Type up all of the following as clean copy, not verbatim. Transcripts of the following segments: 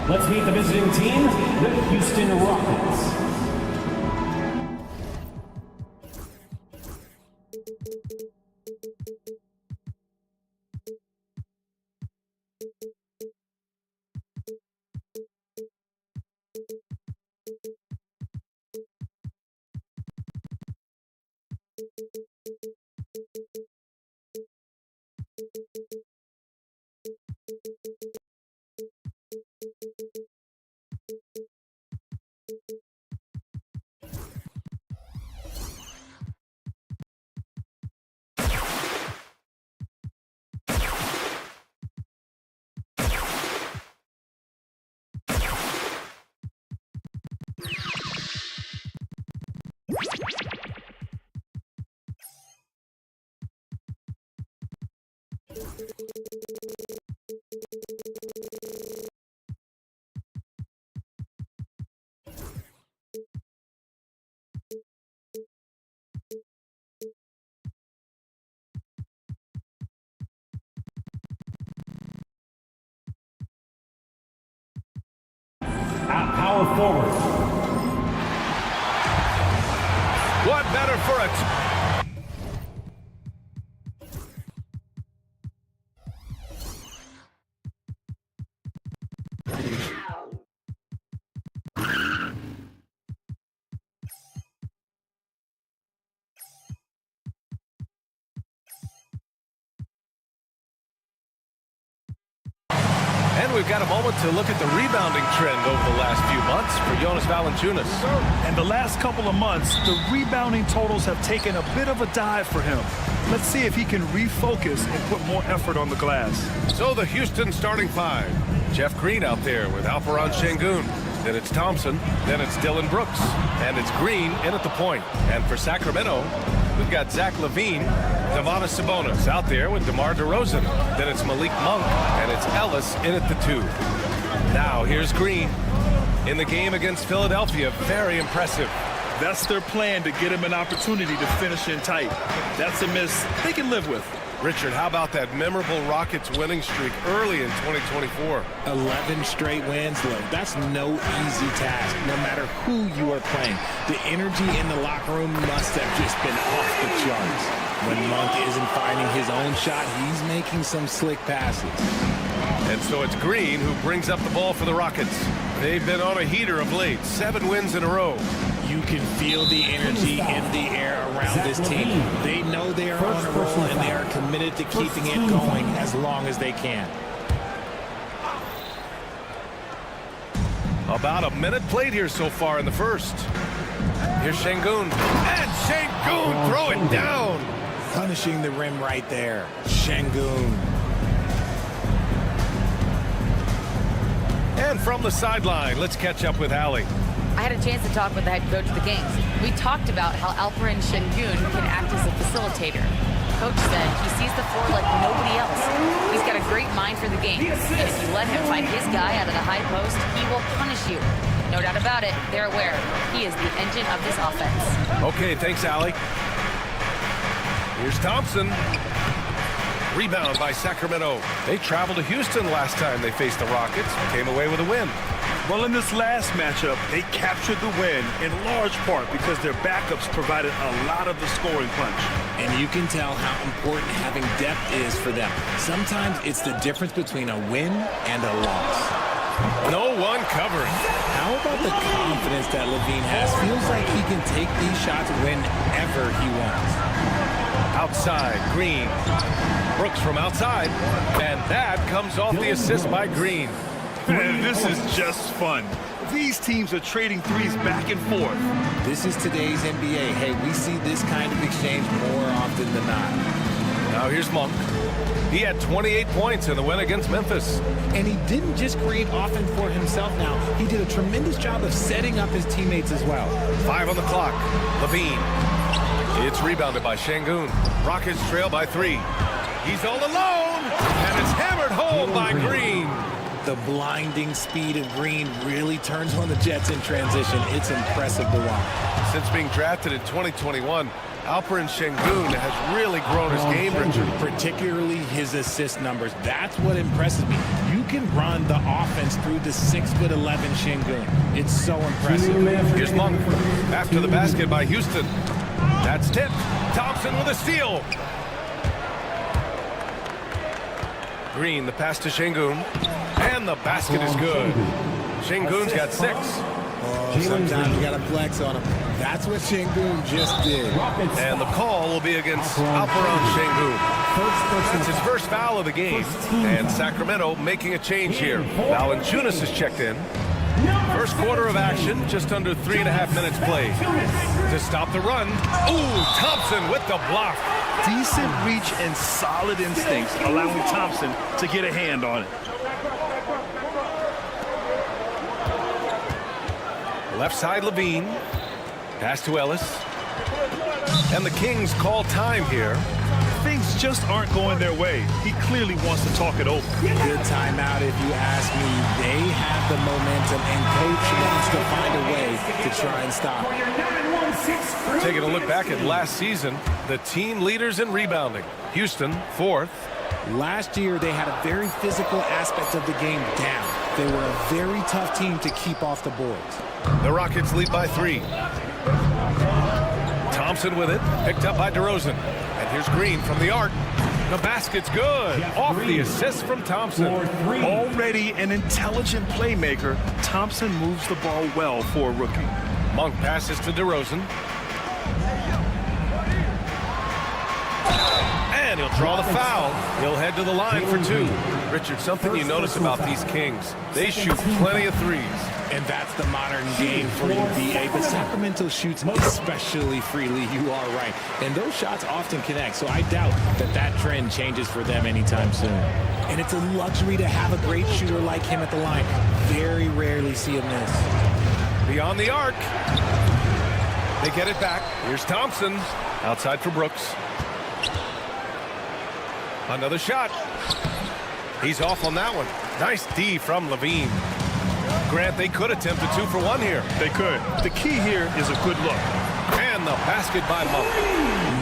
Let's meet the visiting team, the Houston Rockets. At power forward. What better for a... And we've got a moment to look at the rebounding trend over the last few months for Jonas Valanciunas. And the last couple of months, the rebounding totals have taken a bit of a dive for him. Let's see if he can refocus and put more effort on the glass. So the Houston starting five. Jeff Green out there with Alperen Şengün. Then it's Thompson. Then it's Dylan Brooks. And it's Green in at the point. And for Sacramento, we've got Zach LaVine, Domantas Sabonis out there with DeMar DeRozan. Then it's Malik Monk, and it's Ellis in at the 2. Now here's Green in the game against Philadelphia. Very impressive. That's their plan, to get him an opportunity to finish in tight. That's a miss they can live with. Richard, how about that memorable Rockets winning streak early in 2024? 11 straight wins, look. That's no easy task, no matter who you are playing. The energy in the locker room must have just been off the charts. When Monk isn't finding his own shot, he's making some slick passes. And so it's Green who brings up the ball for the Rockets. They've been on a heater of late, 7 wins in a row. You can feel the energy in the air around this team. They know they are on a roll, and they are committed to keeping it going as long as they can. About a minute played here so far in the first. Here's Şengün. And Şengün throw it down. Punishing the rim right there. Şengün. And from the sideline, let's catch up with Allie. I had a chance to talk with the head coach of the Kings. We talked about how Alperen Şengün can act as a facilitator. Coach said he sees the floor like nobody else. He's got a great mind for the game. And if you let him find his guy out of the high post, he will punish you. No doubt about it, they're aware. He is the engine of this offense. Okay, thanks, Allie. Here's Thompson. Rebound by Sacramento. They traveled to Houston last time they faced the Rockets. Came away with a win. Well, in this last matchup, they captured the win in large part because their backups provided a lot of the scoring punch. And you can tell how important having depth is for them. Sometimes it's the difference between a win and a loss. No one covering. How about the confidence that LaVine has? Feels like he can take these shots whenever he wants. Outside, Green. Brooks from outside. And that comes off the assist by Green. Man, this is just fun. These teams are trading threes back and forth. This is today's NBA. Hey, we see this kind of exchange more often than not. Now here's Monk. He had 28 points in the win against Memphis. And he didn't just create offense for himself now. He did a tremendous job of setting up his teammates as well. 5 on the clock. LaVine. It's rebounded by Şengün. Rockets trail by 3. He's all alone, and it's hammered home by Green. The blinding speed of Green really turns on the Jets in transition. It's impressive to watch. Since being drafted in 2021, Alperen Şengün has really grown his game, Richard. Particularly his assist numbers. That's what impresses me. You can run the offense through the 6'11" Şengün. It's so impressive. Here's Monk. After the basket by Houston. That's tipped. Thompson with a steal. Green, the pass to Şengün. And the basket is good. Şengün's got 6. Oh, sometimes you got to flex on him. That's what Şengün just did. And the call will be against Alperen Şengün. That's his first foul of the game. And Sacramento making a change here. Valanciunas is checked in. First quarter of action, just under 3.5 minutes played. To stop the run, ooh, Thompson with the block. Decent reach and solid instincts, allowing Thompson to get a hand on it. Left side, Levine. Pass to Ellis. And the Kings call time here. Things just aren't going their way. He clearly wants to talk it over. Good timeout if you ask me. They have the momentum, and coach wants to find a way to try and stop it. Taking a look back at last season, the team leaders in rebounding. Houston, 4th. Last year, they had a very physical aspect of the game down. They were a very tough team to keep off the boards. The Rockets lead by 3. Thompson with it, picked up by DeRozan. And here's Green from the arc. The basket's good. Off the assist from Thompson. Already an intelligent playmaker, Thompson moves the ball well for a rookie. Monk passes to DeRozan. And he'll draw the foul. He'll head to the line for 2. Richard, something you notice about these Kings, they shoot plenty of threes. And that's the modern game for you, B.A. But Sacramento shoots especially freely. You are right. And those shots often connect, so I doubt that that trend changes for them anytime soon. And it's a luxury to have a great shooter like him at the line. Very rarely see him miss. Beyond the arc. They get it back. Here's Thompson. Outside for Brooks. Another shot. He's off on that one. Nice D from Levine. Grant, they could attempt a 2 for 1 here. They could. The key here is a good look. And the basket by Monk.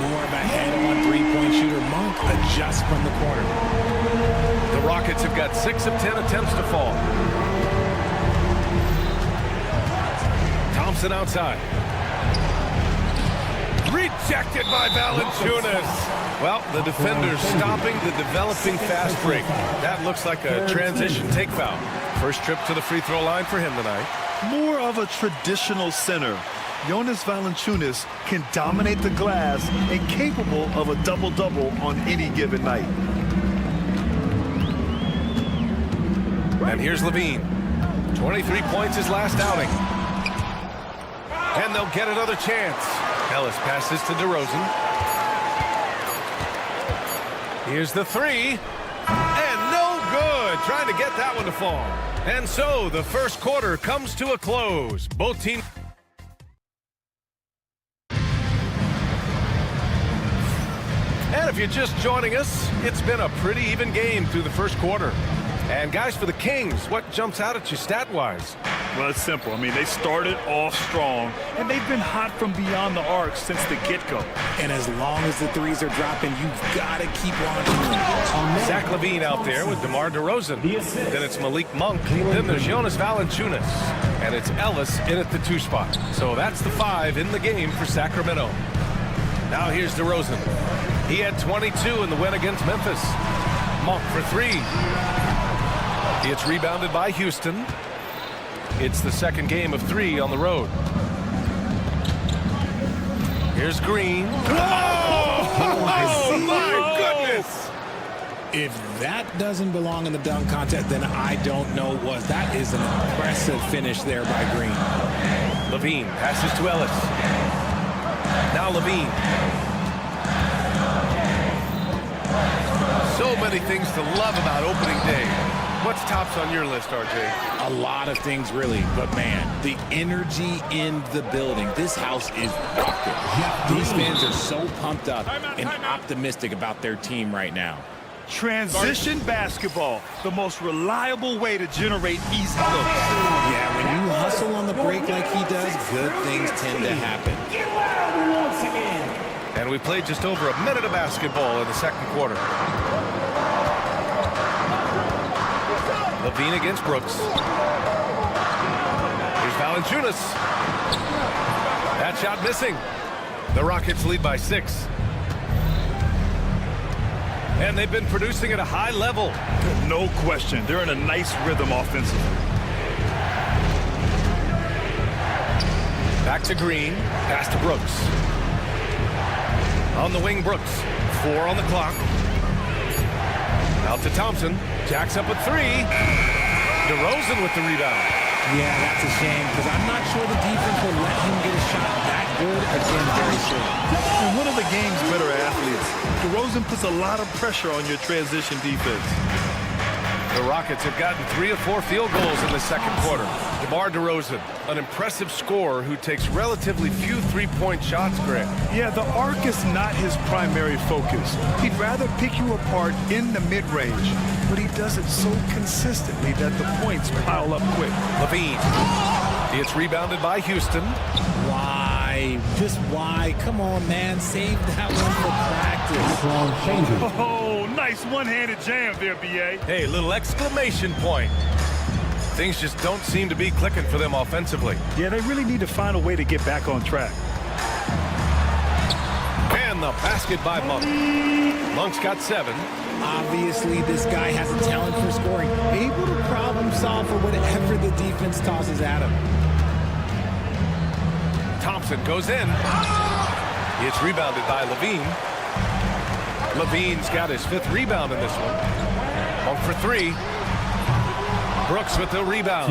More of a head-on three-point shooter. Monk adjusts from the corner. The Rockets have got 6 of 10 attempts to fall. Thompson outside. Rejected by Valanciunas. Well, the defender's stopping the developing fast break. That looks like a transition take foul. First trip to the free throw line for him tonight. More of a traditional center. Jonas Valanciunas can dominate the glass and capable of a double-double on any given night. And here's Levine. 23 points his last outing. And they'll get another chance. Ellis passes to DeRozan. Here's the 3. And no good. Trying to get that one to fall. And so the first quarter comes to a close. Both teams. And if you're just joining us, it's been a pretty even game through the first quarter. And guys, for the Kings, what jumps out at you stat-wise? Well, it's simple. I mean, they started off strong, and they've been hot from beyond the arc since the get-go. And as long as the threes are dropping, you've got to keep launching them. Zach LaVine out there with DeMar DeRozan. Then it's Malik Monk. Then there's Jonas Valanciunas. And it's Ellis in at the 2 spot. So that's the 5 in the game for Sacramento. Now here's DeRozan. He had 22 in the win against Memphis. Monk for 3. It's rebounded by Houston. It's the second game of 3 on the road. Here's Green. Oh my goodness! If that doesn't belong in the dunk contest, then I don't know what was. That is an impressive finish there by Green. Levine passes to Ellis. Now Levine. So many things to love about opening day. What's tops on your list, RJ? A lot of things, really. But, man, the energy in the building. This house is rocking. These fans are so pumped up and optimistic about their team right now. Transition basketball, the most reliable way to generate easy looks. Yeah, when you hustle on the break like he does, good things tend to happen. And we played just over a minute of basketball in the second quarter. Levine against Brooks. Here's Valanciunas. That shot missing. The Rockets lead by 6. And they've been producing at a high level. No question. They're in a nice rhythm offensively. Back to Green. Pass to Brooks. On the wing, Brooks. 4 on the clock. Out to Thompson. Jacks up a 3. DeRozan with the rebound. Yeah, that's a shame because I'm not sure the defense will let him get a shot that good again very soon. And one of the game's better athletes. DeRozan puts a lot of pressure on your transition defense. The Rockets have gotten 3 of 4 field goals in the second quarter. DeMar DeRozan, an impressive scorer who takes relatively few three-point shots, Grant. Yeah, the arc is not his primary focus. He'd rather pick you apart in the mid-range, but he does it so consistently that the points pile up quick. Levine. It's rebounded by Houston. Why? Just why? Come on, man. Save that one for practice. Oh, nice one-handed jam there, B.A. Hey, little exclamation point. Things just don't seem to be clicking for them offensively. Yeah, they really need to find a way to get back on track. And the basket by Monk. Monk's got 7. Obviously, this guy has a talent for scoring. Able to problem solve for whatever the defense tosses at him. Thompson goes in. It's rebounded by Levine. Levine's got his 5th rebound in this one. Monk for 3. Brooks with the rebound.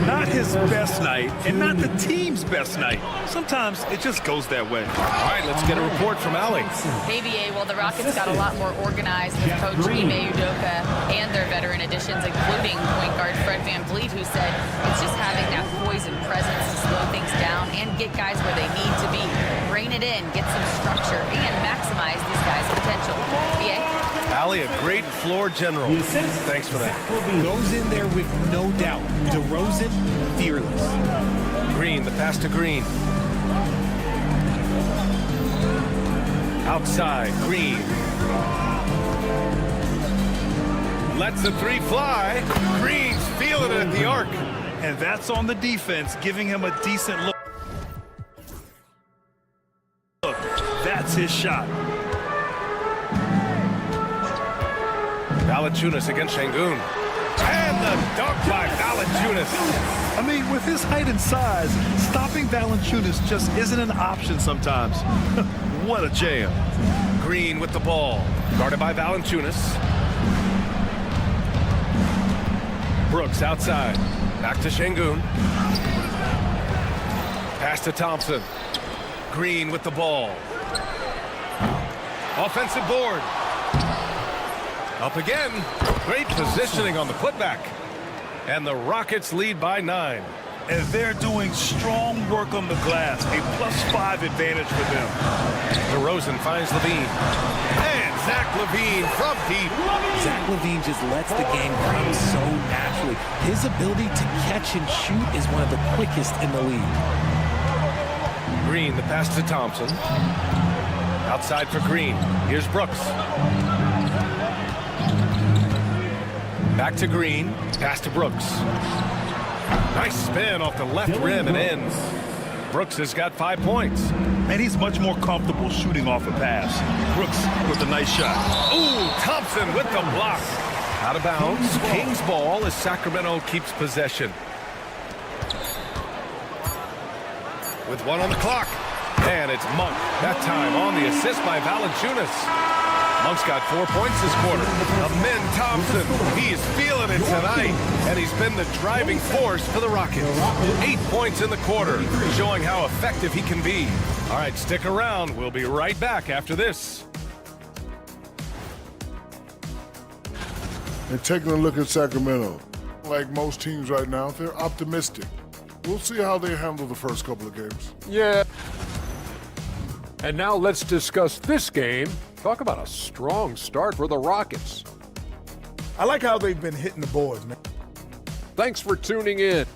Not his best night, and not the team's best night. Sometimes it just goes that way. All right, let's get a report from Allie. KBA, well, the Rockets got a lot more organized with Coach Ime Udoka and their veteran additions, including point guard Fred VanVleet, who said it's just having that poise and presence to slow things down and get guys where they need to be. Rein it in, get some structure, and maximize these guys' potential. BA? Allie, a great floor general. Thanks for that. Goes in there with no doubt. DeRozan, fearless. Green, the pass to Green. Outside, Green. Lets the 3 fly. Green's feeling it at the arc. And that's on the defense, giving him a decent look. That's his shot. Valanciunas against Şengün. And the dunk by Valanciunas. I mean, with his height and size, stopping Valanciunas just isn't an option sometimes. What a jam. Green with the ball. Guarded by Valanciunas. Brooks outside. Back to Şengün. Pass to Thompson. Green with the ball. Offensive board. Up again. Great positioning on the putback. And the Rockets lead by 9. And they're doing strong work on the glass. A +5 advantage for them. DeRozan finds Levine. And Zach Levine from deep. Zach Levine just lets the game come so naturally. His ability to catch and shoot is one of the quickest in the league. Green, the pass to Thompson. Outside for Green. Here's Brooks. Back to Green. Pass to Brooks. Nice spin off the left rim and in. Brooks has got 5 points. And he's much more comfortable shooting off a pass. Brooks with a nice shot. Ooh, Thompson with the block. Out of bounds. Kings ball as Sacramento keeps possession. With 1 on the clock. And it's Monk. That time on the assist by Valanciunas. Monk's got 4 points this quarter. Amin Thompson, he's feeling it tonight, and he's been the driving force for the Rockets. 8 points in the quarter, showing how effective he can be. All right, stick around. We'll be right back after this. And taking a look at Sacramento, like most teams right now, they're optimistic. We'll see how they handle the first couple of games. Yeah. And now let's discuss this game. Talk about a strong start for the Rockets. I like how they've been hitting the boards, man. Thanks for tuning in.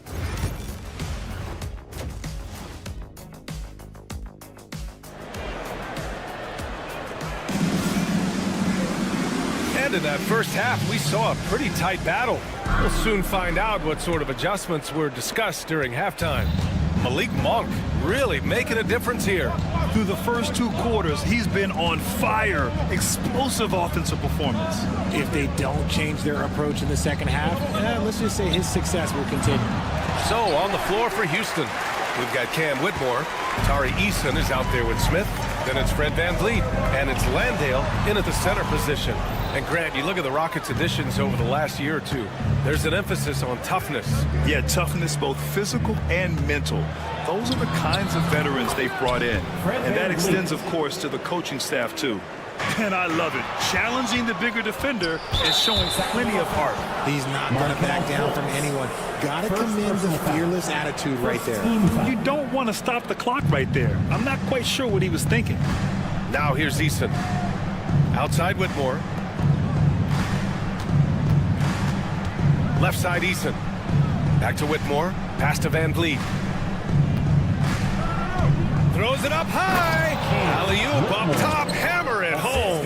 And in that first half, we saw a pretty tight battle. We'll soon find out what sort of adjustments were discussed during halftime. Malik Monk really making a difference here. Through the first 2 quarters, he's been on fire. Explosive offensive performance. If they don't change their approach in the second half, let's just say his success will continue. So on the floor for Houston, we've got Cam Whitmore. Tari Eason is out there with Smith. Then it's Fred VanVleet. And it's Landale in at the center position. And Grant, you look at the Rockets' additions over the last year or two. There's an emphasis on toughness. Yeah, toughness, both physical and mental. Those are the kinds of veterans they've brought in. And that extends, of course, to the coaching staff, too. And I love it. Challenging the bigger defender and showing plenty of heart. He's not going to back down from anyone. Got to commend the fearless attitude right there. You don't want to stop the clock right there. I'm not quite sure what he was thinking. Now here's Eason. Outside Whitmore. Left side Eason. Back to Whitmore. Pass to VanVleet. Throws it up high. Alley-oop up top. Hammer it home.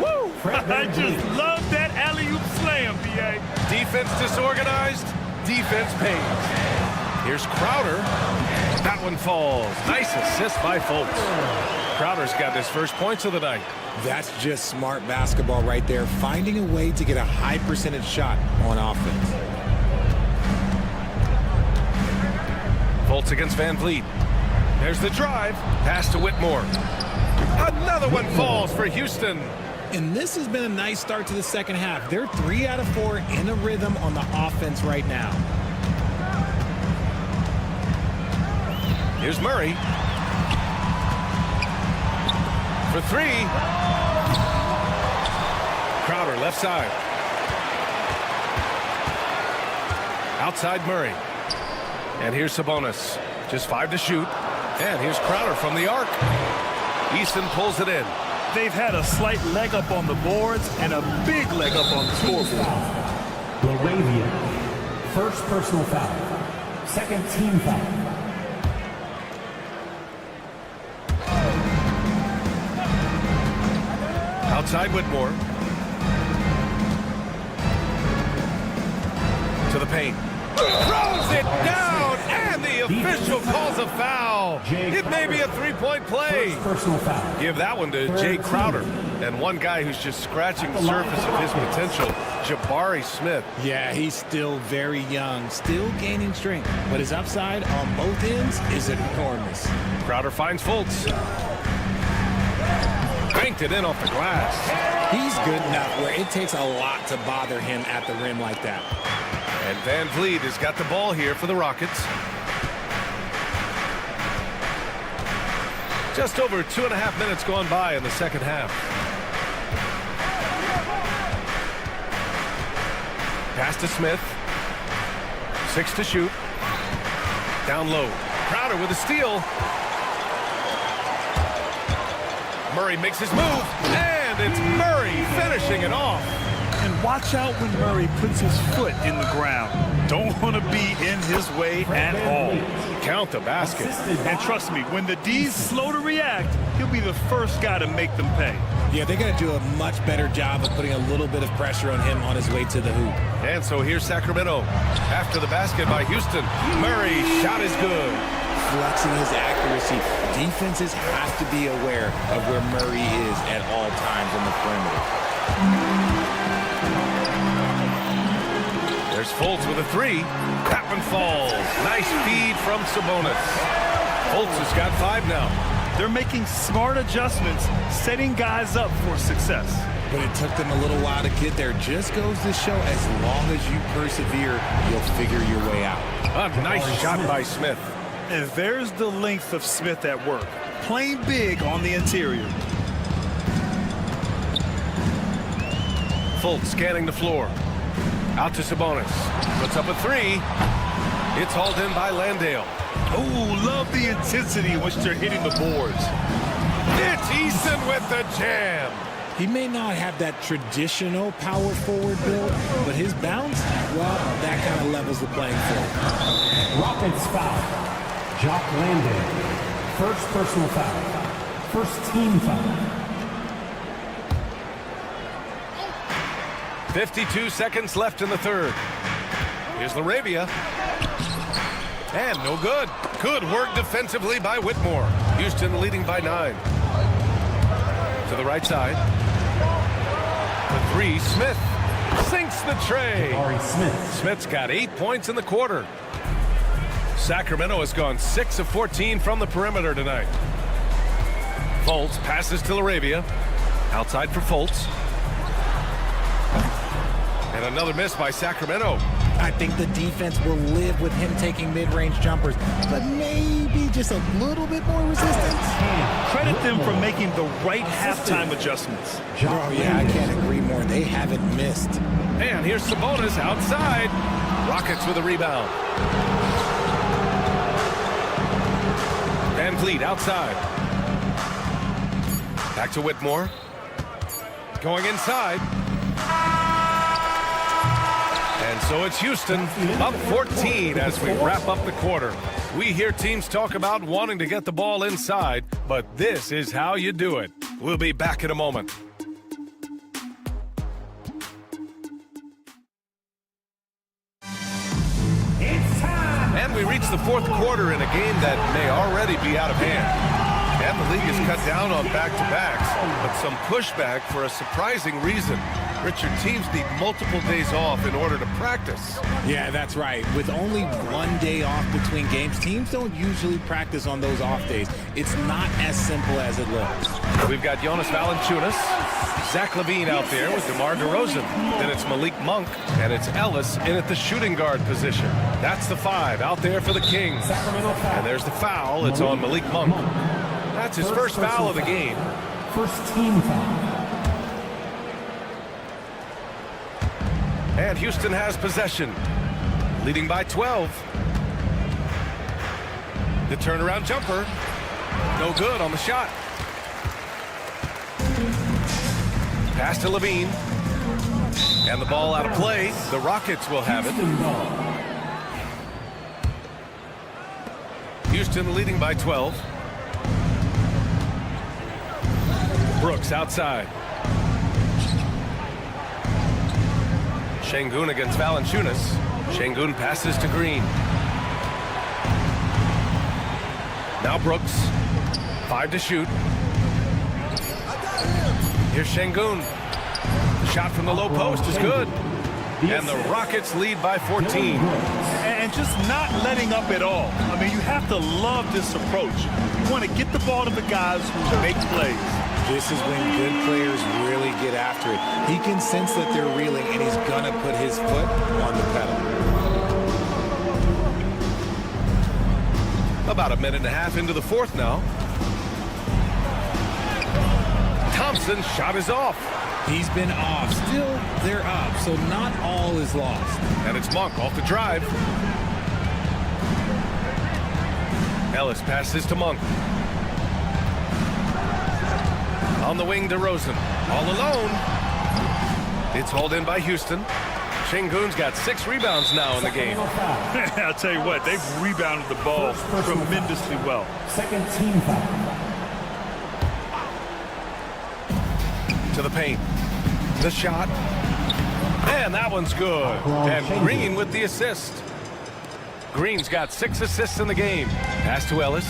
Woo! I just love that alley-oop slam, B.A. Defense disorganized. Defense pays. Here's Crowder. That one falls. Nice assist by Fultz. Crowder's got his first points of the night. That's just smart basketball right there, finding a way to get a high percentage shot on offense. Fultz against VanVleet. There's the drive. Pass to Whitmore. Another one falls for Houston. And this has been a nice start to the second half. They're 3 out of 4 in a rhythm on the offense right now. Here's Murray. For 3. Crowder left side. Outside Murray. And here's Sabonis. Just 5 to shoot. And here's Crowder from the arc. Easton pulls it in. They've had a slight leg up on the boards and a big leg up on the scoreboard. LaRavia. First personal foul. Second team foul. Outside Whitmore. To the paint. Throws it down, and the official calls a foul. It may be a 3-point play. Personal foul. Give that one to Jay Crowder. And one guy who's just scratching the surface of his potential, Jabari Smith. Yeah, he's still very young, still gaining strength. But his upside on both ends is enormous. Crowder finds Fultz. Banked it in off the glass. He's good enough where it takes a lot to bother him at the rim like that. And VanVleet has got the ball here for the Rockets. Just over 2.5 minutes gone by in the second half. Pass to Smith. 6 to shoot. Down low. Crowder with a steal. Murray makes his move. And it's Murray finishing it off. And watch out when Murray puts his foot in the ground. Don't want to be in his way at all. Count the basket. And trust me, when the D's slow to react, he'll be the first guy to make them pay. Yeah, they got to do a much better job of putting a little bit of pressure on him on his way to the hoop. And so here's Sacramento. After the basket by Houston, Murray shot is good. Flexing his accuracy. Defenses have to be aware of where Murray is at all times on the perimeter. There's Fultz with a 3. That one falls. Nice feed from Sabonis. Fultz has got 5 now. They're making smart adjustments, setting guys up for success. But it took them a little while to get there. Just goes to show as long as you persevere, you'll figure your way out. A nice shot by Smith. And there's the length of Smith at work. Playing big on the interior. Fultz scanning the floor. Out to Sabonis. Puts up a 3. It's hauled in by Landale. Oh, love the intensity in which they're hitting the boards. It's Eason with the jam. He may not have that traditional power forward build, but his bounce, well, that kind of levels the playing field. Rockets foul. Jock Landale. First personal foul. First team foul. 52 seconds left in the third. Here's LaRavia. And no good. Good work defensively by Whitmore. Houston leading by 9. To the right side. The 3, Smith. Sinks the tray. Smith's got 8 points in the quarter. Sacramento has gone 6 of 14 from the perimeter tonight. Fultz passes to LaRavia. Outside for Fultz. And another miss by Sacramento. I think the defense will live with him taking mid-range jumpers, but maybe just a little bit more resistance. Credit them for making the right halftime adjustments. Oh, yeah, I can't agree more. They haven't missed. And here's Sabonis outside. Rockets with a rebound. Van Vliet outside. Back to Whitmore. Going inside. And so it's Houston up 14 as we wrap up the quarter. We hear teams talk about wanting to get the ball inside, but this is how you do it. We'll be back in a moment. And we reach the fourth quarter in a game that may already be out of hand. And the league has cut down on back-to-backs, but some pushback for a surprising reason. Richard, teams need multiple days off in order to practice. Yeah, that's right. With only 1 day off between games, teams don't usually practice on those off days. It's not as simple as it looks. We've got Jonas Valanciunas, Zach LaVine out there with DeMar DeRozan. Then it's Malik Monk, and it's Ellis in at the shooting guard position. That's the 5 out there for the Kings. And there's the foul. It's on Malik Monk. That's his first foul of the game. First team foul. And Houston has possession, leading by 12. The turnaround jumper, no good on the shot. Pass to LaVine. And the ball out of play. The Rockets will have it. Houston leading by 12. Brooks outside. Şengün against Valanciunas. Şengün passes to Green. Now Brooks. 5 to shoot. Here's Şengün. The shot from the low post is good. And the Rockets lead by 14. And just not letting up at all. I mean, you have to love this approach. You want to get the ball to the guys who make plays. This is when good players really get after it. He can sense that they're reeling, and he's going to put his foot on the pedal. About a minute and a half into the fourth now. Thompson's shot is off. He's been off. Still, they're up, so not all is lost. And it's Monk off the drive. Ellis passes to Monk. On the wing, DeRozan. All alone. It's hauled in by Houston. Şengün's got 6 rebounds now in the game. I'll tell you what, they've rebounded the ball tremendously well. Second team foul. To the paint. The shot. And that one's good. And Green with the assist. Green's got 6 assists in the game. Pass to Ellis.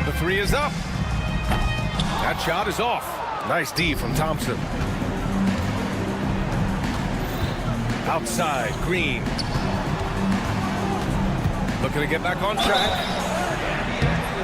The 3 is up. That shot is off. Nice D from Thompson. Outside, Green. Looking to get back on track.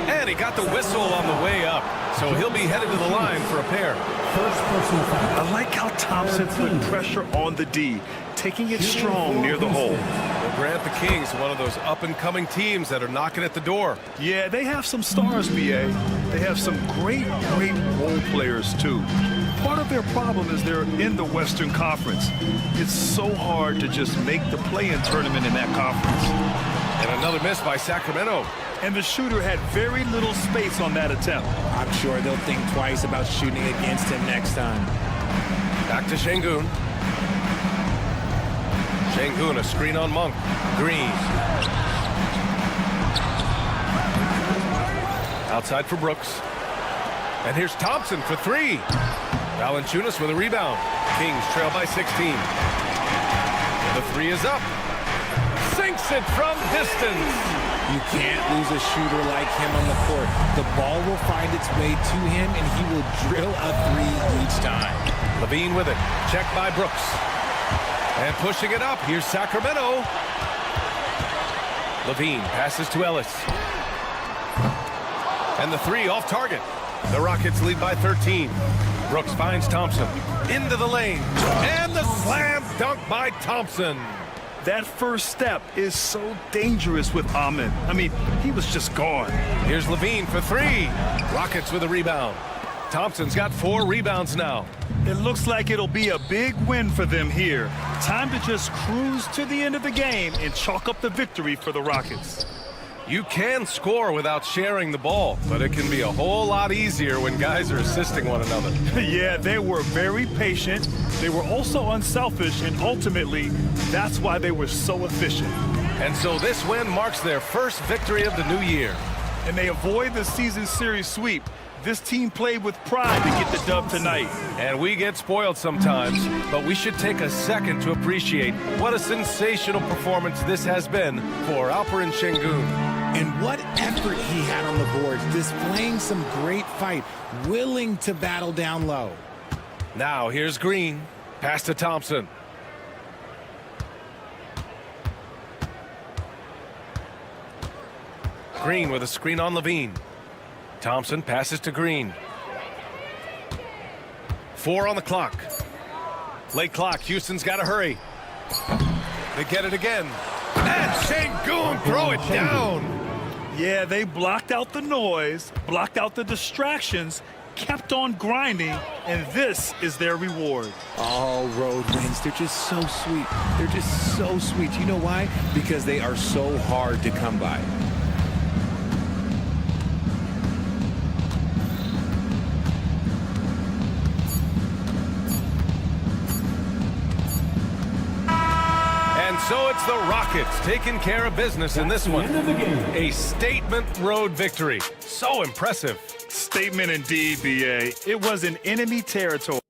And he got the whistle on the way up. So he'll be headed to the line for a pair. First personal foul. I like how Thompson put pressure on the D, taking it strong near the hole. Well, Grant, the Kings, one of those up-and-coming teams that are knocking at the door. Yeah, they have some stars, BA. They have some great role players, too. Part of their problem is they're in the Western Conference. It's so hard to just make the play-in tournament in that conference. And another miss by Sacramento. And the shooter had very little space on that attempt. I'm sure they'll think twice about shooting against him next time. Back to Şengün. Şengün, a screen on Monk. Green. Outside for Brooks. And here's Thompson for 3. Valanciunas with a rebound. Kings trail by 16. The three is up. Sinks it from distance. You can't lose a shooter like him on the court. The ball will find its way to him, and he will drill a three each time. Levine with it. Checked by Brooks. And pushing it up. Here's Sacramento. Levine passes to Ellis. And the three off target. The Rockets lead by 13. Brooks finds Thompson. Into the lane. And the slam dunk by Thompson. That first step is so dangerous with Ahmed. I mean, he was just gone. Here's Levine for three. Rockets with a rebound. Thompson's got 4 rebounds now. It looks like it'll be a big win for them here. Time to just cruise to the end of the game and chalk up the victory for the Rockets. You can score without sharing the ball, but it can be a whole lot easier when guys are assisting one another. Yeah, they were very patient. They were also unselfish, and ultimately, that's why they were so efficient. And so this win marks their first victory of the new year. And they avoid the season series sweep. This team played with pride to get the dub tonight. And we get spoiled sometimes, but we should take a second to appreciate what a sensational performance this has been for Alperen Şengün. And what effort he had on the boards, displaying some great fight, willing to battle down low. Now here's Green. Pass to Thompson. Green with a screen on Levine. Thompson passes to Green. 4 on the clock. Late clock. Houston's got to hurry. They get it again. And Şengün throw it down. Yeah, they blocked out the noise, blocked out the distractions, kept on grinding, and this is their reward. All road wins, they're just so sweet. They're just so sweet. You know why? Because they are so hard to come by. And so it's the Rockets taking care of business in this one. A statement road victory. So impressive. Statement indeed, BA. It was in enemy territory.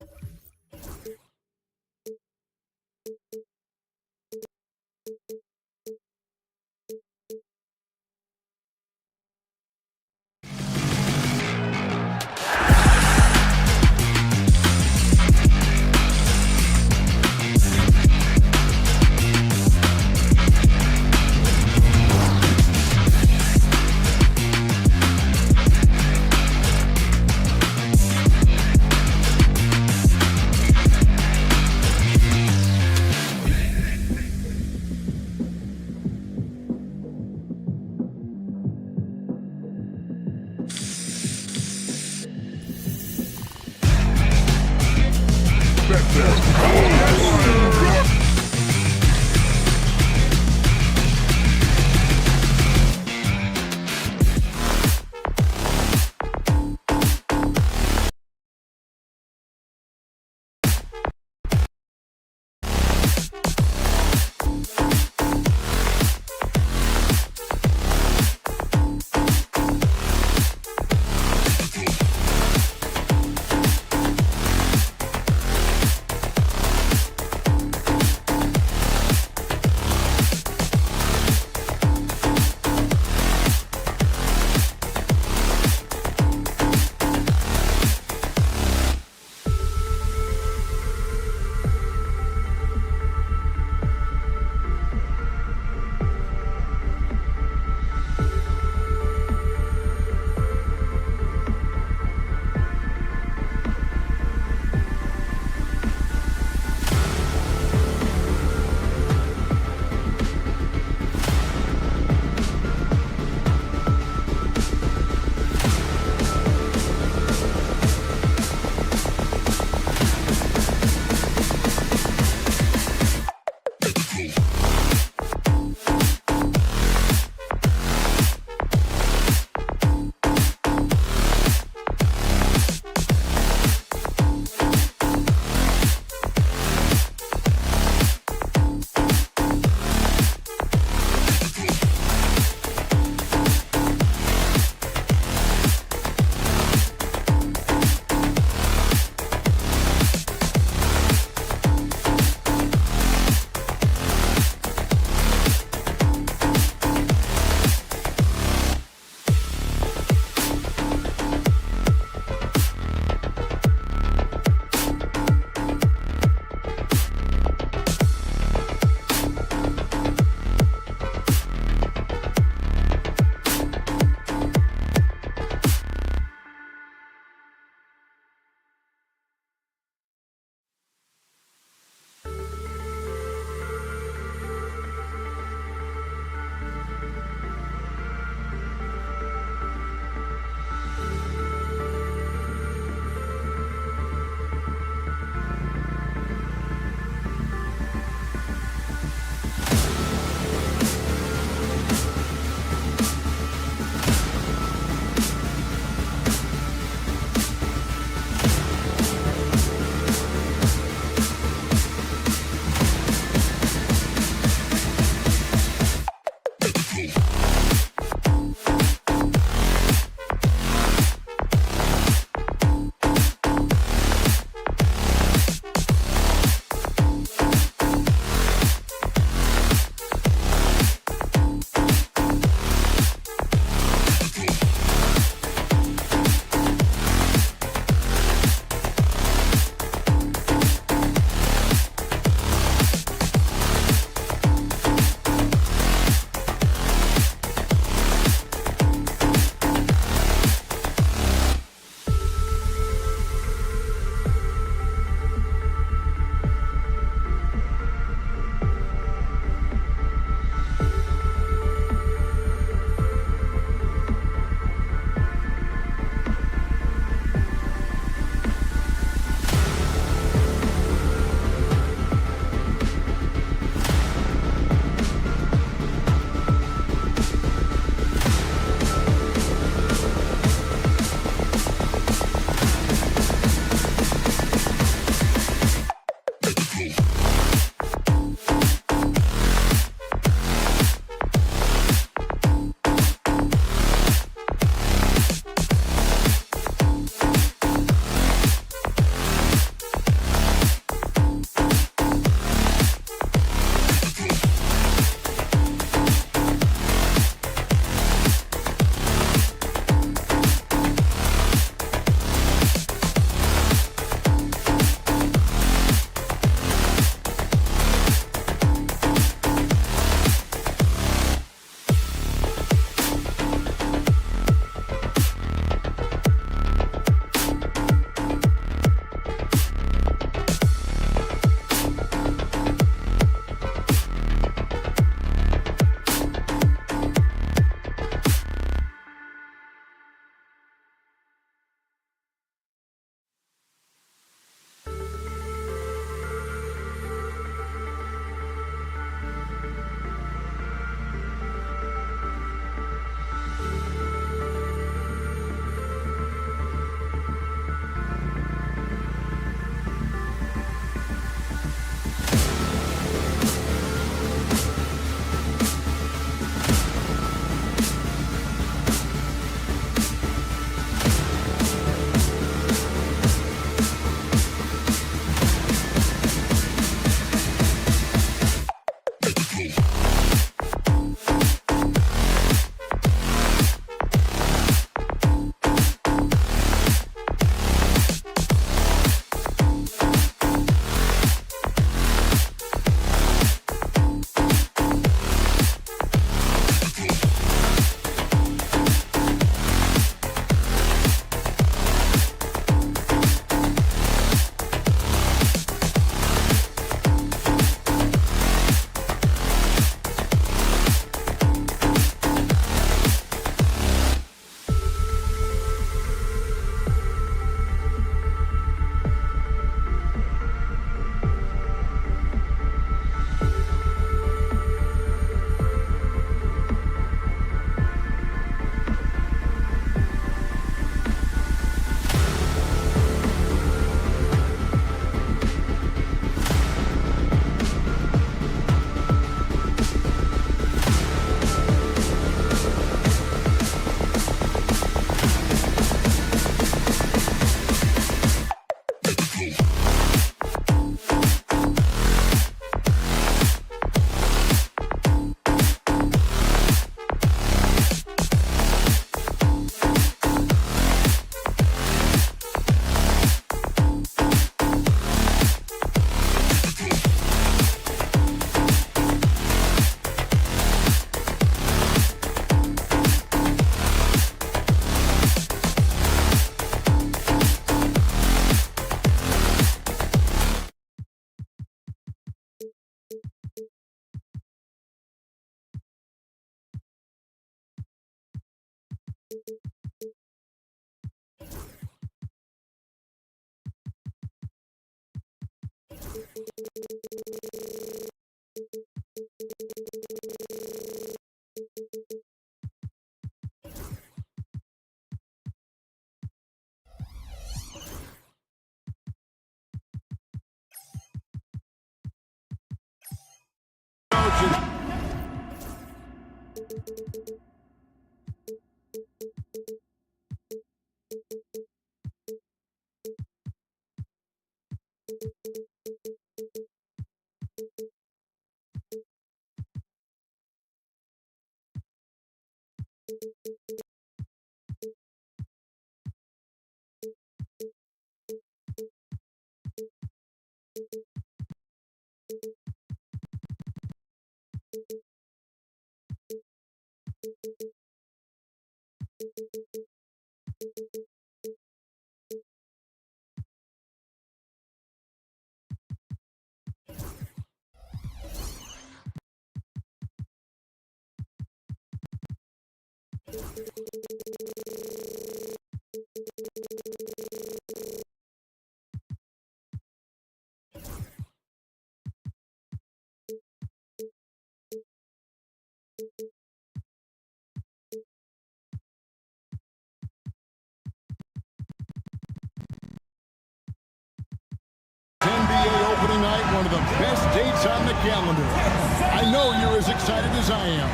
NBA opening night, one of the best dates on the calendar. I know you're as excited as I am.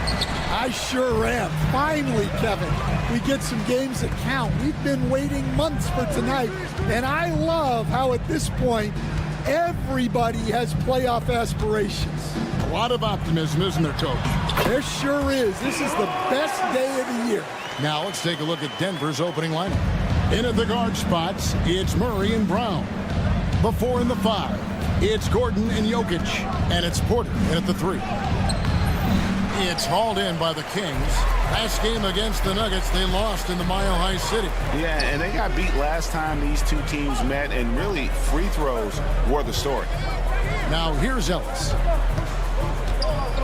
I sure am. Finally, Kevin, we get some games that count. We've been waiting months for tonight, and I love how at this point, everybody has playoff aspirations. A lot of optimism, isn't there, Coach? There sure is. This is the best day of the year. Now let's take a look at Denver's opening lineup. In at the guard spots, it's Murray and Brown. The 4 and the 5, it's Gordon and Jokic, and it's Porter in at the 3. It's hauled in by the Kings. Last game against the Nuggets, they lost in the Mile High City. Yeah, and they got beat last time these two teams met, and really free throws were the story. Now here's Ellis.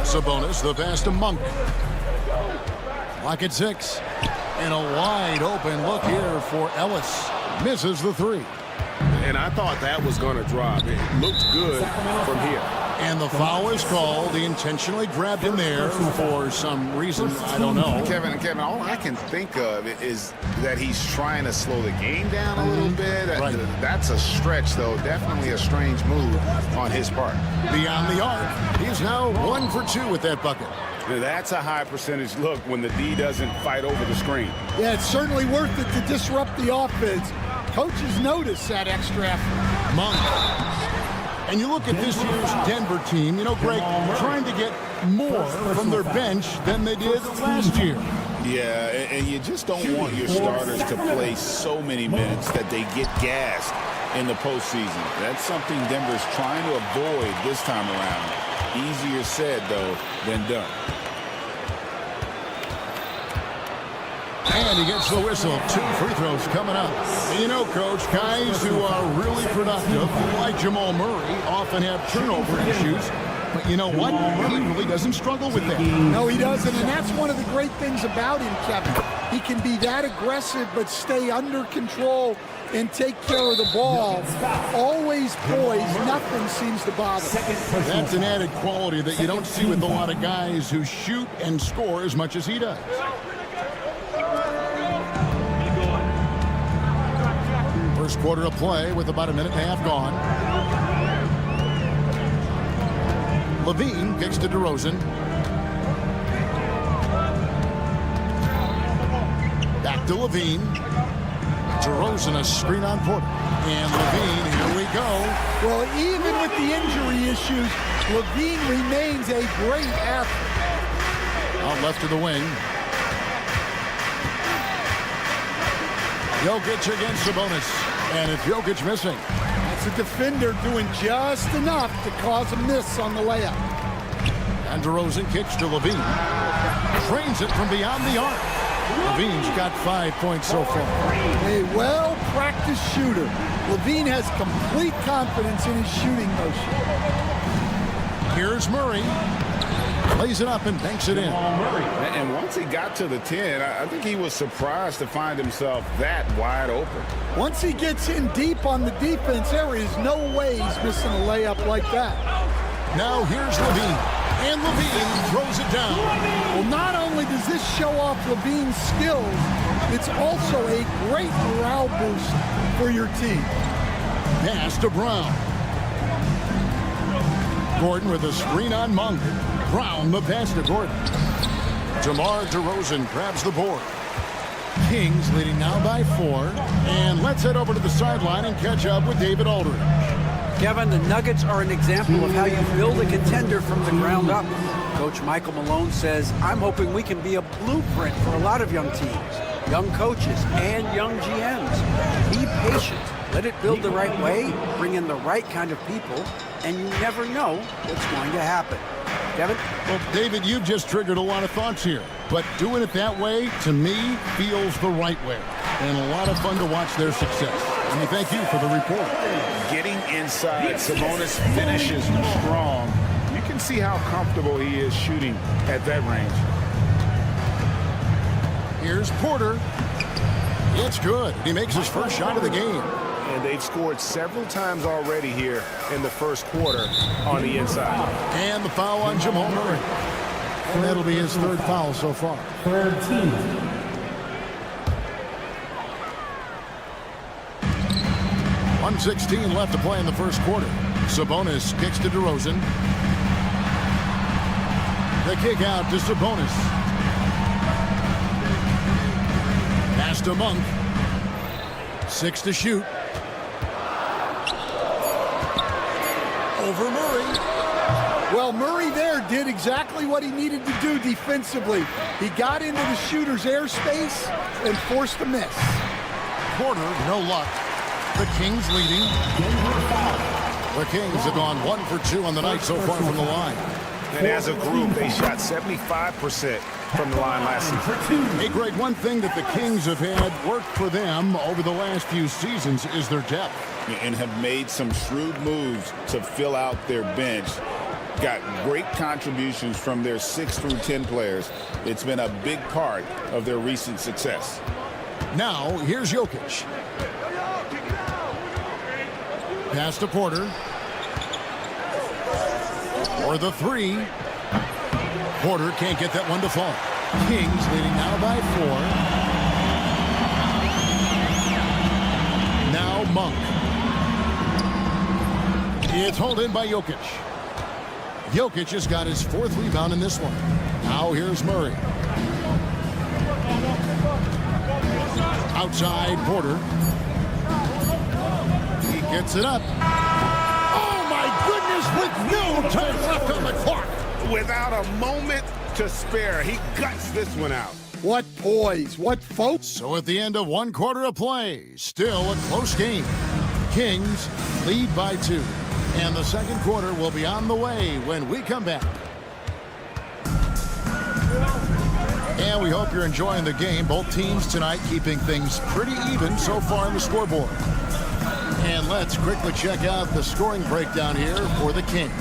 Sabonis, the pass to Monk. Lock at 6. And a wide open look here for Ellis. Misses the 3. And I thought that was going to drop. It looked good from here. And the foul is called. He intentionally grabbed him there for some reason. I don't know. Kevin, all I can think of is that he's trying to slow the game down a little bit. Right. That's a stretch, though. Definitely a strange move on his part. Beyond the arc. He's now 1 for 2 with that bucket. That's a high percentage look when the D doesn't fight over the screen. Yeah, it's certainly worth it to disrupt the offense. Coaches notice that extra effort. Monk. And you look at this year's Denver team, you know, Greg, trying to get more from their bench than they did last year. Yeah, and you just don't want your starters to play so many minutes that they get gassed in the postseason. That's something Denver's trying to avoid this time around. Easier said, though, than done. And he gets the whistle. 2 free throws coming up. And you know, Coach, guys who are really productive, like Jamal Murray, often have turnover issues. But you know what? He really doesn't struggle with that. No, he doesn't, and that's one of the great things about him, Kevin. He can be that aggressive but stay under control and take care of the ball. Always poised. Nothing seems to bother. That's an added quality that you don't see with a lot of guys who shoot and score as much as he does. First quarter of play with about a minute and a half gone. Levine kicks to DeRozan. Back to Levine. DeRozan a screen on Porter. And Levine, here we go. Well, even with the injury issues, Levine remains a great athlete. Out left to the wing. Jokic against Sabonis. And it's Jokic missing. That's a defender doing just enough to cause a miss on the layup. And DeRozan kicks to Levine. Trains it from beyond the arc. Levine's got 5 points so far. A well-practiced shooter. Levine has complete confidence in his shooting motion. Here's Murray. Lays it up and banks it in. And once he got to the 10, I think he was surprised to find himself that wide open. Once he gets in deep on the defense, there is no way he's missing a layup like that. Now here's Levine. And Levine throws it down. Well, not only does this show off Levine's skills, it's also a great morale boost for your team. Pass to Brown. Gordon with a screen on Monk. Brown the pass to Gordon. DeMar DeRozan grabs the board. Kings leading now by 4. And let's head over to the sideline and catch up with David Aldridge. Kevin, the Nuggets are an example of how you build a contender from the ground up. Coach Michael Malone says, I'm hoping we can be a blueprint for a lot of young teams, young coaches, and young GMs. Be patient. Let it build the right way, bring in the right kind of people, and you never know what's going to happen. Kevin? Well, David, you've just triggered a lot of thoughts here. But doing it that way, to me, feels the right way. And a lot of fun to watch their success. And we thank you for the report. Getting inside, Sabonis finishes strong. You can see how comfortable he is shooting at that range. Here's Porter. It's good. He makes his first shot of the game. And they've scored several times already here in the first quarter on the inside. And the foul on Jamal Murray. And that'll be his third foul so far. 1:16 left to play in the first quarter. Sabonis kicks to DeRozan. The kick out to Sabonis. Pass to Monk. 6 to shoot. Over Murray. Well, Murray there did exactly what he needed to do defensively. He got into the shooter's airspace and forced a miss. Porter, no luck. The Kings leading. The Kings have gone 1 for 2 on the night so far from the line. And as a group, they shot 75% from the line last season. Hey, Greg, one thing that the Kings have had work for them over the last few seasons is their depth. And have made some shrewd moves to fill out their bench. Got great contributions from their 6 through 10 players. It's been a big part of their recent success. Now, here's Jokic. Pass to Porter. For the 3. Porter can't get that one to fall. Kings leading now by 4. Now Monk. It's hauled in by Jokic. Jokic has got his 4th rebound in this one. Now here's Murray. Outside Porter. He gets it up. Oh my goodness, with no time left on the clock. Without a moment to spare, he guts this one out. What poise, what focus. So at the end of 1 quarter of play, still a close game. Kings lead by 2. And the second quarter will be on the way when we come back. And we hope you're enjoying the game. Both teams tonight keeping things pretty even so far on the scoreboard. And let's quickly check out the scoring breakdown here for the Kings.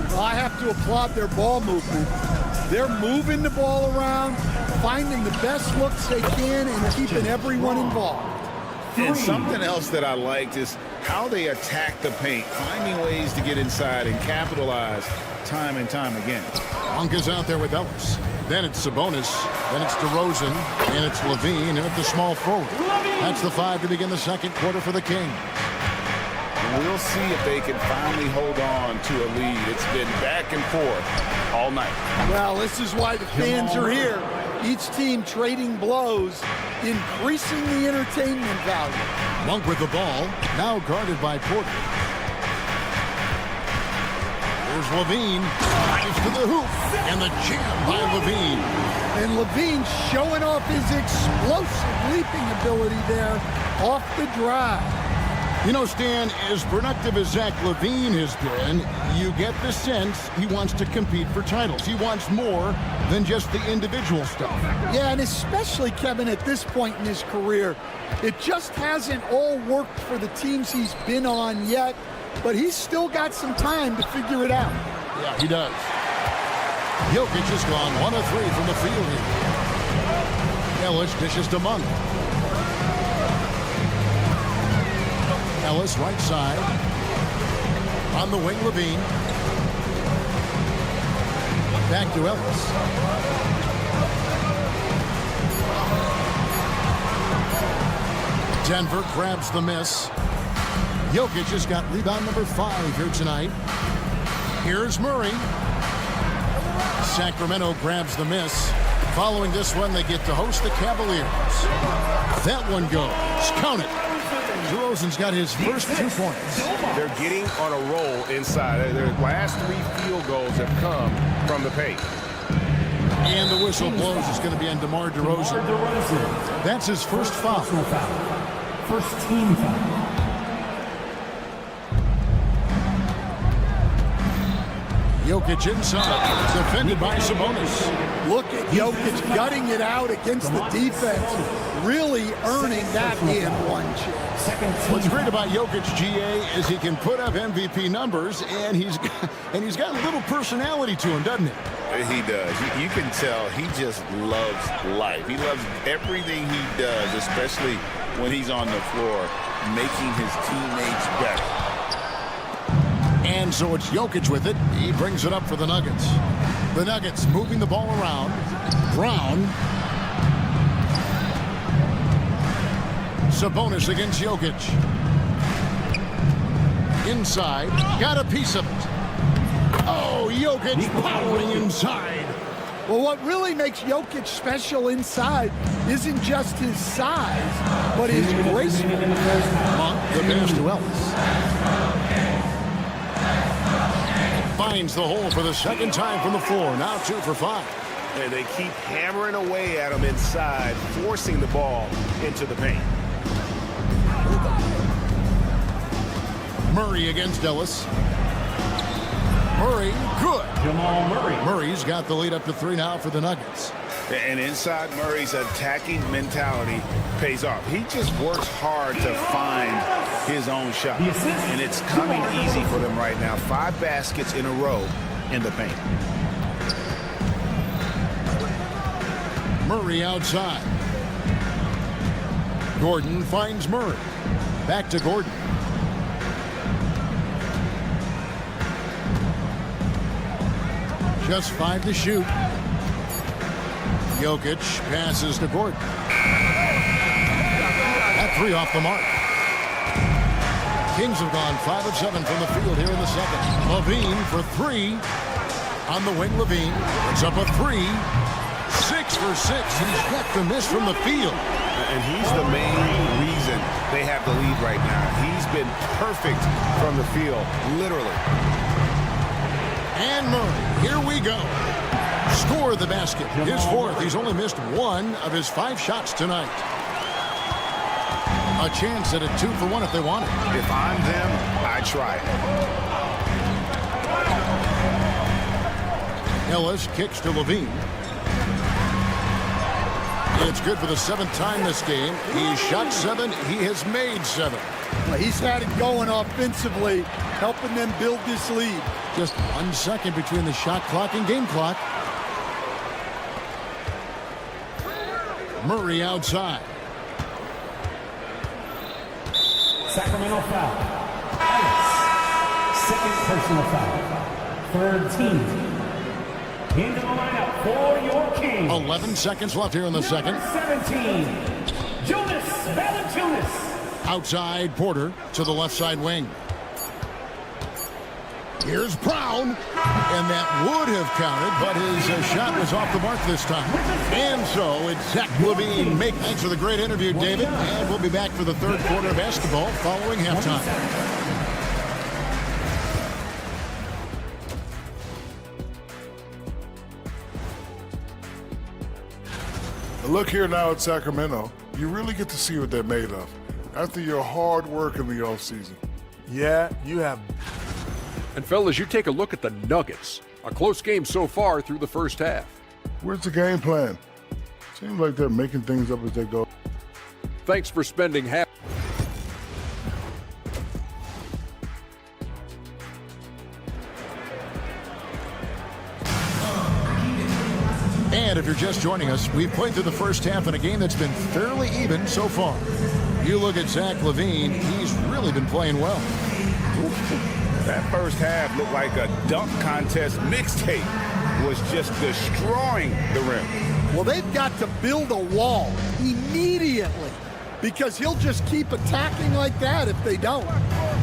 Well, I have to applaud their ball movement. They're moving the ball around, finding the best looks they can, and keeping everyone involved. And something else that I liked is how they attack the paint, finding ways to get inside and capitalize time and time again. Monk is out there with Ellis. Then it's Sabonis. Then it's DeRozan. And it's Levine. And it's the small forward. That's the 5 to begin the second quarter for the Kings. We'll see if they can finally hold on to a lead. It's been back and forth all night. Well, this is why the fans are here. Each team trading blows, increasing the entertainment value. Monk with the ball, now guarded by Porter. Here's Levine, drives to the hoop, and the jam by Levine. And Levine showing off his explosive leaping ability there off the drive. You know, Stan, as productive as Zach Levine has been, you get the sense he wants to compete for titles. He wants more than just the individual stuff. Yeah, and especially, Kevin, at this point in his career, it just hasn't all worked for the teams he's been on yet, but he's still got some time to figure it out. Yeah, he does. Jokic has gone 1 of 3 from the field here. Ellis dishes to Monk. Ellis right side. On the wing, Levine. Back to Ellis. Denver grabs the miss. Jokic has got rebound number 5 here tonight. Here's Murray. Sacramento grabs the miss. Following this one, they get to host the Cavaliers. That one goes. Count it. DeRozan's got his first 2 points. They're getting on a roll inside. Their last 3 field goals have come from the paint. And the whistle blows. It's going to be on DeMar DeRozan. That's his first foul. First team foul. Jokic inside, defended by Sabonis. Look at Jokic gutting it out against the defense, really earning that and one chance. What's great about Jokic, GA, is he can put up MVP numbers, and he's got a little personality to him, doesn't he? He does. You can tell he just loves life. He loves everything he does, especially when he's on the floor, making his teammates better. And so it's Jokic with it. He brings it up for the Nuggets. The Nuggets moving the ball around. Brown. Sabonis against Jokic. Inside. Got a piece of it. Oh, Jokic powering inside. Well, what really makes Jokic special inside isn't just his size, but his gracefulness. The pass to Ellis. Finds the hole for the second time from the floor. Now 2 for 5. And they keep hammering away at him inside, forcing the ball into the paint. Murray against Ellis. Murray, good. Jamal Murray. Murray's got the lead up to 3 now for the Nuggets. And inside, Murray's attacking mentality pays off. He just works hard to find his own shot. And it's coming easy for them right now. 5 baskets in a row in the paint. Murray outside. Gordon finds Murray. Back to Gordon. Just 5 to shoot. Jokic passes to Gordon. That 3 off the mark. Kings have gone 5 of 7 from the field here in the second. Levine for 3. On the wing, Levine. It's up a 3. 6 for 6. He's got the miss from the field. And he's the main reason they have the lead right now. He's been perfect from the field, literally. And Murray, here we go. Score the basket. His 4th. He's only missed 1 of his 5 shots tonight. A chance at a 2 for 1 if they want it. If I'm them, I try it. Ellis kicks to Levine. It's good for the 7th time this game. He's shot 7. He has made 7. Well, he's had it going offensively, helping them build this lead. Just 1 second between the shot clock and game clock. Murray outside. Sacramento foul. Second personal foul. 3rd team. Into the lineup for your Kings. 11 seconds left here in the second. 17. Jonas Valanciunas. Outside Porter to the left side wing. Here's Brown, and that would have counted, but his shot was off the mark this time. And so it's Zach LaVine. Thanks for the great interview, David. And we'll be back for the 3rd quarter of basketball following halftime. Look here now at Sacramento. You really get to see what they're made of after your hard work in the offseason. Yeah, you have. And fellas, you take a look at the Nuggets. A close game so far through the first half. Where's the game plan? Seems like they're making things up as they go. Thanks for spending half. And if you're just joining us, we've played through the first half in a game that's been fairly even so far. You look at Zach LaVine, he's really been playing well. That first half looked like a dunk contest mixtape. Was just destroying the rim. Well, they've got to build a wall immediately. because he'll just keep attacking like that if they don't.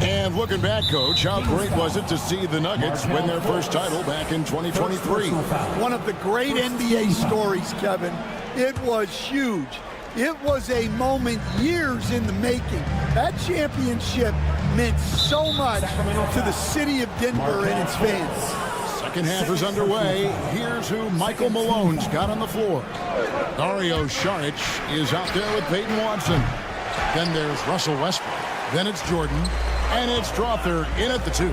And looking back, Coach, how great was it to see the Nuggets win their first title back in 2023? One of the great NBA stories, Kevin. It was huge. It was a moment years in the making. That championship meant so much to the city of Denver and its fans. Second half is underway. Here's who Michael Malone's got on the floor. Dario Saric is out there with Peyton Watson. Then there's Russell Westbrook. Then it's Jordan. And it's Strother in at the 2.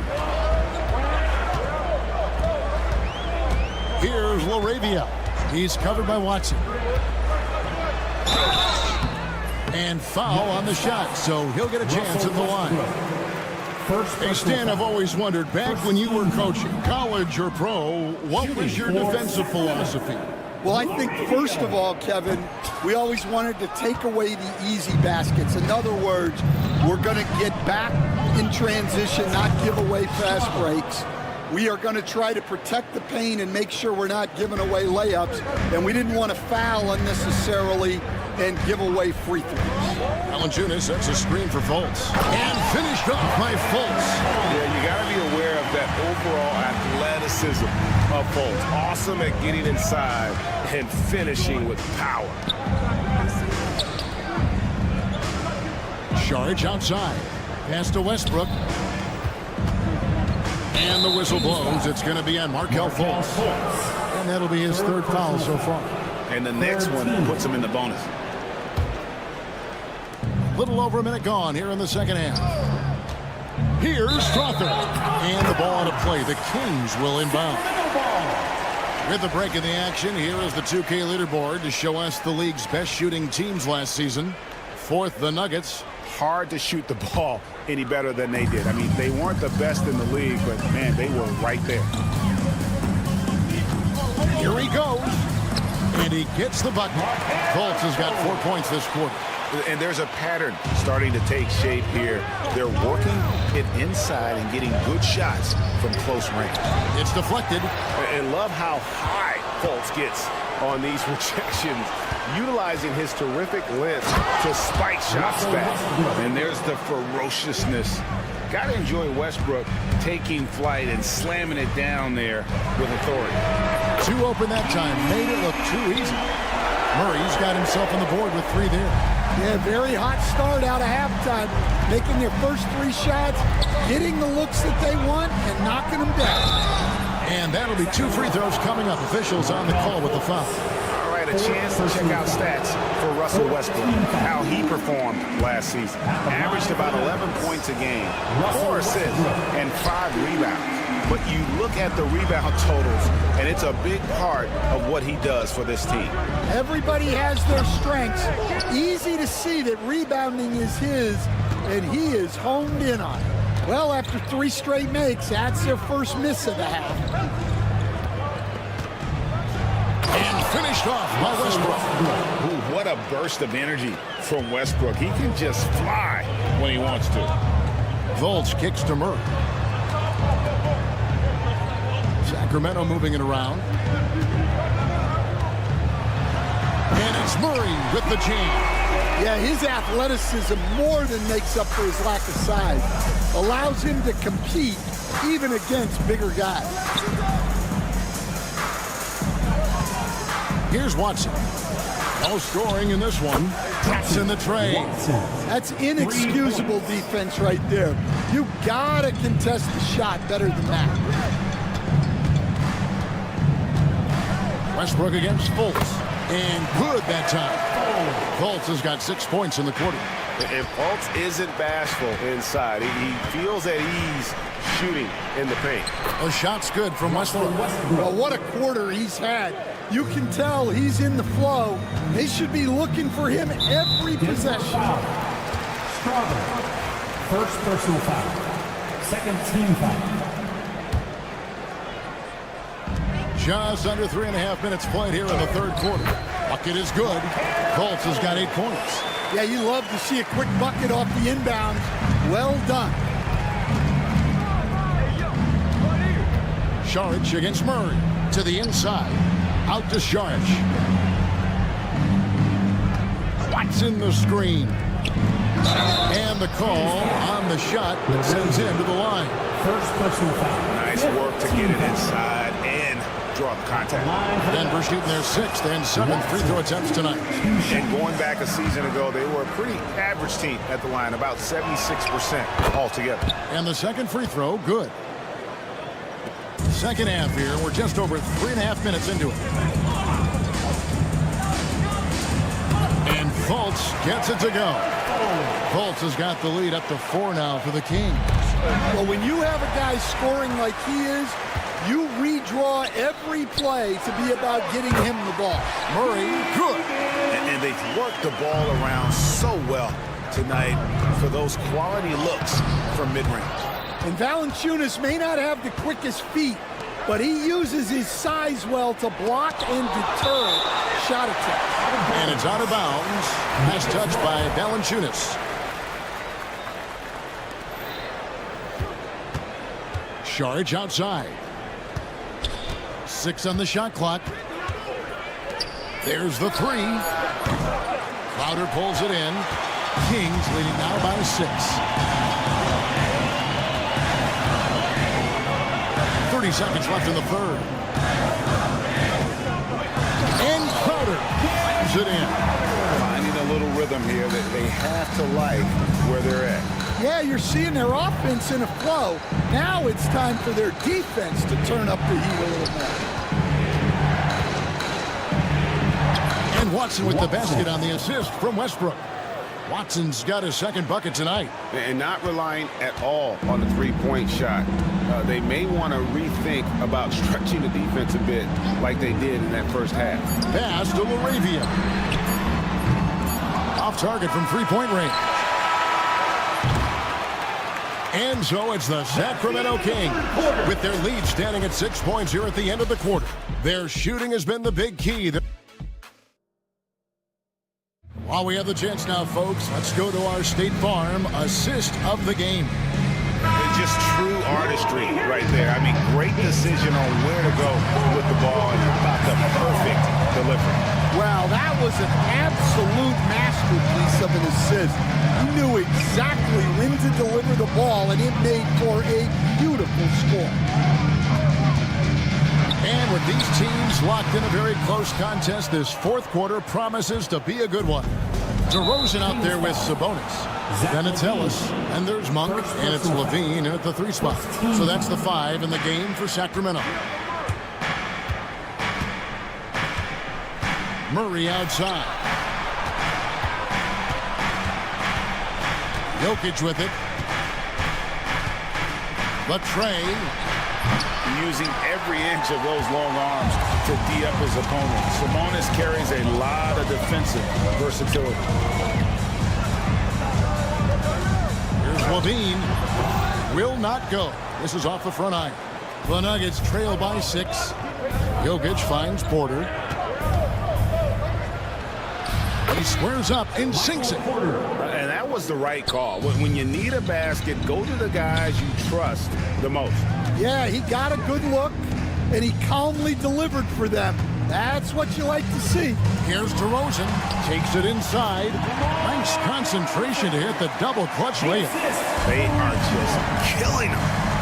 Here's LaRavia. He's covered by Watson. And foul on the shot, so he'll get a chance at the line. Hey, Stan, I've always wondered, back when you were coaching, college or pro, what was your defensive philosophy? Well, I think, first of all, Kevin, we always wanted to take away the easy baskets. In other words, we're going to get back in transition, not give away fast breaks. We are going to try to protect the paint and make sure we're not giving away layups. And we didn't want to foul unnecessarily and give away free throws. Valanciunas sets a screen for Fultz. And finished off by Fultz. Yeah, you got to be aware of that overall athleticism of Fultz. Awesome at getting inside and finishing with power. Saric outside. Pass to Westbrook. And the whistle blows. It's going to be on Markelle Fultz. And that'll be his third foul so far. And the next one puts him in the bonus. Little over a minute gone here in the second half. Here's Strother. And the ball out of play. The Kings will inbound. With the break in the action, here is the 2K leaderboard to show us the league's best shooting teams last season. Fourth, the Nuggets. Hard to shoot the ball any better than they did. I mean, they weren't the best in the league, but, man, they were right there. Here he goes. And he gets the bucket. Fultz has got 4 points this quarter. And there's a pattern starting to take shape here. They're working it inside and getting good shots from close range. It's deflected. And love how high Fultz gets on these rejections, utilizing his terrific length to spike shots back. And there's the ferociousness. Got to enjoy Westbrook taking flight and slamming it down there with authority. 2 open that time. Made it look too easy. Murray's got himself on the board with 3 there. Yeah, very hot start out of halftime. Making their first 3 shots, getting the looks that they want, and knocking them down. And that'll be 2 free throws coming up. Officials on the call with the foul. All right, a chance to check out stats for Russell Westbrook, how he performed last season. Averaged about 11 points a game, 4 assists, and 5 rebounds. But you look at the rebound totals, and it's a big part of what he does for this team. Everybody has their strengths. Easy to see that rebounding is his, and he is honed in on it. Well, after 3 straight makes, that's their first miss of the half. And finished off by Westbrook. Ooh, what a burst of energy from Westbrook. He can just fly when he wants to. Fultz kicks to Murray. Sacramento moving it around. And it's Murray with the jam. Yeah, his athleticism more than makes up for his lack of size. Allows him to compete even against bigger guys. Here's Watson. No scoring in this one. That's in the tray. That's inexcusable defense right there. You gotta contest the shot better than that. Westbrook against Fultz. And good that time. Fultz has got 6 points in the quarter. If Fultz isn't bashful inside, he feels at ease shooting in the paint. A shot's good from Westbrook. Well, what a quarter he's had. You can tell he's in the flow. They should be looking for him every possession. Strawberry. First personal foul. Second team foul. Just under 3.5 minutes played here in the third quarter. Bucket is good. Fultz has got 8 points. Yeah, you love to see a quick bucket off the inbound. Well done. Saric against Murray. To the inside. Out to Saric. Watson the screen. And the call on the shot that sends him to the line. First personal foul. Nice work to get it inside and draw the contact. Denver shooting their 6th and 7th free throw attempts tonight. And going back a season ago, they were a pretty average team at the line, about 76% altogether. And the second free throw, good. Second half here. We're just over 3.5 minutes into it. And Fultz gets it to go. Fultz has got the lead up to 4 now for the Kings. Well, when you have a guy scoring like he is, you redraw every play to be about getting him the ball. Murray, good. And they've worked the ball around so well tonight for those quality looks from mid-range. And Valanciunas may not have the quickest feet, but he uses his size well to block and deter shot attempts. And it's out of bounds. Nice touch by Valanciunas. Saric outside. 6 on the shot clock. There's the 3. Crowder pulls it in. Kings leading now by 6. 30 seconds left in the third. And Crowder slams it in. Finding a little rhythm here that they have to like where they're at. Yeah, you're seeing their offense in a flow. Now it's time for their defense to turn up the heat a little more. And Watson with the basket on the assist from Westbrook. Watson's got his second bucket tonight. And not relying at all on the three-point shot. They may want to rethink about stretching the defense a bit like they did in that first half. Pass to LaRavia. Off target from three-point range. And so it's the Sacramento Kings with their lead standing at 6 points here at the end of the quarter. Their shooting has been the big key. While we have the chance now, folks, let's go to our State Farm assist of the game. Just true artistry right there. I mean, great decision on where to go with the ball and about the perfect delivery. Wow, that was an absolute masterpiece of an assist. He knew exactly when to deliver the ball, and it made for a beautiful score. And with these teams locked in a very close contest, this fourth quarter promises to be a good one. DeRozan out there with Sabonis. Then it's Ellis, and there's Monk, and it's Levine at the 3 spot. So that's the 5 in the game for Sacramento. Murray outside. Jokic with it. Latrey. Using every inch of those long arms to D-up his opponent. Sabonis carries a lot of defensive versatility. Here's Levine. Will not go. This is off the front iron. The Nuggets trail by 6. Jokic finds Porter. He squares up and sinks it. And that was the right call. When you need a basket, go to the guys you trust the most. Yeah, he got a good look, and he calmly delivered for them. That's what you like to see. Here's DeRozan. Takes it inside. Nice concentration to hit the double clutch layup. They are just killing him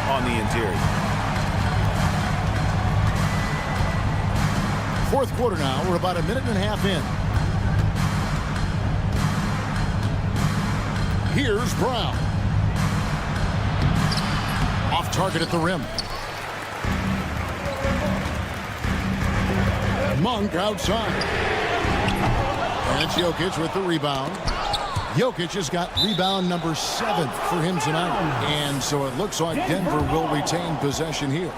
on the interior. Fourth quarter now. We're about a minute and a half in. Here's Brown. Off target at the rim. Monk outside. And it's Jokic with the rebound. Jokic has got rebound number 7 for him tonight. And so it looks like Denver will retain possession here.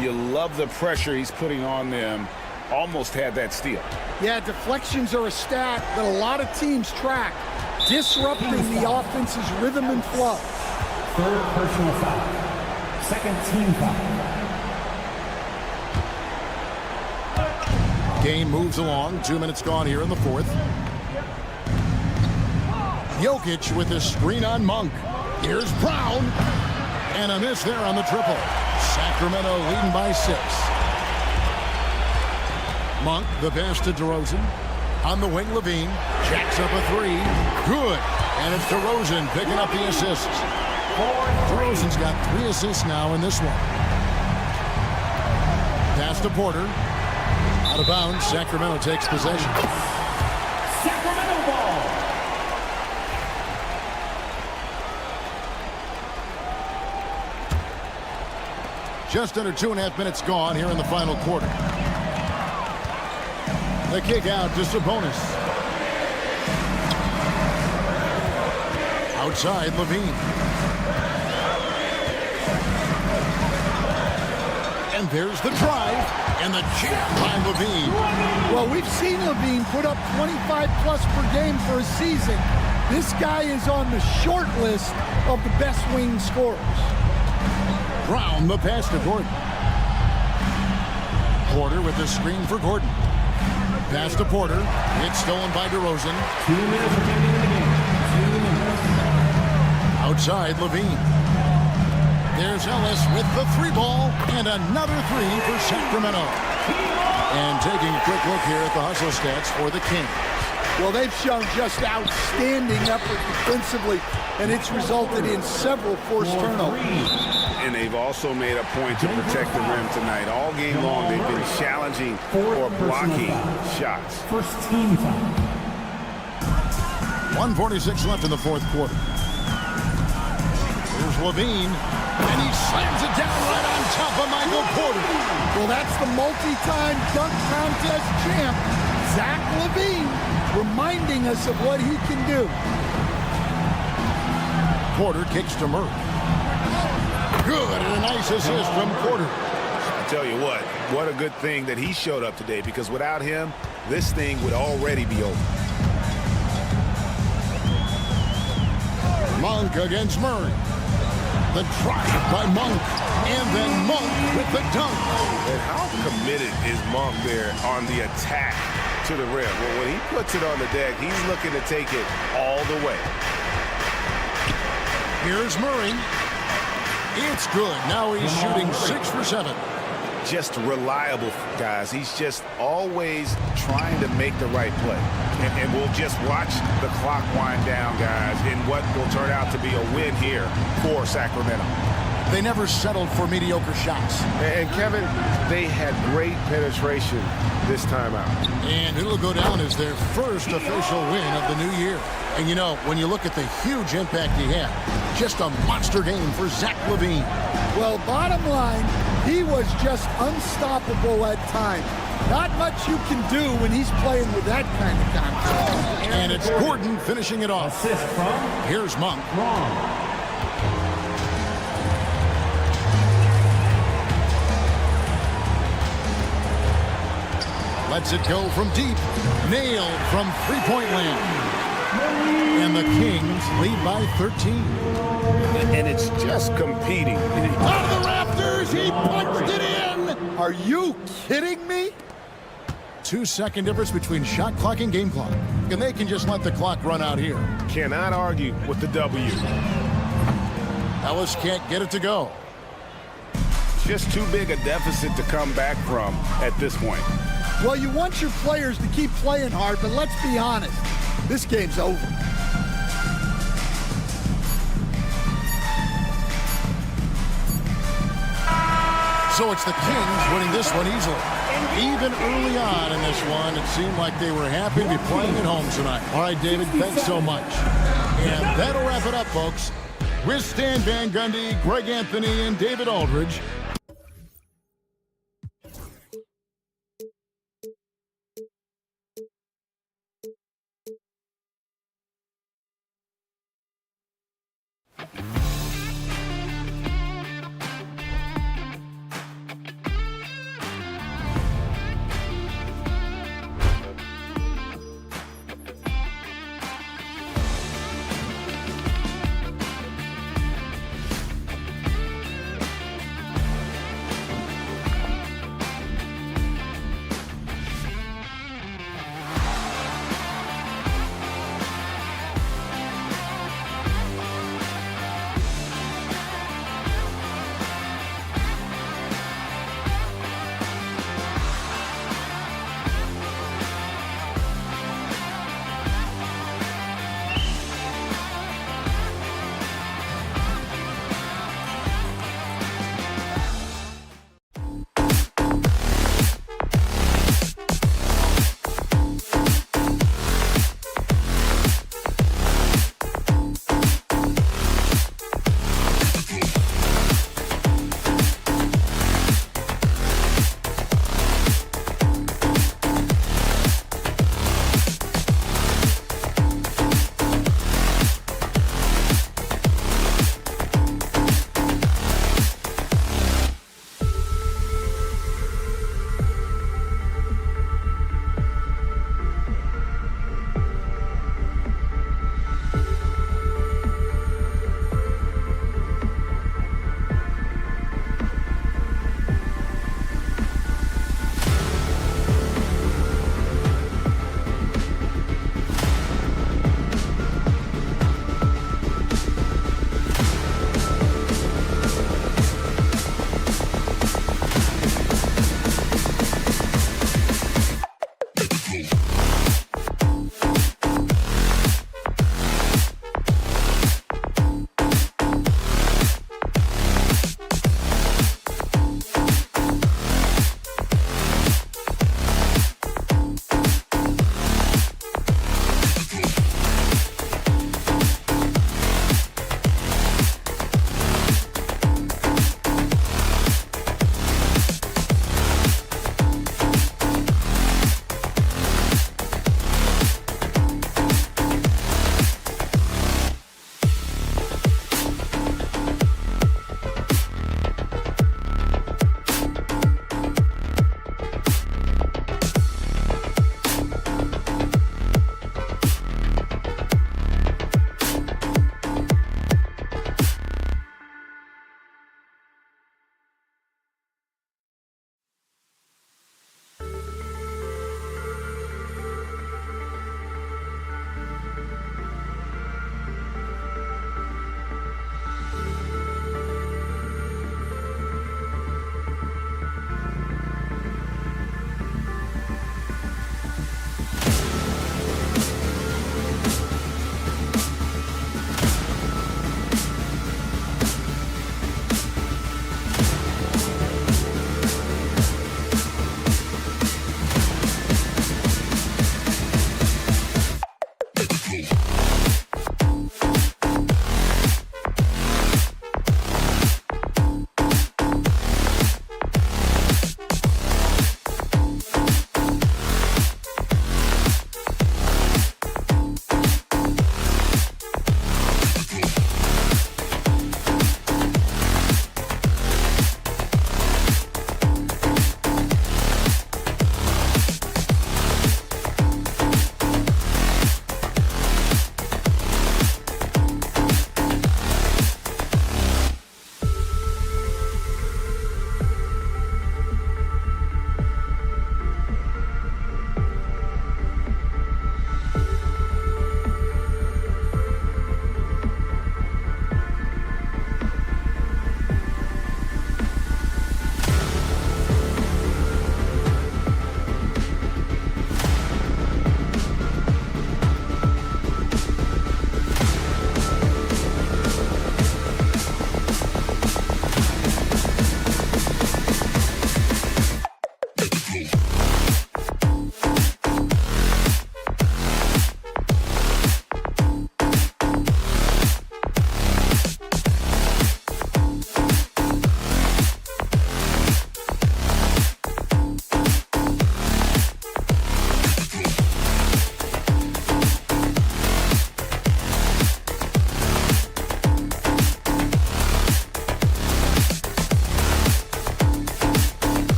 You love the pressure he's putting on them. Almost had that steal. Yeah, deflections are a stat that a lot of teams track, disrupting the offense's rhythm and flow. Third personal foul. Second team foul. Game moves along. 2 minutes gone here in the fourth. Jokic with a screen on Monk. Here's Brown. And a miss there on the triple. Sacramento leading by 6. Monk, the pass to DeRozan. On the wing, Levine jacks up a three. Good. And it's DeRozan picking up the assists. DeRozan's got 3 assists now in this one. Pass to Porter. Out of bounds. Sacramento takes possession. Sacramento ball. Just under 2.5 minutes gone here in the final quarter. The kick out to Sabonis. Outside, Levine. And there's the drive. And the jam by Levine. Well, we've seen Levine put up 25-plus per game for a season. This guy is on the short list of the best wing scorers. Brown, the pass to Gordon. Porter with the screen for Gordon. Pass to Porter. It's stolen by DeRozan. 2 minutes remaining in the game. 2 minutes. Outside, Levine. There's Ellis with the 3 ball. And another 3 for Sacramento. And taking a quick look here at the hustle stats for the Kings. Well, they've shown just outstanding effort defensively, and it's resulted in several forced turnovers. And they've also made a point to protect the rim tonight. All game long, they've been challenging or blocking shots. First team foul. 1:46 left in the fourth quarter. Here's Levine, and he slams it down right on top of Michael Porter. Well, that's the multi-time dunk contest champ, Zach LaVine, reminding us of what he can do. Porter kicks to Murray. Good, and a nice assist from Porter. I tell you what a good thing that he showed up today, because without him, this thing would already be over. Monk against Murray. The drive by Monk, and then Monk with the dunk. And how committed is Monk there on the attack to the rim? Well, when he puts it on the deck, he's looking to take it all the way. Here's Murray. It's good. Now he's shooting 6 for 7. Just reliable, guys. He's just always trying to make the right play. And we'll just watch the clock wind down, guys, in what will turn out to be a win here for Sacramento. They never settled for mediocre shots. And Kevin, they had great penetration this time out. And it'll go down as their first official win of the new year. And you know, when you look at the huge impact he had, just a monster game for Zach LaVine. Well, bottom line, he was just unstoppable at times. Not much you can do when he's playing with that kind of confidence. And it's Gordon finishing it off. Assist from Here's Monk. Wrong. Lets it go from deep. Nailed from three-point land. And the Kings lead by 13. And it's just competing. Out of the rafters, he punched it in. Are you kidding me? 2-second difference between shot clock and game clock. And they can just let the clock run out here. Cannot argue with the W. Ellis can't get it to go. Just too big a deficit to come back from at this point. Well, you want your players to keep playing hard, but let's be honest. This game's over. So it's the Kings winning this one easily. Even early on in this one, it seemed like they were happy to be playing at home tonight. All right, David, thanks so much. And that'll wrap it up, folks. With Stan Van Gundy, Greg Anthony, and David Aldridge.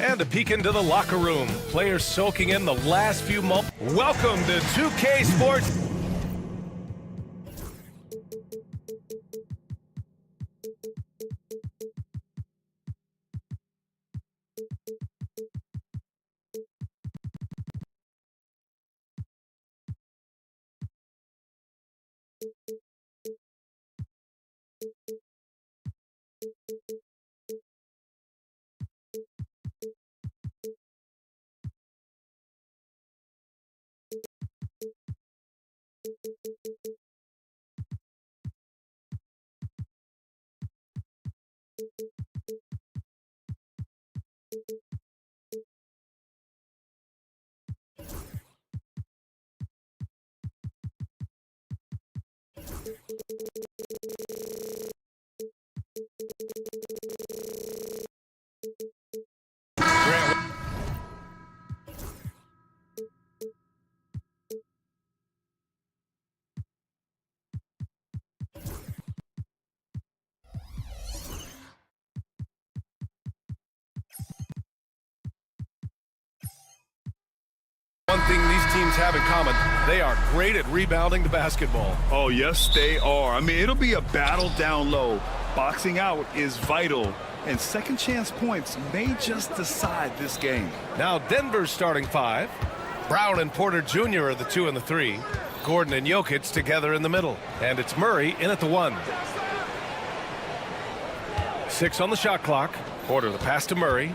And a peek into the locker room. Players soaking in the last few moments. Welcome to 2K Sports. One thing these teams have in common, they are great at rebounding the basketball. Oh, yes, they are. I mean, it'll be a battle down low. Boxing out is vital, and second chance points may just decide this game. Now Denver's starting five. Brown and Porter Jr. are the 2 and the 3. Gordon and Jokic together in the middle. And it's Murray in at the 1. 6 on the shot clock. Porter the pass to Murray.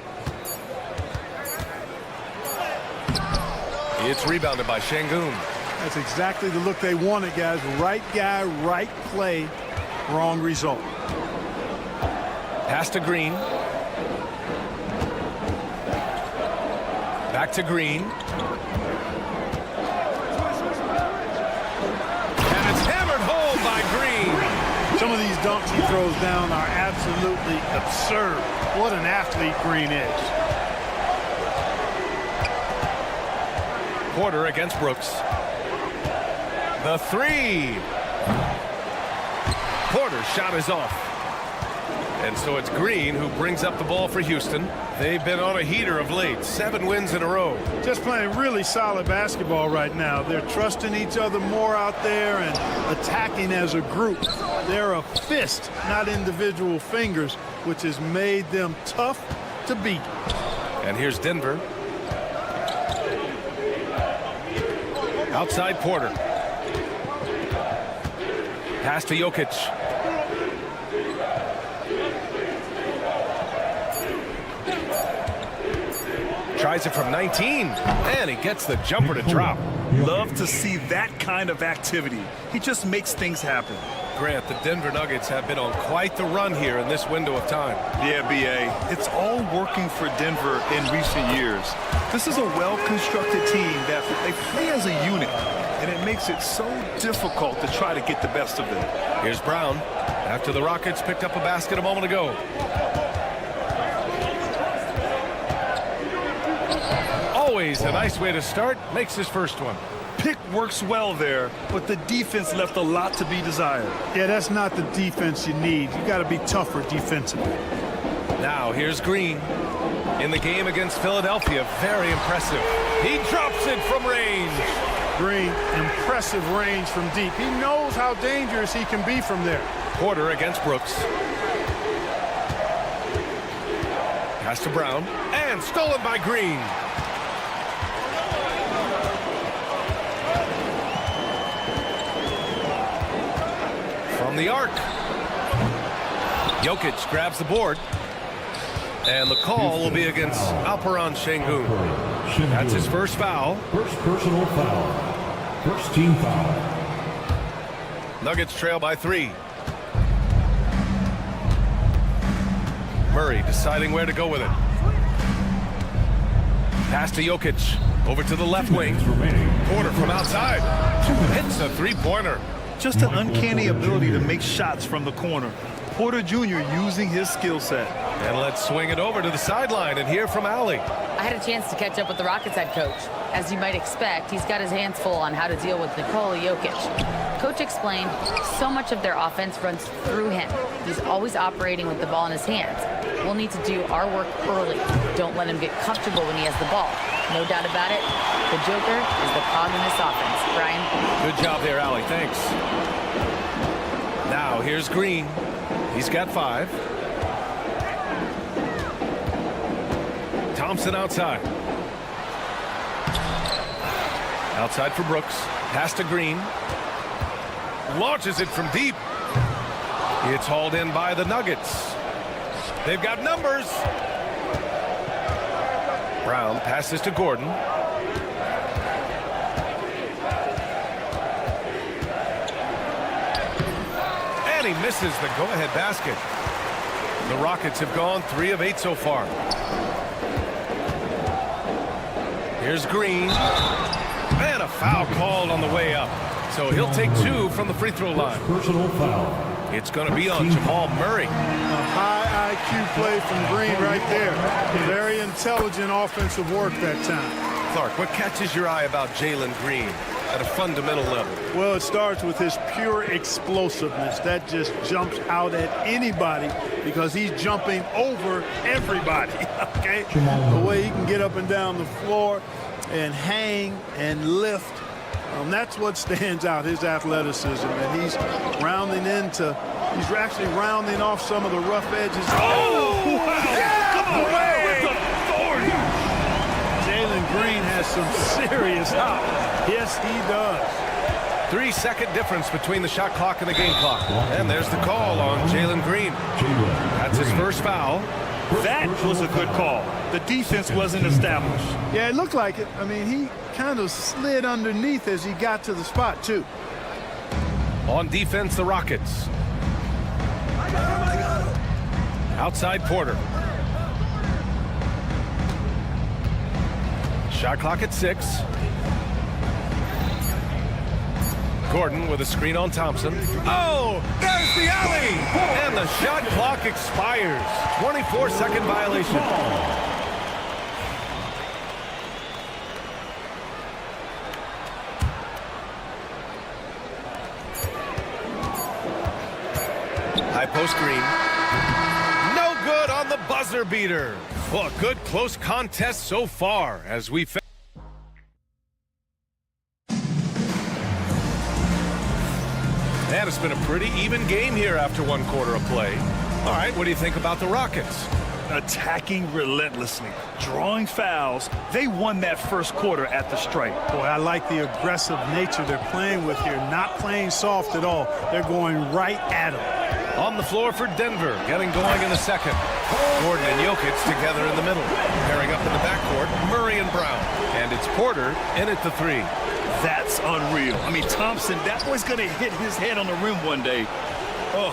It's rebounded by Şengün. That's exactly the look they wanted, guys. Right guy, right play, wrong result. Pass to Green. Back to Green. And it's hammered home by Green. Some of these dunks he throws down are absolutely absurd. What an athlete Green is. Porter against Brooks. The 3. Porter's shot is off. And so it's Green who brings up the ball for Houston. They've been on a heater of late. 7 wins in a row. Just playing really solid basketball right now. They're trusting each other more out there and attacking as a group. They're a fist, not individual fingers, which has made them tough to beat. And here's Denver. Outside Porter. Pass to Jokic. Tries it from 19, and he gets the jumper to drop. Love to see that kind of activity. He just makes things happen. Grant, the Denver Nuggets have been on quite the run here in this window of time. Yeah, B.A., it's all working for Denver in recent years. This is a well-constructed team that they play as a unit, and it makes it so difficult to try to get the best of them. Here's Brown after the Rockets picked up a basket a moment ago. Always a nice way to start. Makes his first one. Pick works well there, but the defense left a lot to be desired. Yeah, that's not the defense you need. You got to be tougher defensively. Now here's Green in the game against Philadelphia. Very impressive. He drops it from range. Green, impressive range from deep. He knows how dangerous he can be from there. Porter against Brooks. Pass to Brown and stolen by Green. From the arc. Jokic grabs the board. And the call will be against Alperen Şengün. That's his first foul. First personal foul. First team foul. Nuggets trail by 3. Murray deciding where to go with it. Pass to Jokic. Over to the left wing. Porter from outside. Hits a three-pointer. Just an uncanny ability to make shots from the corner. Porter Jr. using his skill set. And let's swing it over to the sideline and hear from Allie. I had a chance to catch up with the Rockets head coach. As you might expect, he's got his hands full on how to deal with Nikola Jokic. Coach explained so much of their offense runs through him. He's always operating with the ball in his hands. We'll need to do our work early. Don't let him get comfortable when he has the ball. No doubt about it, the Joker is the cog in this offense. Brian? Good job there, Allie. Thanks. Now, here's Green. He's got 5. Thompson outside. Outside for Brooks. Pass to Green. Launches it from deep. It's hauled in by the Nuggets. They've got numbers. Brown passes to Gordon. And he misses the go-ahead basket. The Rockets have gone 3 of 8 so far. Here's Green. And a foul called on the way up. So he'll take 2 from the free throw line. Personal foul. It's going to be on Jamal Murray. A high IQ play from Green right there. Very intelligent offensive work that time. Clark, what catches your eye about Jalen Green at a fundamental level? Well, it starts with his pure explosiveness. That just jumps out at anybody because he's jumping over everybody, okay? The way he can get up and down the floor and hang and lift. That's what stands out, his athleticism, and he's actually rounding off some of the rough edges. Oh, wow! Come away with authority. Jalen Green has some serious hop. Yes, he does. 3-second difference between the shot clock and the game clock. And there's the call on Jalen Green. That's his first foul. That was a good call. The defense wasn't established. Yeah, it looked like it. I mean, he kind of slid underneath as he got to the spot, too. On defense, the Rockets. Outside Porter. Shot clock at 6. Gordon with a screen on Thompson. Oh, there's the alley! And the shot clock expires. 24-second violation. High post Green. No good on the buzzer beater. Well, a good close contest so far as we And it's been a pretty even game here after 1 quarter of play. All right, what do you think about the Rockets? Attacking relentlessly, drawing fouls. They won that first quarter at the stripe. Boy, I like the aggressive nature they're playing with here. Not playing soft at all. They're going right at them. On the floor for Denver, getting going in the second. Gordon and Jokic together in the middle. Pairing up in the backcourt, Murray and Brown. And it's Porter in at the 3. That's unreal. I mean, Thompson, that boy's going to hit his head on the rim one day. Oh,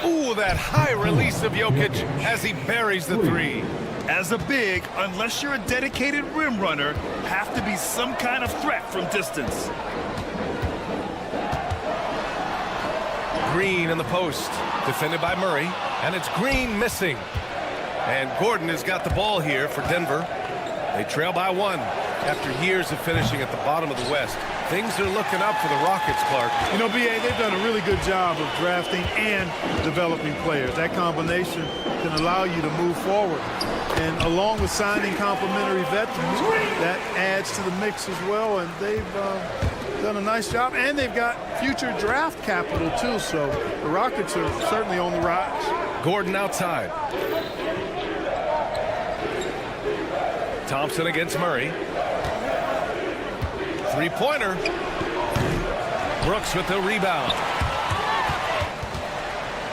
ooh, that high release of Jokic as he buries the 3. As a big, unless you're a dedicated rim runner, have to be some kind of threat from distance. Green in the post, defended by Murray, and it's Green missing. And Gordon has got the ball here for Denver. They trail by 1 after years of finishing at the bottom of the West. Things are looking up for the Rockets, Clark. You know, B.A., they've done a really good job of drafting and developing players. That combination can allow you to move forward. And along with signing complementary veterans, that adds to the mix as well. And they've done a nice job. And they've got future draft capital, too. So the Rockets are certainly on the rise. Gordon outside. Thompson against Murray. Three-pointer. Brooks with the rebound.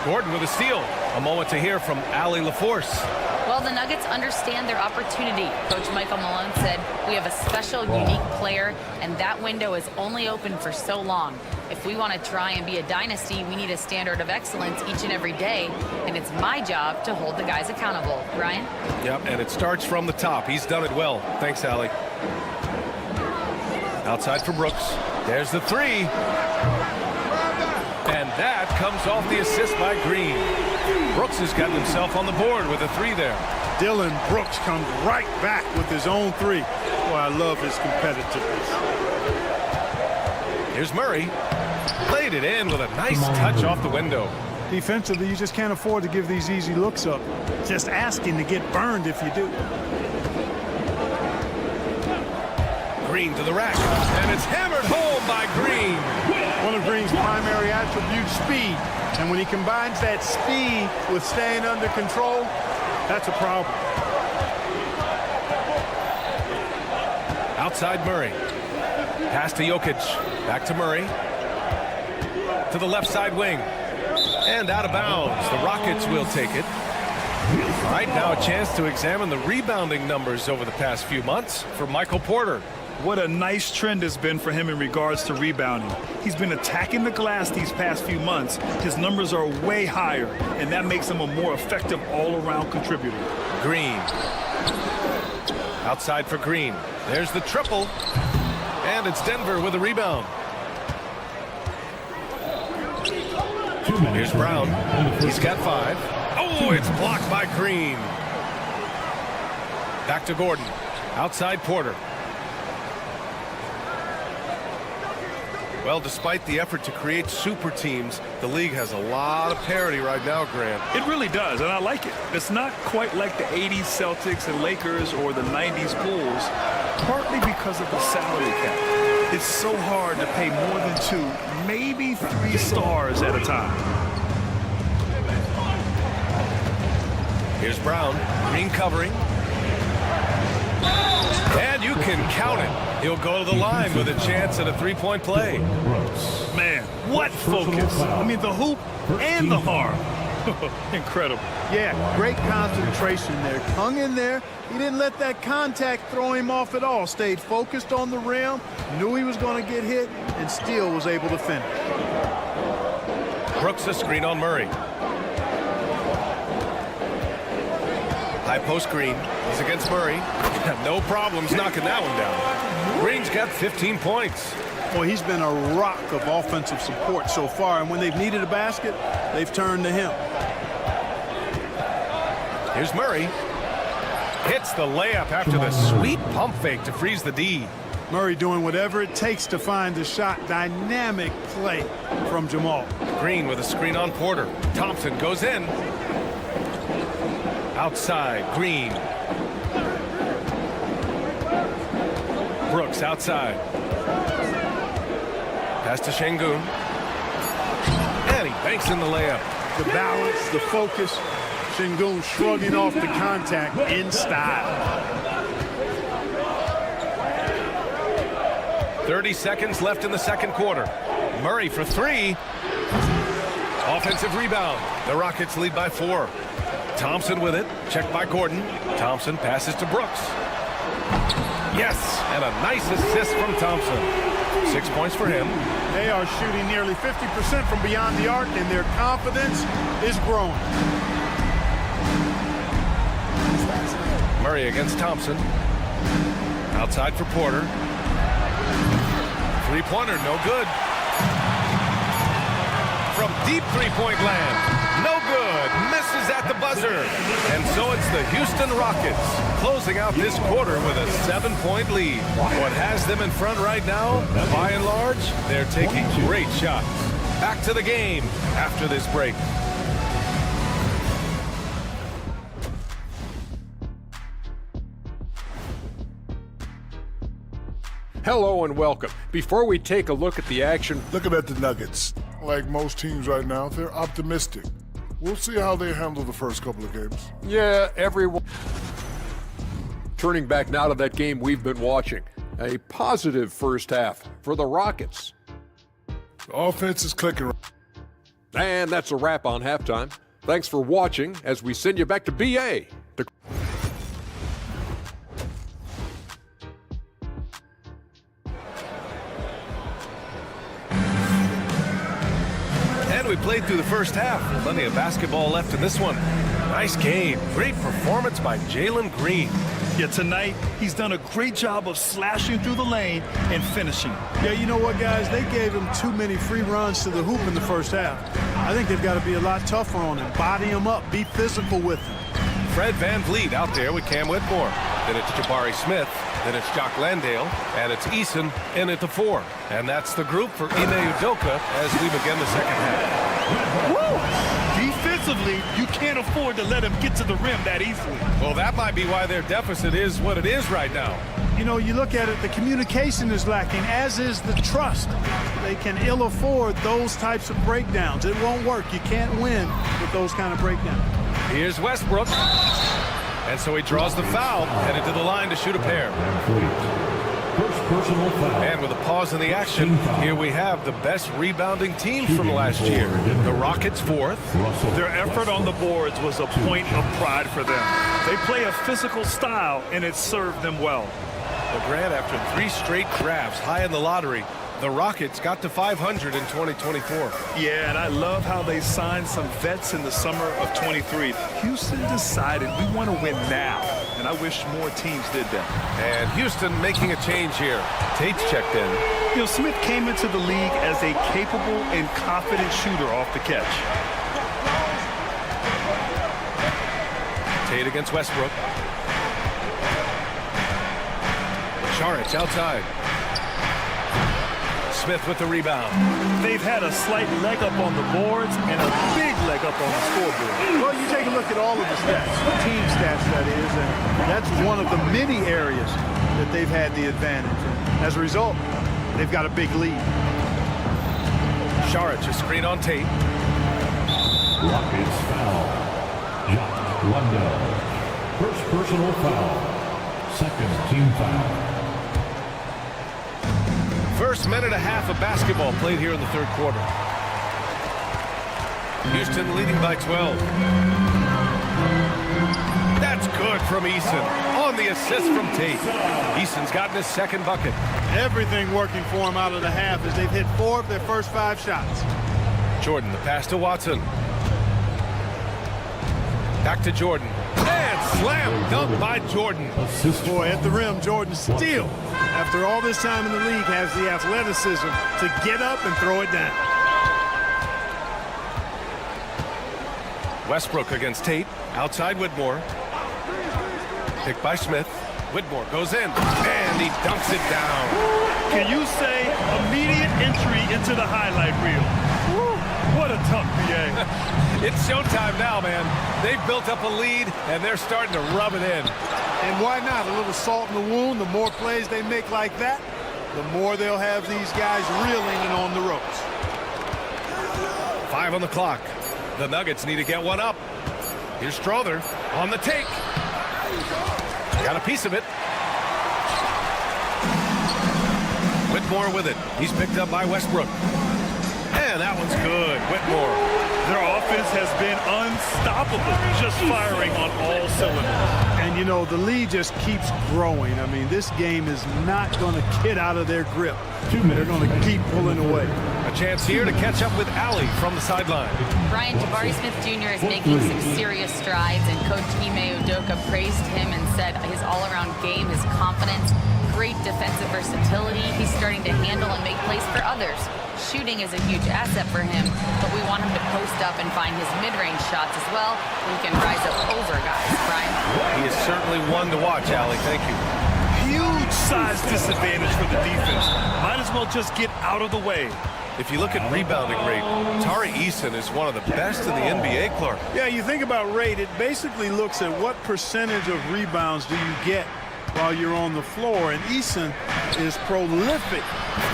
Gordon with a steal. A moment to hear from Allie LaForce. Well, Overall, the Nuggets understand their opportunity. Coach Michael Malone said, "We have a special, unique player, and that window is only open for so long. If we want to try and be a dynasty, we need a standard of excellence each and every day, and it's my job to hold the guys accountable." Ryan? Yep, and it starts from the top. He's done it well. Thanks, Allie. Outside for Brooks. There's the three. And that comes off the assist by Green. Brooks has gotten himself on the board with a three there. Dylan Brooks comes right back with his own three. Boy, I love his competitiveness. Here's Murray. Laid it in with a nice touch off the window. Defensively, you just can't afford to give these easy looks up. Just asking to get burned if you do. Green to the rack. And it's hammered home by Green. One of Green's primary attributes, speed. And when he combines that speed with staying under control, that's a problem. Outside Murray. Pass to Jokic. Back to Murray. To the left side wing. And out of bounds. The Rockets will take it. All right, now a chance to examine the rebounding numbers over the past few months for Michael Porter. What a nice trend has been for him in regards to rebounding. He's been attacking the glass these past few months. His numbers are way higher, and that makes him a more effective all-around contributor. Green. Outside for Green. There's the triple. And it's Denver with a rebound. Here's Brown. He's got 5. Oh, it's blocked by Green. Back to Gordon. Outside Porter. Well, despite the effort to create super teams, the league has a lot of parity right now, Grant. It really does, and I like it. It's not quite like the 80s Celtics and Lakers or the 90s Bulls, partly because of the salary cap. It's so hard to pay more than 2, maybe 3 stars at a time. Here's Brown. Green covering. And you can count it. He'll go to the line with a chance at a three-point play. Man, what focus. I mean, the hoop and the arm. Incredible. Yeah, great concentration there. Hung in there. He didn't let that contact throw him off at all. Stayed focused on the rim, knew he was going to get hit, and still was able to finish. Brooks a screen on Murray. High post Green. He's against Murray. No problems knocking that one down. Green's got 15 points. Well, he's been a rock of offensive support so far, and when they've needed a basket, they've turned to him. Here's Murray. Hits the layup after the sweet pump fake to freeze the D. Murray doing whatever it takes to find the shot. Dynamic play from Jamal. Green with a screen on Porter. Thompson goes in. Outside, Green. Brooks outside. Pass to Şengün. And he banks in the layup. The balance, the focus. Şengün shrugging off the contact in style. 30 seconds left in the second quarter. Murray for 3. Offensive rebound. The Rockets lead by 4. Thompson with it. Checked by Gordon. Thompson passes to Brooks. Yes, and a nice assist from Thompson. 6 points for him. They are shooting nearly 50% from beyond the arc, and their confidence is growing. Murray against Thompson. Outside for Porter. Three-pointer, no good. From deep three-point land. No good. Misses at the buzzer. And so it's the Houston Rockets closing out this quarter with a 7-point lead. What has them in front right now, by and large, they're taking great shots. Back to the game after this break. Hello and welcome. Before we take a look at the action, looking at the Nuggets, like most teams right now, they're optimistic. We'll see how they handle the first couple of games. yeah, everyone. Turning back now to that game we've been watching. A positive first half for the Rockets. The offense is clicking. And that's a wrap on halftime. Thanks for watching as we send you back to BA. we played through the first half. Plenty of basketball left in this one. Nice game. Great performance by Jalen Green. Yeah, tonight he's done a great job of slashing through the lane and finishing. Yeah, you know what, guys? They gave him too many free runs to the hoop in the first half. I think they've got to be a lot tougher on him. Body him up. Be physical with him. Fred Van Vliet out there with Cam Whitmore. Then it's Jabari Smith. Then it's Jock Landale. And it's Eason in at the 4. And that's the group for Ime Udoka as we begin the second half. Woo! Defensively, you can't afford to let him get to the rim that easily. Well, that might be why their deficit is what it is right now. You know, you look at it, the communication is lacking, as is the trust. They can ill afford those types of breakdowns. It won't work. You can't win with those kind of breakdowns. Here's Westbrook. And so he draws the foul, headed to the line to shoot a pair. First personal foul. And with a pause in the action, here we have the best rebounding team from last year. The Rockets 4th. Their effort on the boards was a point of pride for them. They play a physical style, and it served them well. Well, Grant, after 3 straight drafts high in the lottery, the Rockets got to 500 in 2024. Yeah, and I love how they signed some vets in the summer of 23. Houston decided we want to win now, and I wish more teams did that. And Houston making a change here. Tate's checked in. You know, Smith came into the league as a capable and confident shooter off the catch. Tate against Westbrook. Saric outside. Smith with the rebound. They've had a slight leg up on the boards and a big leg up on the scoreboard. Well, you take a look at all of the stats, team stats that is, and that's one of the many areas that they've had the advantage. And as a result, they've got a big lead. Saric, a screen on Tate. Rockets foul. Jock Landale. First personal foul. Second team foul. First minute and a half of basketball played here in the third quarter. Houston leading by 12. That's good from Eason. On the assist from Tate. Eason's gotten his second bucket. Everything working for them out of the half as they've hit 4 of their first 5 shots. Jordan, the pass to Watson. Back to Jordan. And slam dunk by Jordan. Boy, at the rim, Jordan still, after all this time in the league, has the athleticism to get up and throw it down. Westbrook against Tate. Outside Whitmore. Picked by Smith. Whitmore goes in. And he dunks it down. Can you say immediate entry into the highlight reel? Woo, what a tough PA. It's showtime now, man. They've built up a lead, and they're starting to rub it in. And why not? A little salt in the wound. The more plays they make like that, the more they'll have these guys reeling and on the ropes. 5 on the clock. The Nuggets need to get one up. Here's Strother on the take. Got a piece of it. Whitmore with it. He's picked up by Westbrook. And that one's good. Whitmore. Their offense has been unstoppable, just firing on all cylinders. And, you know, the lead just keeps growing. I mean, this game is not going to get out of their grip. They're going to keep pulling away. A chance here to catch up with Allie from the sideline. Brian, Jabari Smith Jr. is making some serious strides, and Coach Ime Udoka praised him and said his all-around game, his confidence, great defensive versatility. He's starting to handle and make plays for others. Shooting is a huge asset for him, but we want him to post up and find his mid-range shots as well, so he can rise up over guys. Brian? He is certainly one to watch, Allie. Thank you. Huge size disadvantage for the defense. Might as well just get out of the way. If you look at rebounding rate, Tari Eason is one of the best in the NBA, Clark. Yeah, you think about rate, it basically looks at what percentage of rebounds do you get while you're on the floor, and Eason is prolific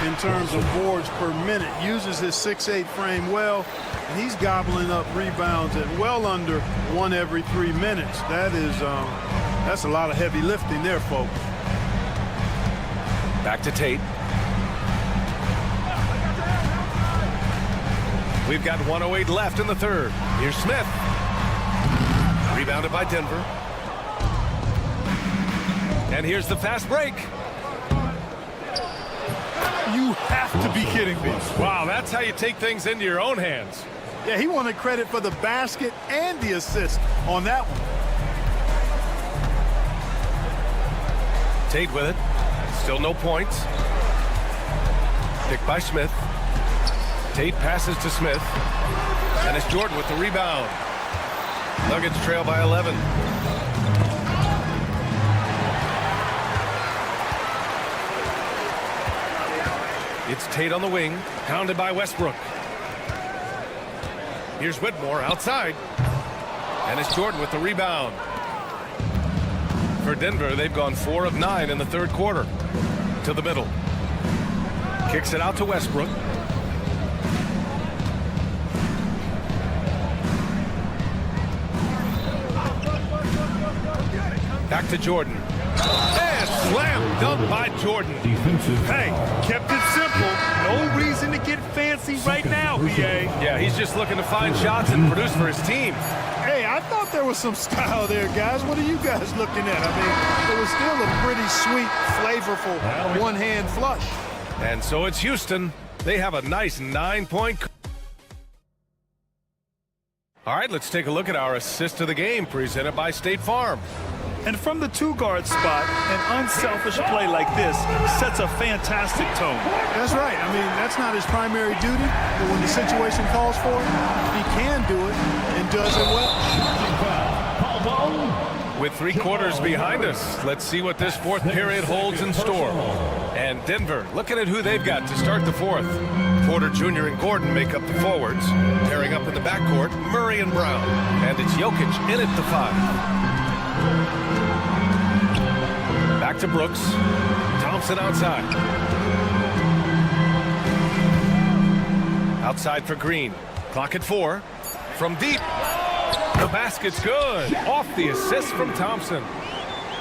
in terms of boards per minute, uses his 6'8" frame well, and he's gobbling up rebounds at well under 1 every 3 minutes. That's a lot of heavy lifting there, folks. Back to Tate. We've got 1:08 left in the third. Here's Smith. Rebounded by Denver. And here's the fast break. You have to be kidding me. Wow, that's how you take things into your own hands. Yeah, he wanted credit for the basket and the assist on that one. Tate with it. Still no points. Picked by Smith. Tate passes to Smith. And it's Jordan with the rebound. Nuggets trail by 11. It's Tate on the wing, pounded by Westbrook. Here's Whitmore outside. And it's Jordan with the rebound. For Denver, they've gone 4 of 9 in the third quarter. To the middle. Kicks it out to Westbrook. Back to Jordan. And slam dunk by Jordan. Hey, kept it simple. No reason to get fancy right now, BA. Yeah, he's just looking to find shots and produce for his team. Hey, I thought there was some style there, guys. What are you guys looking at? I mean, it was still a pretty sweet, flavorful one-hand flush. And so it's Houston. They have a nice 9-point. All right, let's take a look at our assist of the game presented by State Farm. And from the two-guard spot, an unselfish play like this sets a fantastic tone. That's right. I mean, that's not his primary duty, but when the situation calls for it, he can do it and does it well. With 3 quarters behind us, let's see what this fourth period holds in store. And Denver, looking at who they've got to start the fourth. Porter Jr. and Gordon make up the forwards. Pairing up in the backcourt, Murray and Brown. And it's Jokic in at the 5. Back to Brooks. Thompson outside. Outside for Green. Clock at 4. From deep. The basket's good. Off the assist from Thompson.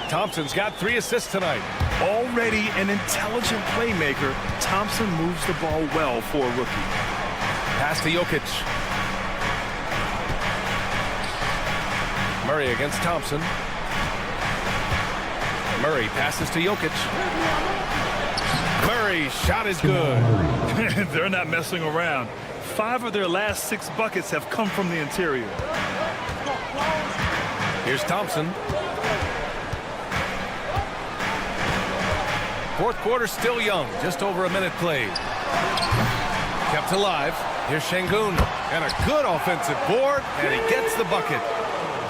Thompson's got 3 assists tonight. Already an intelligent playmaker, Thompson moves the ball well for a rookie. Pass to Jokic. Murray against Thompson. Murray passes to Jokic. Murray shot is good. They're not messing around. 5 of their last 6 buckets have come from the interior. Here's Thompson. Fourth quarter still young. Just over a minute played. Kept alive. Here's Şengün. And a good offensive board. And he gets the bucket.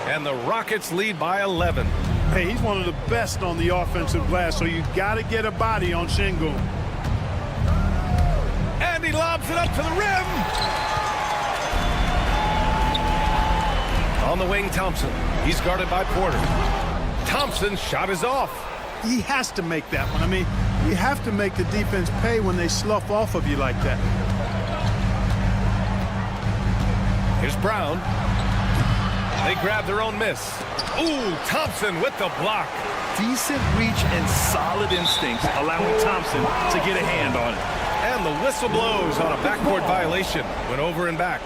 And the Rockets lead by 11. Hey, he's one of the best on the offensive glass, so you got to get a body on Şengün. And he lobs it up to the rim. On the wing, Thompson. He's guarded by Porter. Thompson's shot is off. He has to make that one. I mean, you have to make the defense pay when they slough off of you like that. Here's Brown. They grab their own miss. Ooh, Thompson with the block. Decent reach and solid instincts, allowing Thompson to get a hand on it. And the whistle blows on a backcourt violation. Went over and back.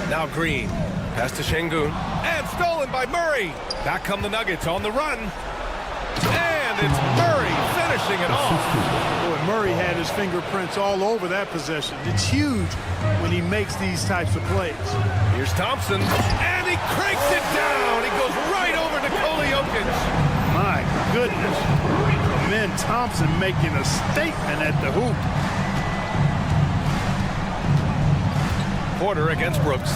Now Green. Pass to Şengün. And stolen by Murray. Back come the Nuggets on the run. And it's Murray finishing it off. Boy, Murray had his fingerprints all over that possession. It's huge when he makes these types of plays. Here's Thompson. And he cranks it down. He goes right over to Jokic. My goodness. And then Thompson making a statement at the hoop. Porter against Brooks.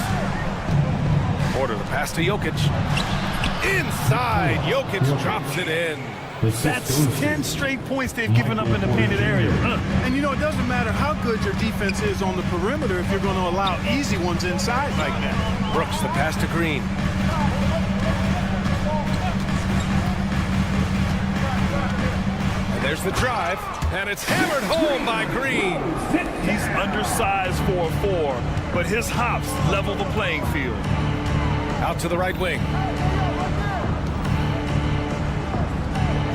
Porter the pass to Jokic. Inside, Jokic drops it in. That's 10 straight points they've given up in the painted area. And you know, it doesn't matter how good your defense is on the perimeter if you're going to allow easy ones inside like that. Brooks the pass to Green. And there's the drive, and it's hammered home by Green. He's undersized for a 4, but his hops level the playing field. Out to the right wing.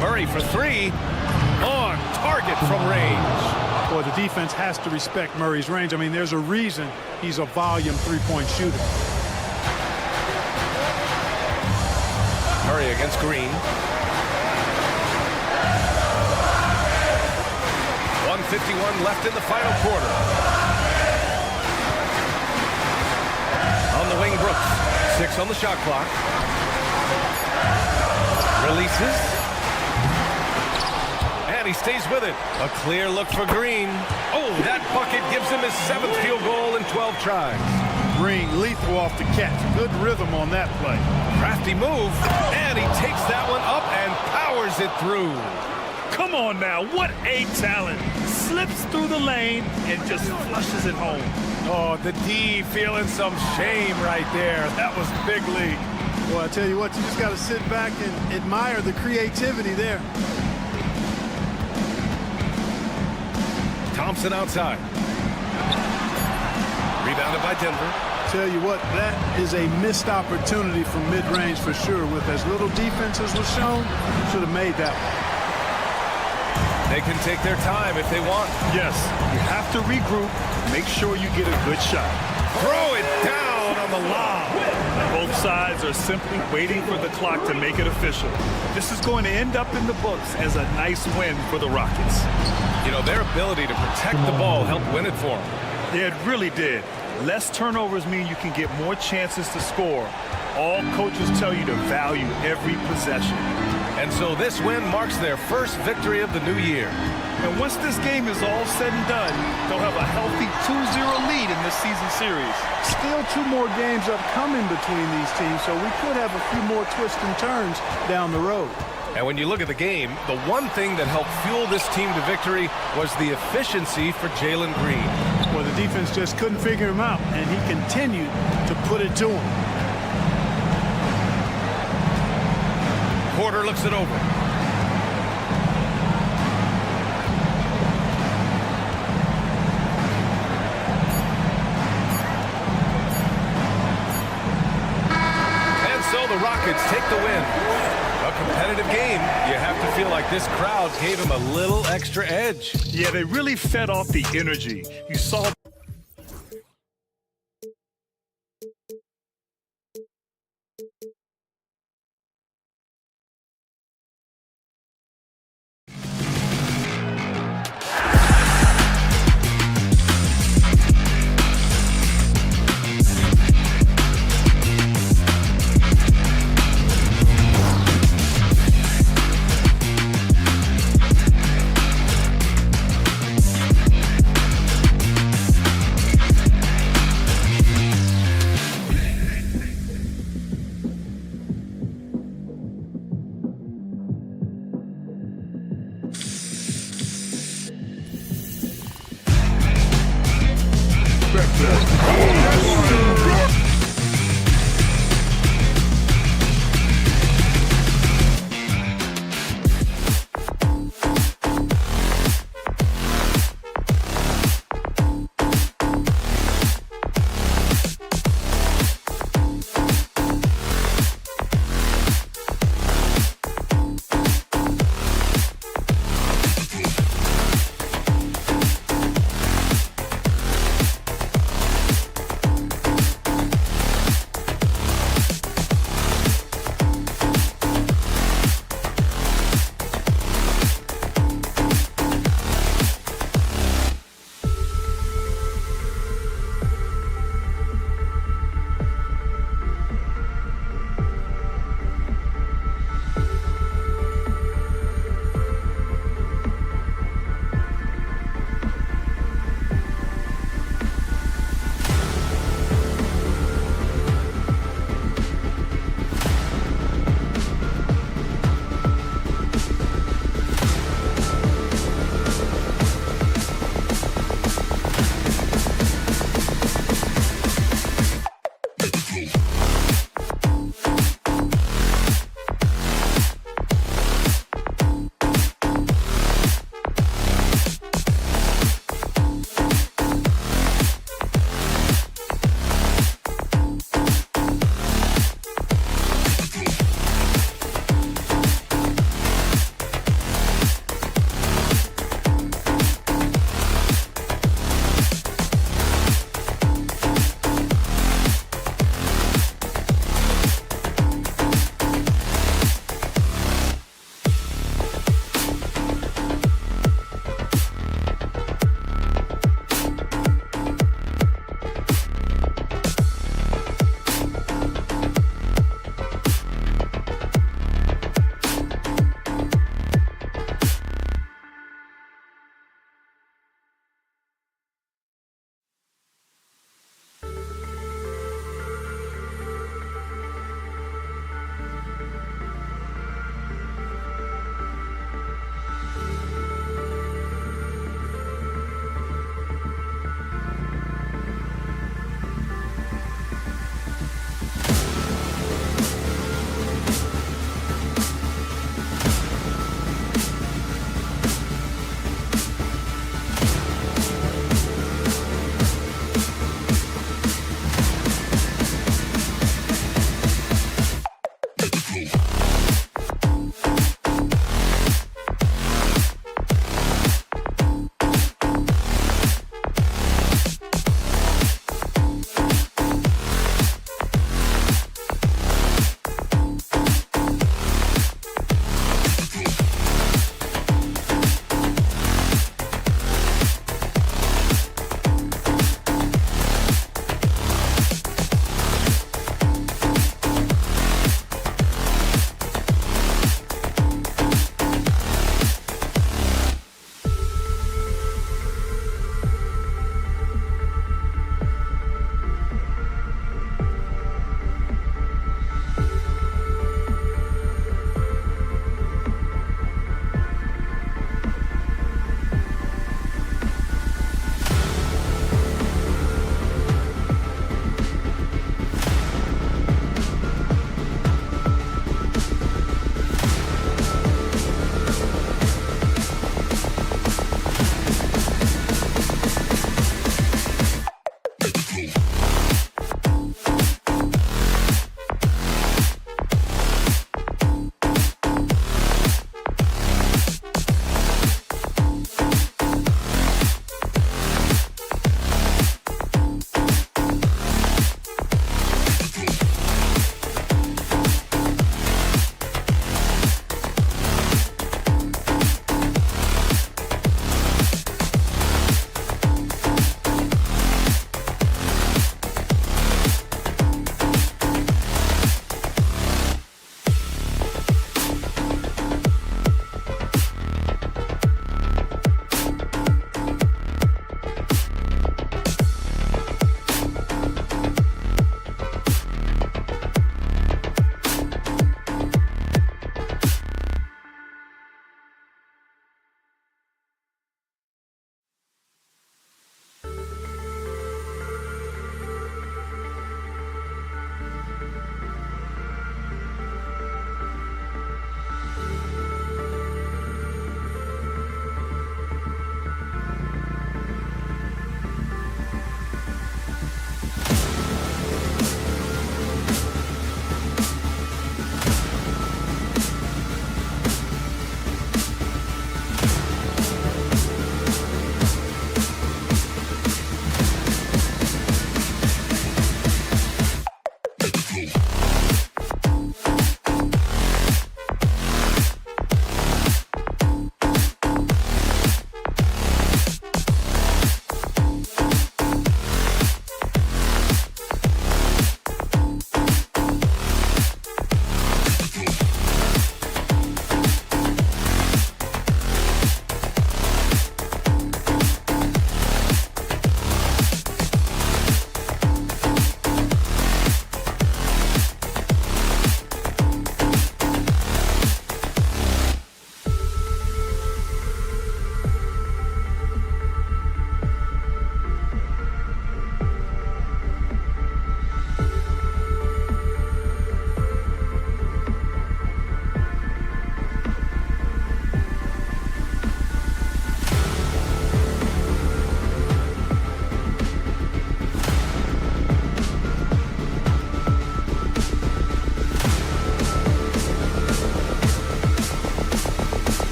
Murray for 3. On target from range. Boy, the defense has to respect Murray's range. I mean, there's a reason he's a volume three-point shooter. Murray against Green. 1:51 left in the final quarter. On the wing, Brooks. 6 on the shot clock. Releases. And he stays with it. A clear look for Green. Oh, that bucket gives him his 7th field goal in 12 tries. Green lethal off the catch. Good rhythm on that play. Crafty move. And he takes that one up and powers it through. Come on now, what a talent. Slips through the lane and just flushes it home. Oh, the D feeling some shame right there. That was big league. Well, I tell you what, you just got to sit back and admire the creativity there. Thompson outside. Rebounded by Denver. Tell you what, that is a missed opportunity from mid-range for sure. With as little defense as was shown, should have made that one. They can take their time if they want. Yes, you have to regroup. Make sure you get a good shot. Throw it down on the lob. Both sides are simply waiting for the clock to make it official. This is going to end up in the books as a nice win for the Rockets. You know, their ability to protect the ball helped win it for them. Yeah, it really did. Less turnovers mean you can get more chances to score. All coaches tell you to value every possession. And so this win marks their first victory of the new year. And once this game is all said and done, they'll have a healthy 2-0 lead in this season series. Still 2 more games upcoming between these teams, so we could have a few more twists and turns down the road. And when you look at the game, the one thing that helped fuel this team to victory was the efficiency for Jalen Green. Well, the defense just couldn't figure him out, and he continued to put it to him. Porter looks it over. And so the Rockets take the win. A competitive game. You have to feel like this crowd gave him a little extra edge. Yeah, they really fed off the energy. You saw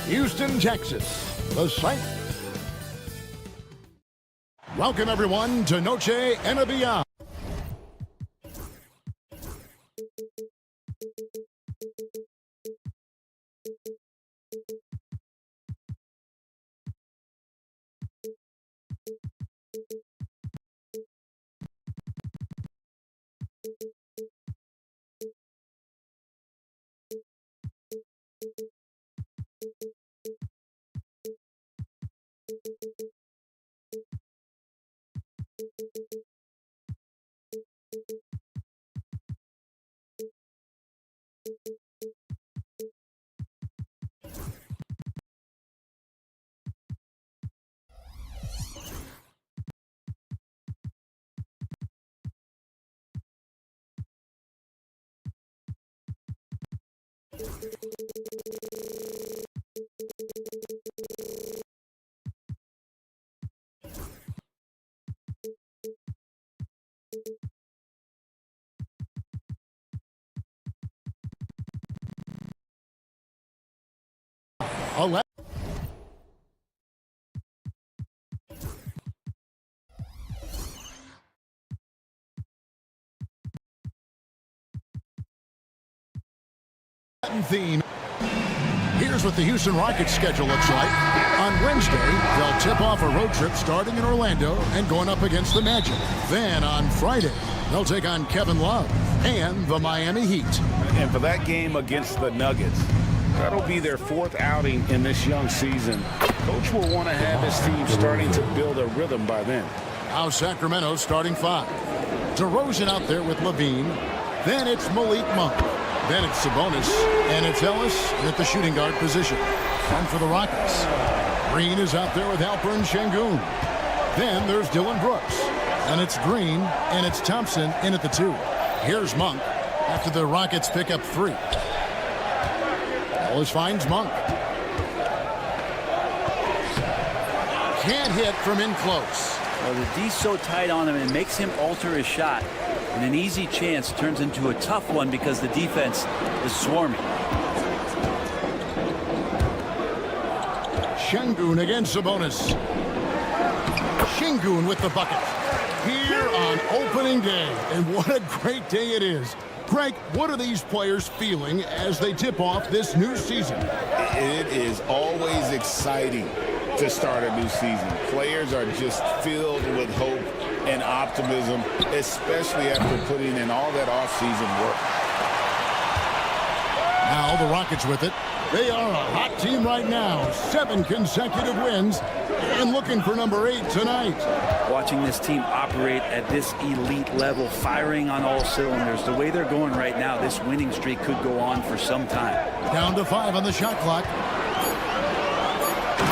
Houston, Texas. The site. Welcome, everyone, to Noche NBA. Theme. Here's what the Houston Rockets schedule looks like. On Wednesday, they'll tip off a road trip starting in Orlando and going up against the Magic. Then on Friday, they'll take on Kevin Love and the Miami Heat. And for that game against the Nuggets, that'll be their 4th outing in this young season. Coach will want to have his team starting to build a rhythm by then. Now Sacramento starting 5. DeRozan out there with Levine. Then it's Malik Monk. Then it's Sabonis, and it's Ellis at the shooting guard position. And for the Rockets, Green is out there with Alperen Şengün. Then there's Dylan Brooks, and it's Green, and it's Thompson in at the 2. Here's Monk after the Rockets pick up 3. Ellis finds Monk. Can't hit from in close. Well, the D's so tight on him, and it makes him alter his shot. And an easy chance turns into a tough one because the defense is swarming. Şengün against Sabonis. Şengün with the bucket. Here on opening day. And what a great day it is. Greg, what are these players feeling as they tip off this new season? It is always exciting to start a new season. Players are just filled with hope and optimism, especially after putting in all that offseason work. Now the Rockets with it. They are a hot team right now. 7 consecutive wins and looking for number 8 tonight. Watching this team operate at this elite level, firing on all cylinders, the way they're going right now, this winning streak could go on for some time. Down to 5 on the shot clock.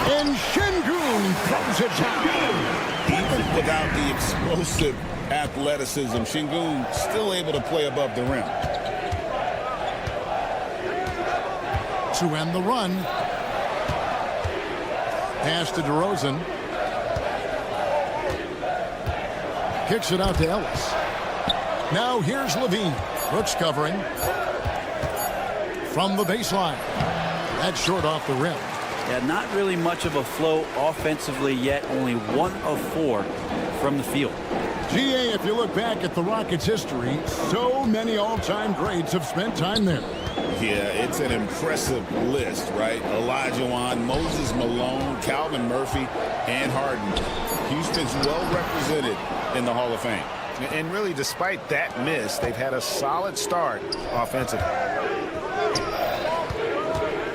And Şengün throws it down. Even without the explosive athleticism, Şengün still able to play above the rim. To end the run. Pass to DeRozan. Kicks it out to Ellis. Now here's Levine. Brooks covering. From the baseline. That's short off the rim. Yeah, not really much of a flow offensively yet. Only 1 of 4 from the field. GA, if you look back at the Rockets' history, so many all-time greats have spent time there. Yeah, it's an impressive list, right? Olajuwon, Moses Malone, Calvin Murphy, and Harden. Houston's well represented in the Hall of Fame. And really, despite that miss, they've had a solid start offensively.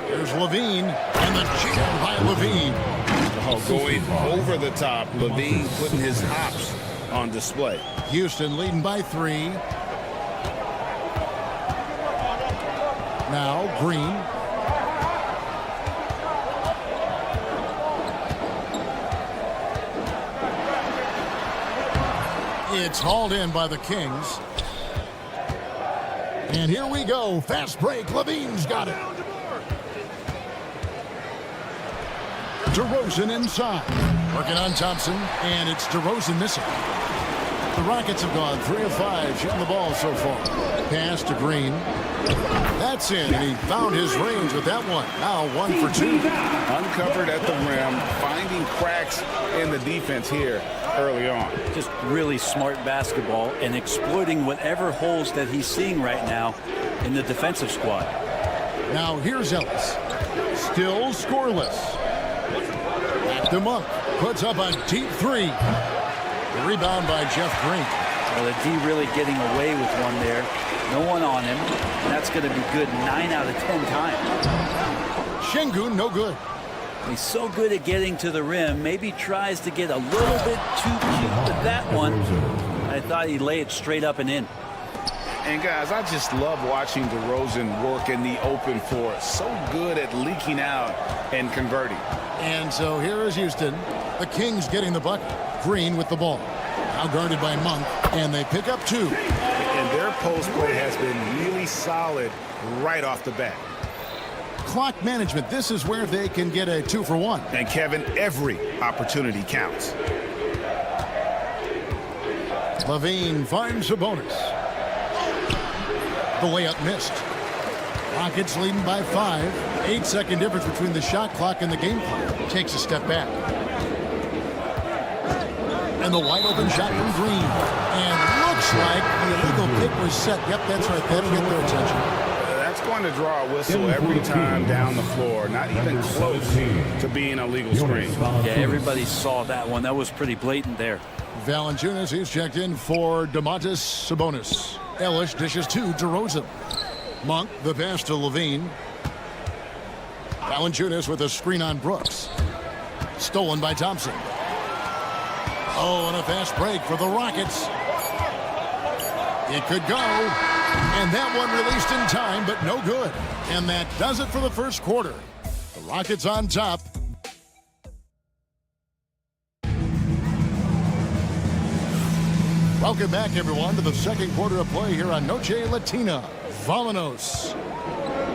There's Levine, and the jam by Levine. Oh, going over the top, Levine putting his hops on display. Houston leading by 3. Now Green. It's hauled in by the Kings. And here we go. Fast break. Levine's got it. DeRozan inside. Working on Thompson. And it's DeRozan missing. The Rockets have gone 3 of 5 shooting the ball so far. Pass to Green. That's in, and he found his range with that one. Now 1 for 2. Uncovered at the rim, finding cracks in the defense here early on. Just really smart basketball and exploiting whatever holes that he's seeing right now in the defensive squad. Now here's Ellis. Still scoreless. Back to Monk. Puts up a deep 3. The rebound by Jeff Green. Well, the D really getting away with one there. No one on him. And that's going to be good 9 out of 10 times. Şengün no good. He's so good at getting to the rim. Maybe tries to get a little bit too cute with that one. I thought he'd lay it straight up and in. And guys, I just love watching DeRozan work in the open floor. So good at leaking out and converting. And so here is Houston. The Kings getting the bucket. Green with the ball. Now guarded by Monk, and they pick up 2. And their post play has been really solid right off the bat. Clock management. This is where they can get a 2 for 1. And Kevin, every opportunity counts. Levine finds Sabonis. The layup missed. Rockets leading by 5. 8-second difference between the shot clock and the game clock. Takes a step back. And the wide open shot from Green. And looks like the illegal pick was set. Yep, that's right. That'll get their attention. That's going to draw a whistle every time down the floor. Not even close to being a legal screen. Yeah, everybody saw that one. That was pretty blatant there. Valanciunas, he's checked in for Domantas Sabonis. Ellis dishes to DeRozan. Monk, the pass to Levine. Valanciunas with a screen on Brooks. Stolen by Thompson. Oh, and a fast break for the Rockets. It could go. And that one released in time, but no good. And that does it for the first quarter. The Rockets on top. Welcome back, everyone, to the second quarter of play here on Noche Latina. Vámonos.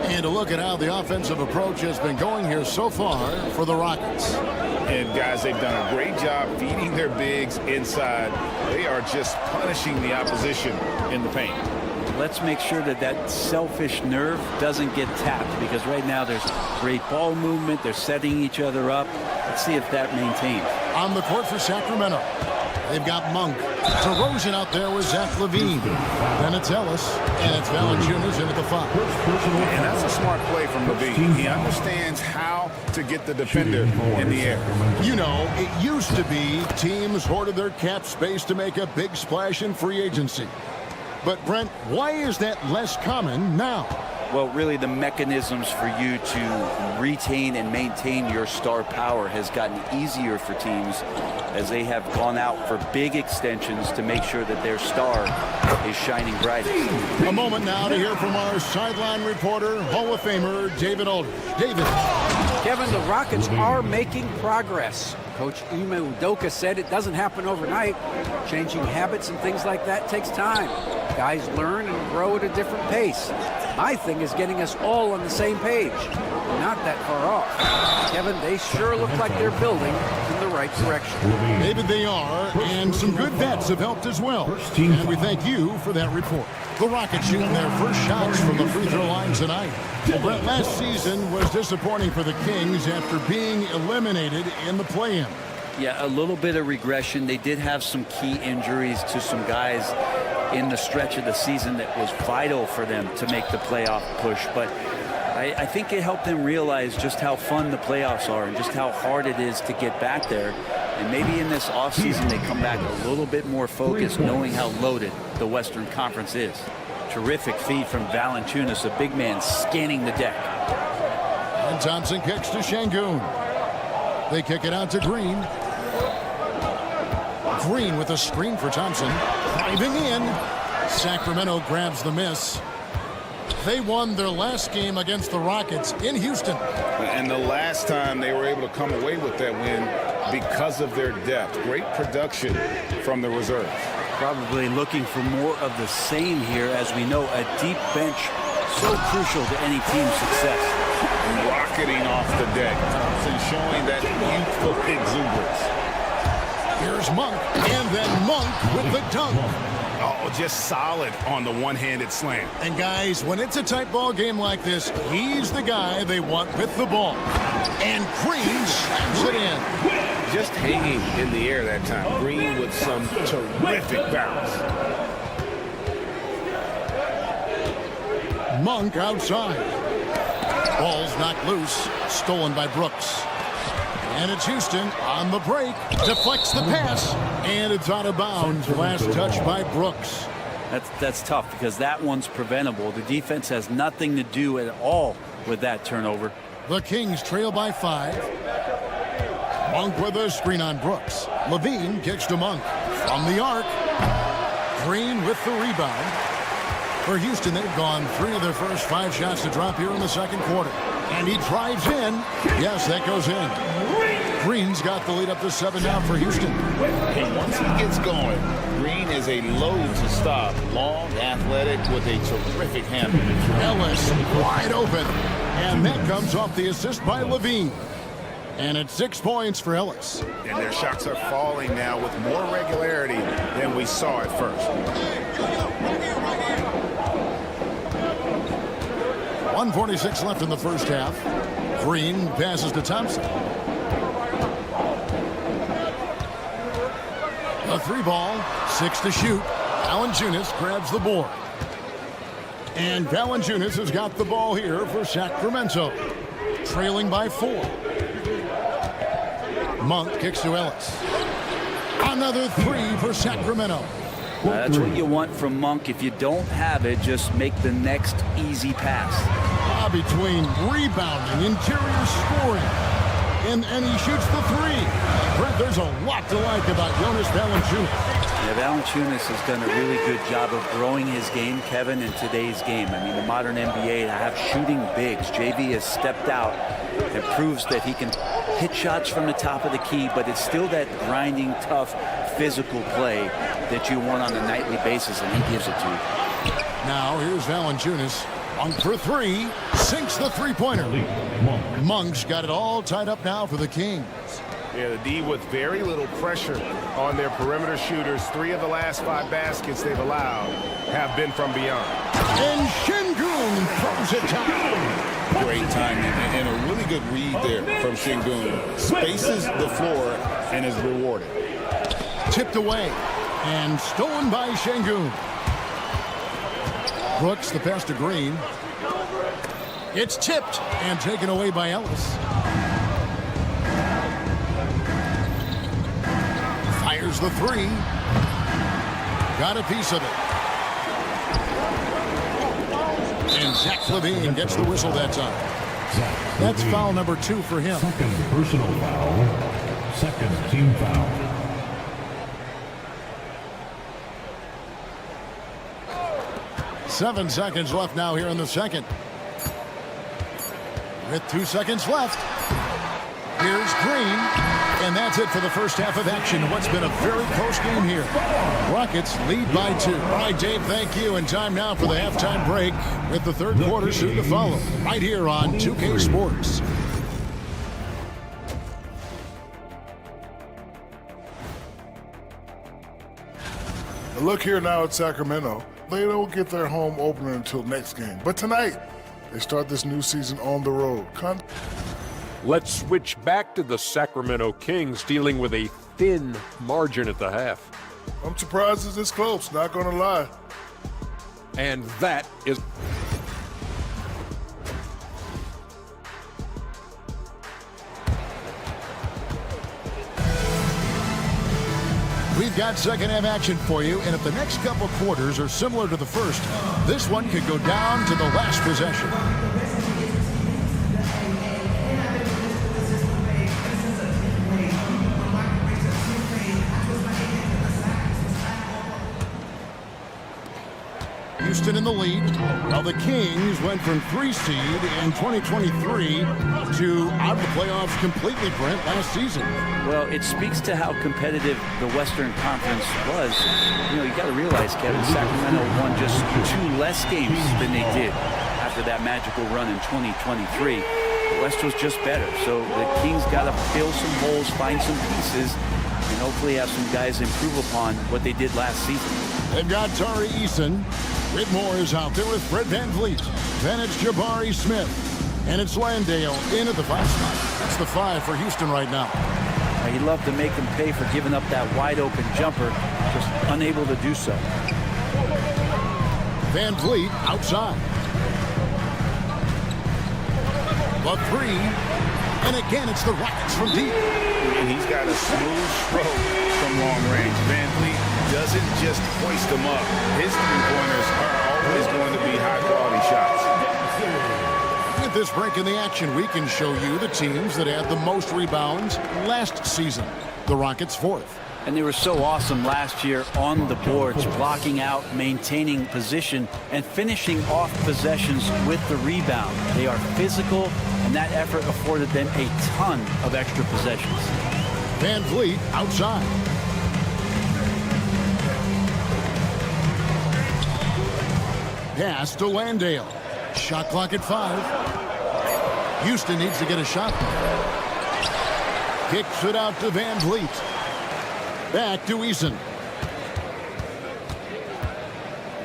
And a look at how the offensive approach has been going here so far for the Rockets. And guys, they've done a great job feeding their bigs inside. They are just punishing the opposition in the paint. Let's make sure that that selfish nerve doesn't get tapped, because right now there's great ball movement. They're setting each other up. Let's see if that maintains. On the court for Sacramento, they've got Monk. DeRozan out there with Zach LaVine. Then it's Ellis, and it's Valanciunas in at the 5. And that's a smart play from LaVine. He understands how to get the defender in the air. You know, it used to be teams hoarded their cap space to make a big splash in free agency. But, Brent, why is that less common now? Well, really, the mechanisms for you to retain and maintain your star power has gotten easier for teams as they have gone out for big extensions to make sure that their star is shining bright. A moment now to hear from our sideline reporter, Hall of Famer David Aldridge. David. Kevin, the Rockets are making progress. Coach Ime Udoka said it doesn't happen overnight. Changing habits and things like that takes time. Guys learn and grow at a different pace. My thing is getting us all on the same page. Not that far off. Kevin, they sure look like they're building in the right direction. David, they are, and some good vets have helped as well. And we thank you for that report. The Rockets shooting their first shots from the free throw line tonight. Well, Brett, last season was disappointing for the Kings after being eliminated in the play-in. Yeah, a little bit of regression. They did have some key injuries to some guys in the stretch of the season that was vital for them to make the playoff push. But I think it helped them realize just how fun the playoffs are and just how hard it is to get back there. And maybe in this offseason they come back a little bit more focused, knowing how loaded the Western Conference is. Terrific feed from Valanciunas, a big man scanning the deck. And Thompson kicks to Şengün. They kick it out to Green. Green with a screen for Thompson. Driving in. Sacramento grabs the miss. They won their last game against the Rockets in Houston. And the last time they were able to come away with that win because of their depth. Great production from the reserves. Probably looking for more of the same here. As we know, a deep bench so crucial to any team's success. Rocketing off the deck. Thompson showing that youthful exuberance. Here's Monk, and then Monk with the dunk. Oh, just solid on the one-handed slam. And guys, when it's a tight ball game like this, he's the guy they want with the ball. And Green slams it in. Just hanging in the air that time. Green with some terrific bounce. Monk outside. Ball's knocked loose, stolen by Brooks. And it's Houston on the break, deflects the pass, and it's out of bounds. Last touch by Brooks. That's tough because that one's preventable. The defense has nothing to do at all with that turnover. The Kings trail by 5. Monk with a screen on Brooks. Levine kicks to Monk from the arc. Green with the rebound. For Houston, they've gone 3 of their first 5 shots to drop here in the second quarter. And he drives in. Yes, that goes in. Green's got the lead up to 7 now for Houston. Hey, once he gets going, Green is a load to stop. Long, athletic, with a terrific handle. Ellis wide open. And that comes off the assist by Levine. And it's 6 points for Ellis. And their shots are falling now with more regularity than we saw at first. 1:46 left in the first half. Green passes to Thompson. A 3 ball, 6 to shoot. Valanciunas grabs the board. And Valanciunas has got the ball here for Sacramento. Trailing by 4. Monk kicks to Ellis. Another 3 for Sacramento. That's what you want from Monk. If you don't have it, just make the next easy pass. Between rebounding, interior scoring, and he shoots the 3. Brett, there's a lot to like about Jonas Valanciunas. Yeah, Valanciunas has done a really good job of growing his game, Kevin, in today's game. I mean, the modern NBA, to have shooting bigs. JV has stepped out and proves that he can hit shots from the top of the key, but it's still that grinding, tough, physical play that you want on a nightly basis, and he gives it to you. Now, here's Valanciunas. Monk for 3. Sinks the three-pointer. Monk's got it all tied up now for the Kings. Yeah, the D with very little pressure on their perimeter shooters. 3 of the last 5 baskets they've allowed have been from beyond. And Şengün throws it down. Great timing and a really good read there from Şengün. Spaces the floor and is rewarded. Tipped away and stolen by Şengün. Brooks, the pass to Green. It's tipped and taken away by Ellis. Fires the 3. Got a piece of it. And Zach Levine gets the whistle that time. That's foul number 2 for him. Second personal foul. Second team foul. Seven seconds left now here in the second. With 2 seconds left. Here's Green. And that's it for the first half of action. What's been a very close game here. Rockets lead by 2. All right, Dave, thank you. And time now for the halftime break with the third quarter soon to follow. Right here on 2K Sports. Look here now at Sacramento. They don't get their home opener until next game. But tonight, they start this new season on the road. Let's switch back to the Sacramento Kings dealing with a thin margin at the half. I'm surprised it's this close, not going to lie. And that is... We've got second half action for you, and if the next couple quarters are similar to the first, this one could go down to the last possession. Houston in the lead. Now the Kings went from 3 seed in 2023 to out of the playoffs completely, Brent, last season. Well, it speaks to how competitive the Western Conference was. You know, you got to realize, Kevin, Sacramento won just 2 less games than they did after that magical run in 2023. The West was just better. So the Kings got to fill some holes, find some pieces, and hopefully have some guys improve upon what they did last season. They've got Tari Eason. Whitmore is out there with Fred VanVleet. Then it's Jabari Smith. And it's Landale in at the 5 spot. That's the 5 for Houston right now. He'd love to make them pay for giving up that wide-open jumper, just unable to do so. VanVleet outside. The 3. And again, it's the Rockets from deep. And he's got a smooth stroke from long range. VanVleet doesn't just hoist them up. His three-pointers are always going to be high-quality shots. With this break in the action, we can show you the teams that had the most rebounds last season. The Rockets 4th. And they were so awesome last year on the boards, blocking out, maintaining position, and finishing off possessions with the rebound. They are physical, and that effort afforded them a ton of extra possessions. VanVleet outside. Pass to Landale. Shot clock at 5. Houston needs to get a shot. Kicks it out to VanVleet. Back to Eason.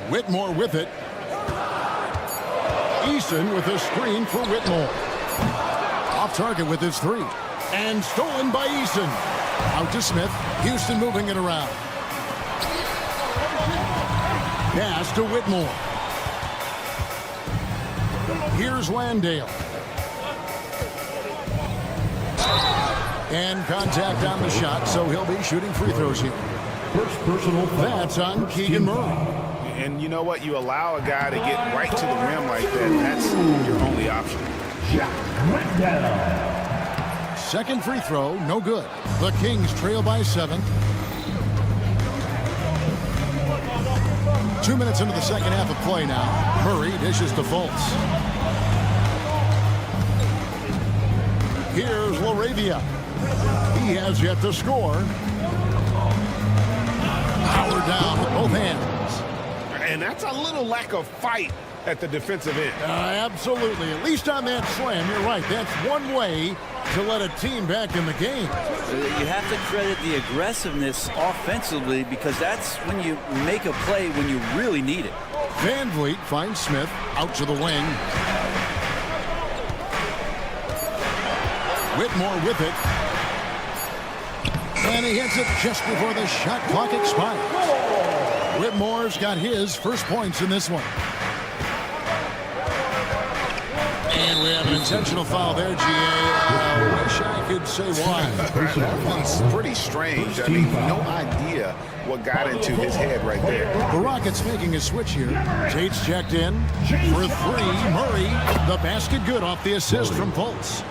Whitmore with it. Eason with a screen for Whitmore. Off target with his 3. And stolen by Eason. Out to Smith. Houston moving it around. Pass to Whitmore. Here's Landale. And contact on the shot, so he'll be shooting free throws here. First personal foul. That's on Keegan Murray. And you know what? You allow a guy to get right to the rim like that. That's your only option. Second free throw, no good. The Kings trail by 7. 2 minutes into the second half of play now. Murray dishes to Fultz. Here's LaRavia. He has yet to score. Power down with both hands. And that's a little lack of fight at the defensive end. Absolutely. At least on that slam, you're right. That's one way to let a team back in the game. You have to credit the aggressiveness offensively, because that's when you make a play when you really need it. VanVleet finds Smith out to the wing. Whitmore with it. And he hits it just before the shot clock expires. Whitmore's got his first points in this one. And we have an intentional foul there, GA. I wish I could say why. That one's pretty strange. I mean, no idea what got into his head right there. The Rockets making a switch here. Tate's checked in for 3. Murray, the basket good off the assist from Fultz.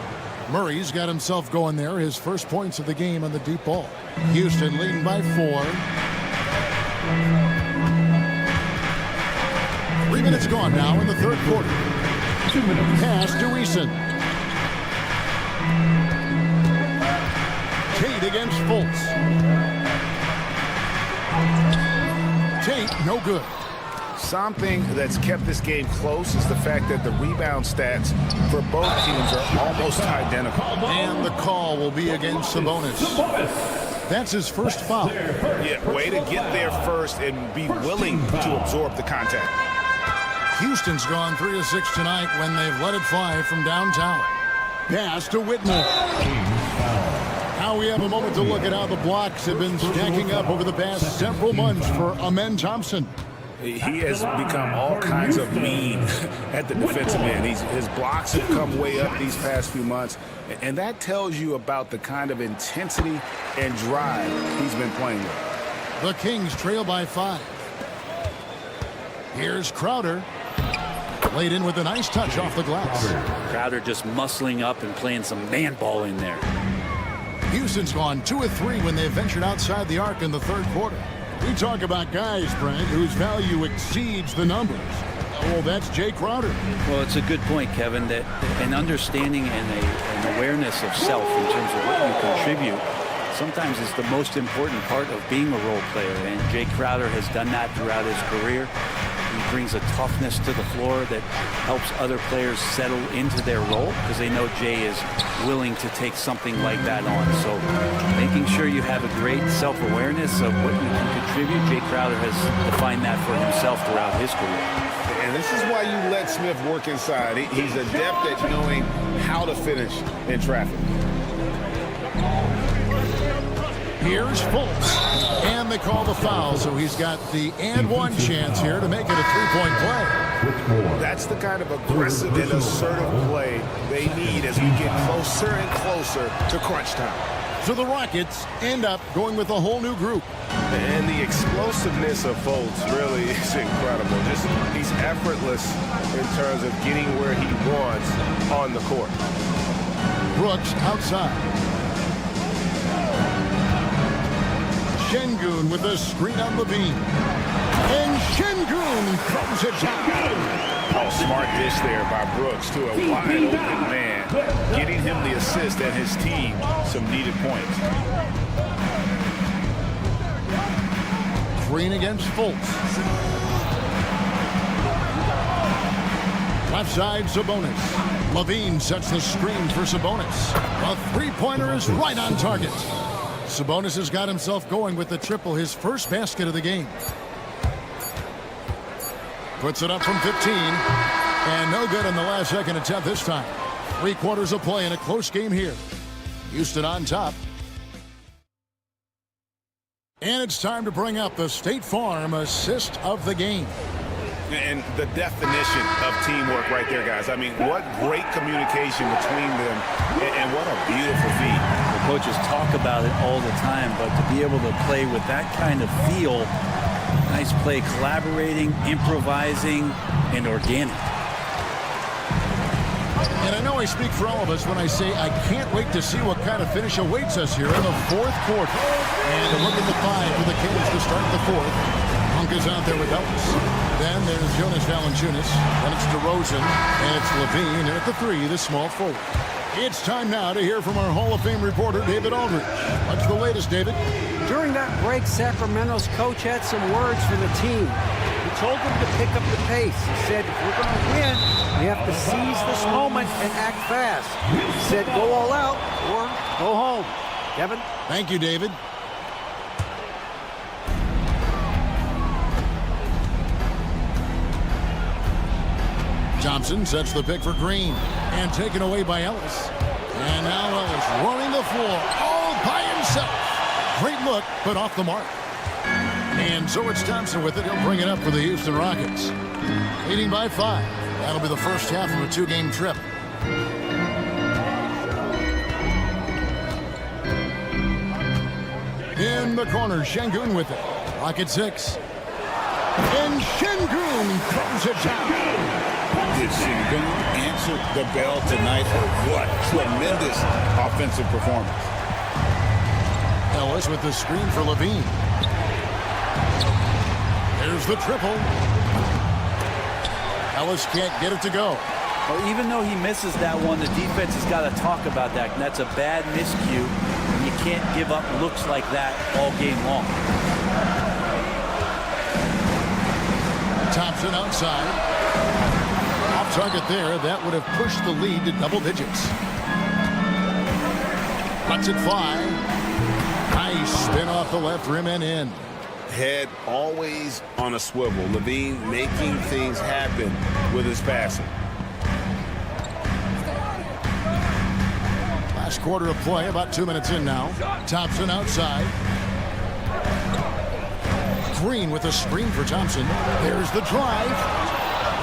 Murray's got himself going there. His first points of the game on the deep ball. Houston leading by 4. 3 minutes gone now in the third quarter. 2 minutes. Pass to Eason. Tate against Fultz. Tate, no good. Something that's kept this game close is the fact that the rebound stats for both teams are almost identical. And the call will be against Sabonis. That's his first foul. Yeah, way to get there first and be willing to absorb the contact. Houston's gone 3 of 6 tonight when they've let it fly from downtown. Pass to Whitmore. Now we have a moment to look at how the blocks have been stacking up over the past several months for Amen Thompson. He has become all kinds of mean at the defensive end. His blocks have come way up these past few months, and that tells you about the kind of intensity and drive he's been playing with. The Kings trail by 5. Here's Crowder. Laid in with a nice touch off the glass. Crowder just muscling up and playing some man ball in there. Houston's gone 2 of 3 when they ventured outside the arc in the third quarter. We talk about guys, Brent, whose value exceeds the numbers. Well, that's Jay Crowder. Well, it's a good point, Kevin, that an understanding and an awareness of self in terms of what you contribute sometimes is the most important part of being a role player. And Jay Crowder has done that throughout his career. He brings a toughness to the floor that helps other players settle into their role because they know Jay is willing to take something like that on. So making sure you have a great self-awareness of what you can contribute. Jay Crowder has defined that for himself throughout his career. And this is why you let Smith work inside. He's adept at knowing how to finish in traffic. Here's Fultz. And they call the foul, so he's got the and one chance here to make it a three-point play. That's the kind of aggressive and assertive play they need as we get closer and closer to crunch time. So the Rockets end up going with a whole new group. And the explosiveness of Fultz really is incredible. He's effortless in terms of getting where he wants on the court. Brooks outside. Şengün with a screen on Levine. And Şengün throws it down. Oh, smart dish there by Brooks to a wide open man, getting him the assist and his team some needed points. Green against Fultz. Left side, Sabonis. Levine sets the screen for Sabonis. A three-pointer is right on target. Sabonis has got himself going with the triple, his first basket of the game. Puts it up from 15. And no good in the last second attempt this time. 3/4 of play in a close game here. Houston on top. And it's time to bring up the State Farm assist of the game. And the definition of teamwork right there, guys. I mean, what great communication between them, and what a beautiful feat. The coaches talk about it all the time, but to be able to play with that kind of feel, nice play, collaborating, improvising, and organic. And I know I speak for all of us when I say I can't wait to see what kind of finish awaits us here in the fourth quarter. And a look at the five for the Kings to start the fourth. Monk is out there with Ellis. Then there's Jonas Valanciunas. Then it's DeRozan. And it's Levine. And at the three, the small forward. It's time now to hear from our Hall of Fame reporter, David Aldridge. What's the latest, David? During that break, Sacramento's coach had some words for the team. He told them to pick up the pace. He said, if we're going to win, we have to seize this moment and act fast. He said, go all out or go home. Kevin? Thank you, David. Thompson sets the pick for Green. And taken away by Ellis. And now Ellis running the floor all by himself. Great look, but off the mark. And so it's Thompson with it. He'll bring it up for the Houston Rockets. Leading by 5. That'll be the first half of a 2-game trip. In the corner, Şengün with it. Rocket 6. And Şengün throws it down. Did Şengün answer the bell tonight, or what? Tremendous offensive performance. Ellis with the screen for Levine. There's the triple. Ellis can't get it to go. Well, even though he misses that one, the defense has got to talk about that. And that's a bad miscue. You can't give up looks like that all game long. Thompson outside. Off target there. That would have pushed the lead to double digits. Lets it fly. Nice spin off the left rim and in. Head always on a swivel. Levine making things happen with his passing. Last quarter of play, about 2 minutes in now. Thompson outside. Green with a screen for Thompson. There's the drive.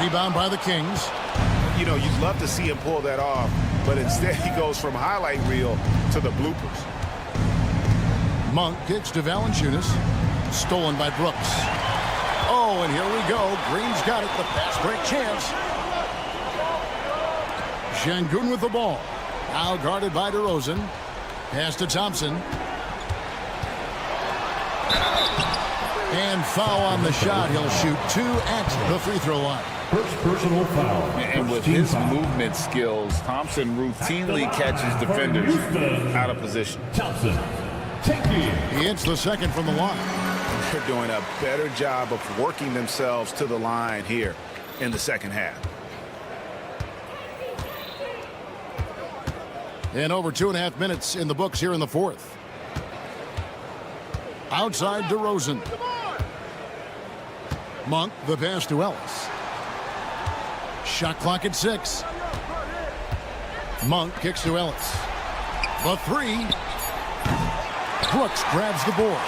Rebound by the Kings. You know, you'd love to see him pull that off, but instead he goes from highlight reel to the bloopers. Monk kicks to Valanciunas. Stolen by Brooks. Oh, and here we go. Green's got it. The fast break chance. Şengün with the ball. Now guarded by DeRozan. Pass to Thompson. And foul on the shot. He'll shoot 2 at the free throw line. First personal foul. And with his movement skills, Thompson routinely catches defenders out of position. Thompson. He hits the second from the line. They're doing a better job of working themselves to the line here in the second half. And over 2.5 minutes in the books here in the fourth. Outside DeRozan. Monk, the pass to Ellis. Shot clock at 6. Monk kicks to Ellis. The three. Brooks grabs the board.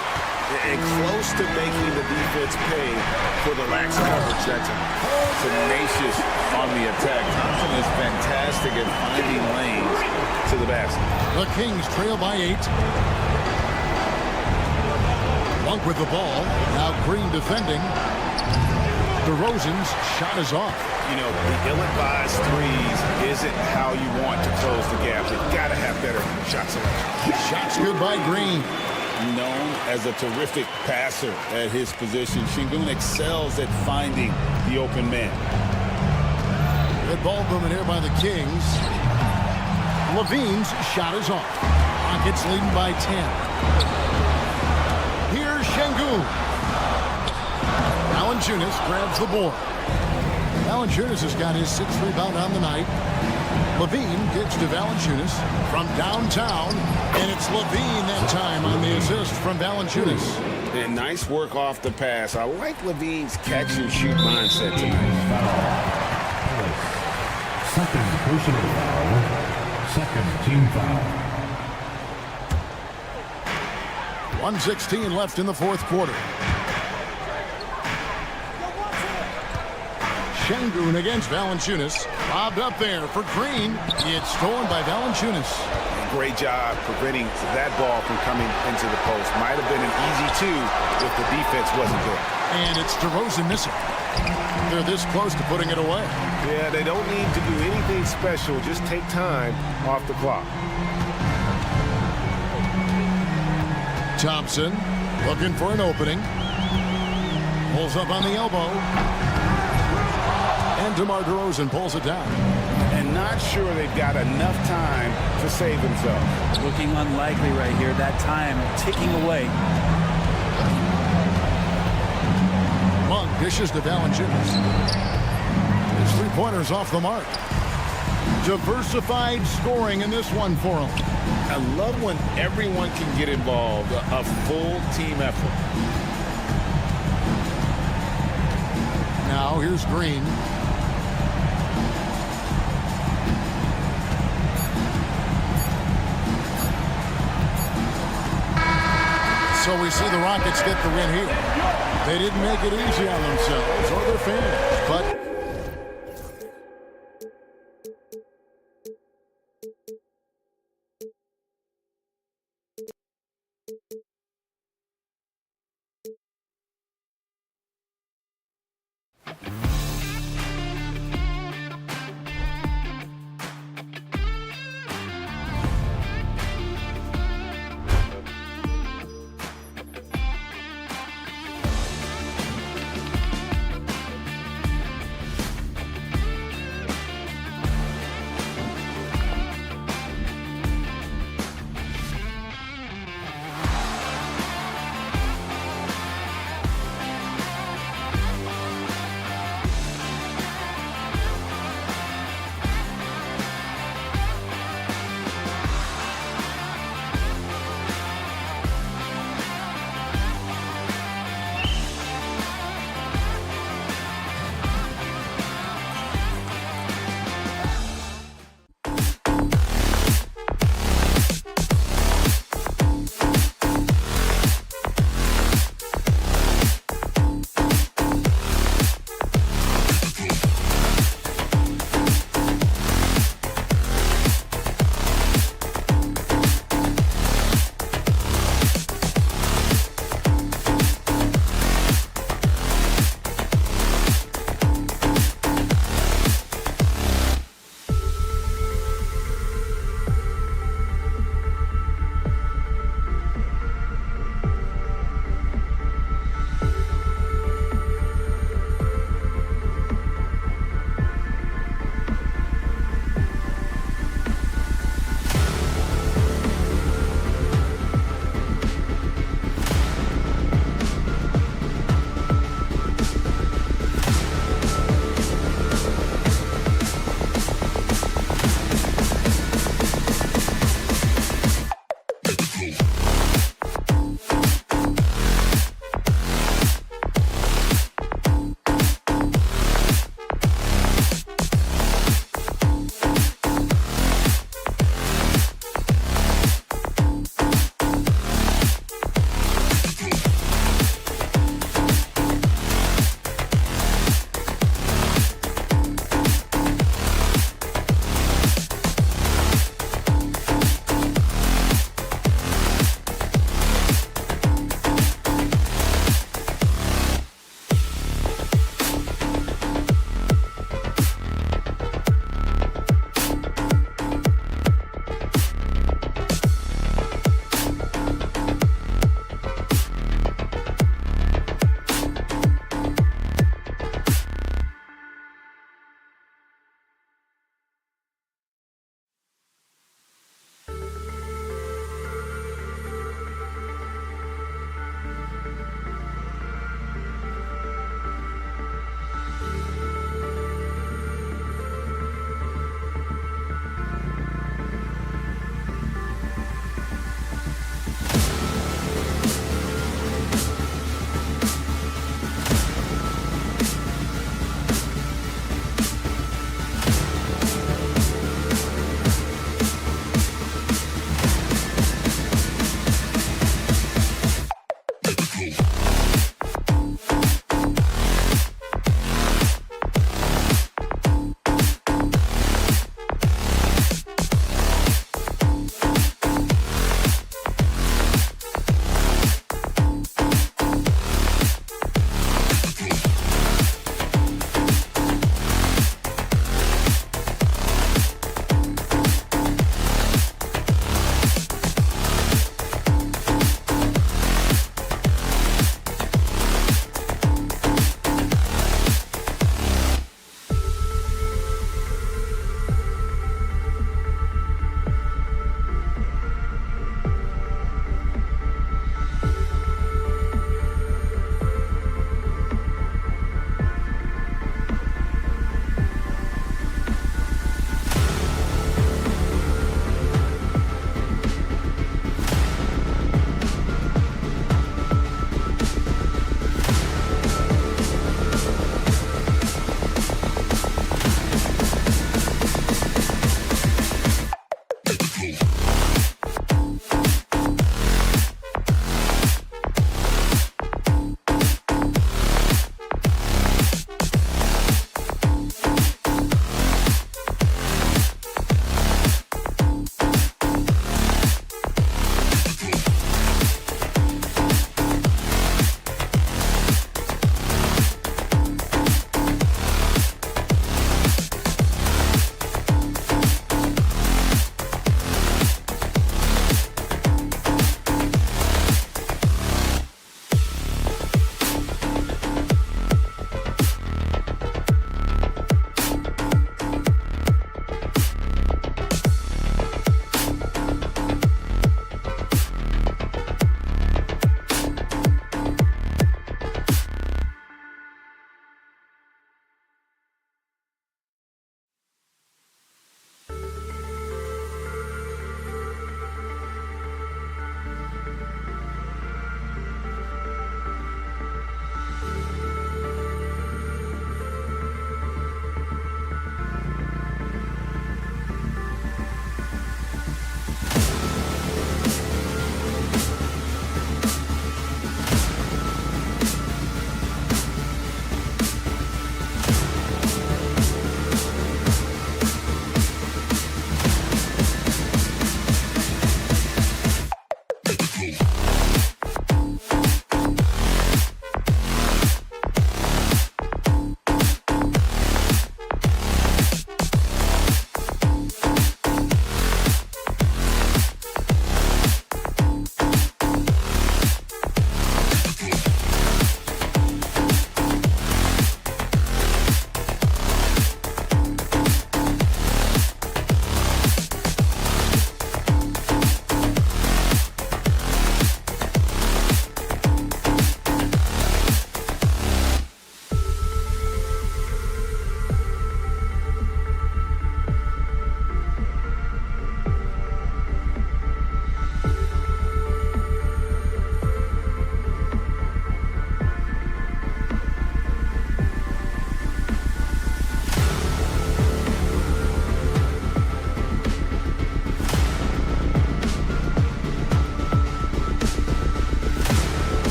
And close to making the defense pay for the lax coverage. That's tenacious on the attack. Thompson is fantastic at finding lanes to the basket. The Kings trail by 8. Monk with the ball. Now Green defending. DeRozan's shot is off. You know, the ill-advised threes isn't how you want to close the gap. You've got to have better shot selection. Shots good by Green. Known as a terrific passer at his position, Şengün excels at finding the open man. Good ball movement here by the Kings. Levine's shot is off. Rockets leading by 10. Here's Şengün. Valanciunas grabs the board. Valanciunas has got his 6th rebound on the night. Levine gets to Valanciunas from downtown, and it's Levine that time on the assist from Valanciunas. And nice work off the pass. I like Levine's catch-and-shoot mindset tonight. Second personal foul. Second team foul. 1:16 left in the fourth quarter. Şengün against Valanciunas. Lobbed up there for Green. It's stolen by Valanciunas. Great job preventing that ball from coming into the post. Might have been an easy 2 if the defense wasn't there. And it's DeRozan missing. They're this close to putting it away. Yeah, they don't need to do anything special. Just take time off the clock. Thompson looking for an opening. Pulls up on the elbow. And DeMar DeRozan pulls it down. And not sure they've got enough time to save themselves. Looking unlikely right here. That time ticking away. Monk dishes to Valanciunas. His three-pointers off the mark. Diversified scoring in this one for him. I love when everyone can get involved. A full team effort. Now here's Green. So we see the Rockets get the win here. They didn't make it easy on themselves or their fans, but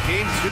Game 2.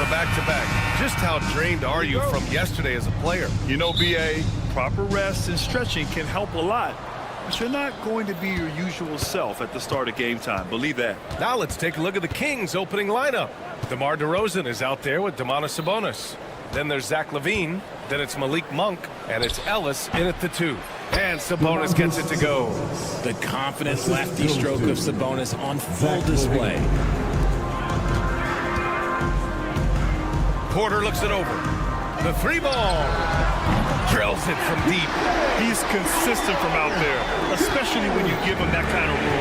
Back-to-back. Just how drained are you from yesterday as a player? You know, B.A., proper rest and stretching can help a lot, but you're not going to be your usual self at the start of game time. Believe that. Now let's take a look at the Kings' opening lineup. DeMar DeRozan is out there with Domantas Sabonis. Then there's Zach LaVine. Then it's Malik Monk. And it's Ellis in at the 2. And Sabonis gets it to go. The confident lefty stroke of Sabonis on full display. Porter looks it over. The 3-ball. Drills it from deep. He's consistent from out there, especially when you give him that kind of room.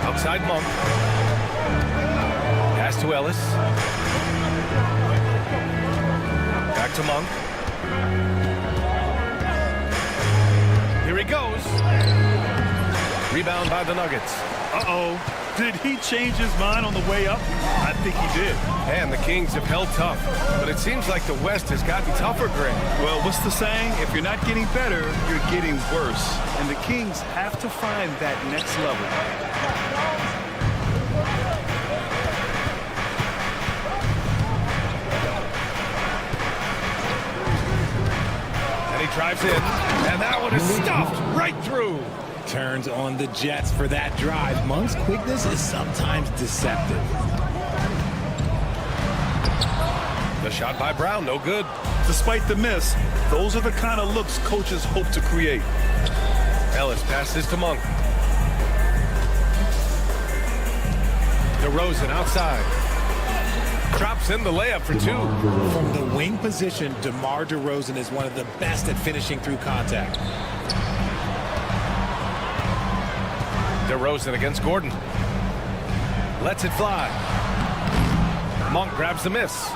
Outside Monk. Pass to Ellis. Back to Monk. Here he goes. Rebound by the Nuggets. Uh-oh. Did he change his mind on the way up? I think he did. And the Kings have held tough, but it seems like the West has gotten tougher, Greg. Well, what's the saying? If you're not getting better, you're getting worse. And the Kings have to find that next level. And he drives in, and that one is stuffed right through. Turns on the Jets for that drive. Monk's quickness is sometimes deceptive. The shot by Brown, no good. Despite the miss, those are the kind of looks coaches hope to create. Ellis passes to Monk. DeRozan outside. Drops in the layup for 2. From the wing position, DeMar DeRozan is one of the best at finishing through contact. DeRozan against Gordon. Lets it fly. Monk grabs the miss.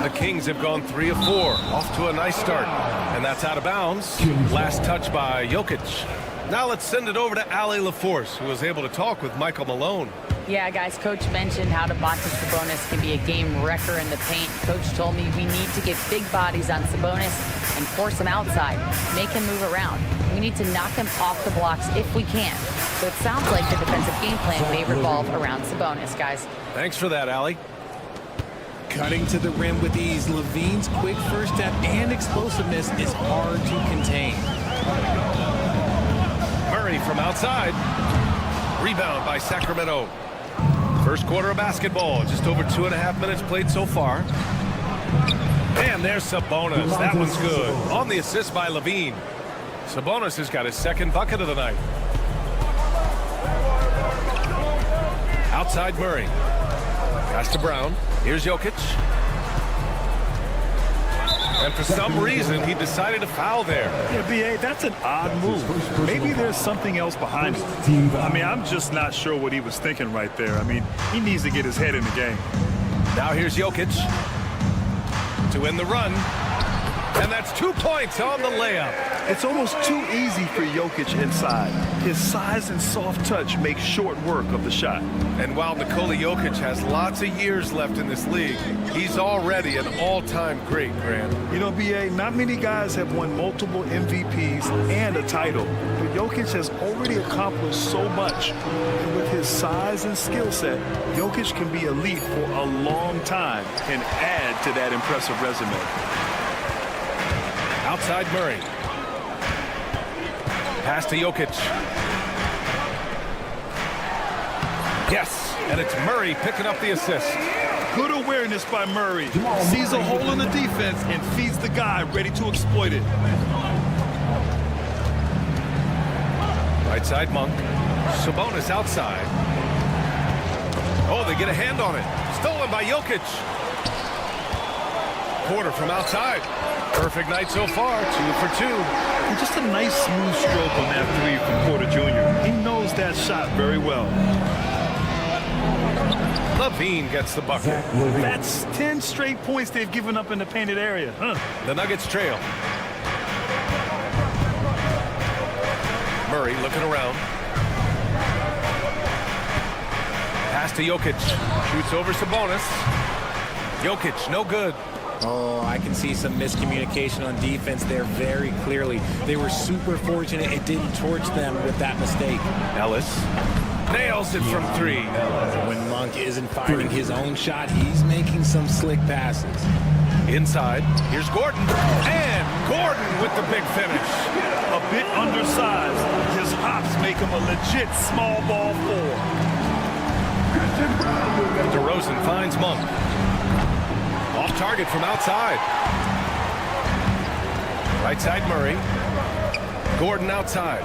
The Kings have gone 3 of 4. Off to a nice start. And that's out of bounds. Last touch by Jokic. Now let's send it over to Allie LaForce, who was able to talk with Michael Malone. Yeah, guys, Coach mentioned how Domantas Sabonis can be a game wrecker in the paint. Coach told me we need to get big bodies on Sabonis and force him outside, make him move around. We need to knock him off the blocks if we can. So it sounds like the defensive game plan may revolve around Sabonis, guys. Thanks for that, Allie. Cutting to the rim with ease, LaVine's quick first step and explosiveness is hard to contain. Murray from outside. Rebound by Sacramento. First quarter of basketball, just over 2.5 minutes played so far. And there's Sabonis. That one's good. On the assist by LaVine. Sabonis has got his second bucket of the night. Outside Murray. Pass to Brown. Here's Jokic. And for some reason, he decided to foul there. Yeah, B.A., that's an odd move. Maybe there's something else behind it. I mean, I'm just not sure what he was thinking right there. I mean, he needs to get his head in the game. Now here's Jokic to win the run. And that's 2 points on the layup. It's almost too easy for Jokic inside. His size and soft touch make short work of the shot. And while Nikola Jokic has lots of years left in this league, he's already an all-time great, Grant. You know, B.A., not many guys have won multiple MVPs and a title, but Jokic has already accomplished so much. And with his size and skill set, Jokic can be elite for a long time and add to that impressive resume. Outside Murray. Pass to Jokic. Yes, and it's Murray picking up the assist. Good awareness by Murray. Sees a hole in the defense and feeds the guy ready to exploit it. Right side Monk. Sabonis outside. Oh, they get a hand on it. Stolen by Jokic. Porter from outside. Perfect night so far, 2 for 2. And just a nice smooth stroke on that three from Porter Jr. He knows that shot very well. Levine gets the bucket. That's 10 straight points they've given up in the painted area. The Nuggets trail. Murray looking around. Pass to Jokic. Shoots over Sabonis. Jokic, no good. Oh, I can see some miscommunication on defense there very clearly. They were super fortunate it didn't torch them with that mistake. Ellis nails it from 3. When Monk isn't firing his own shot, he's making some slick passes. Inside, here's Gordon. And Gordon with the big finish. A bit undersized. His hops make him a legit small ball 4. DeRozan finds Monk. Off target from outside. Right side Murray. Gordon outside.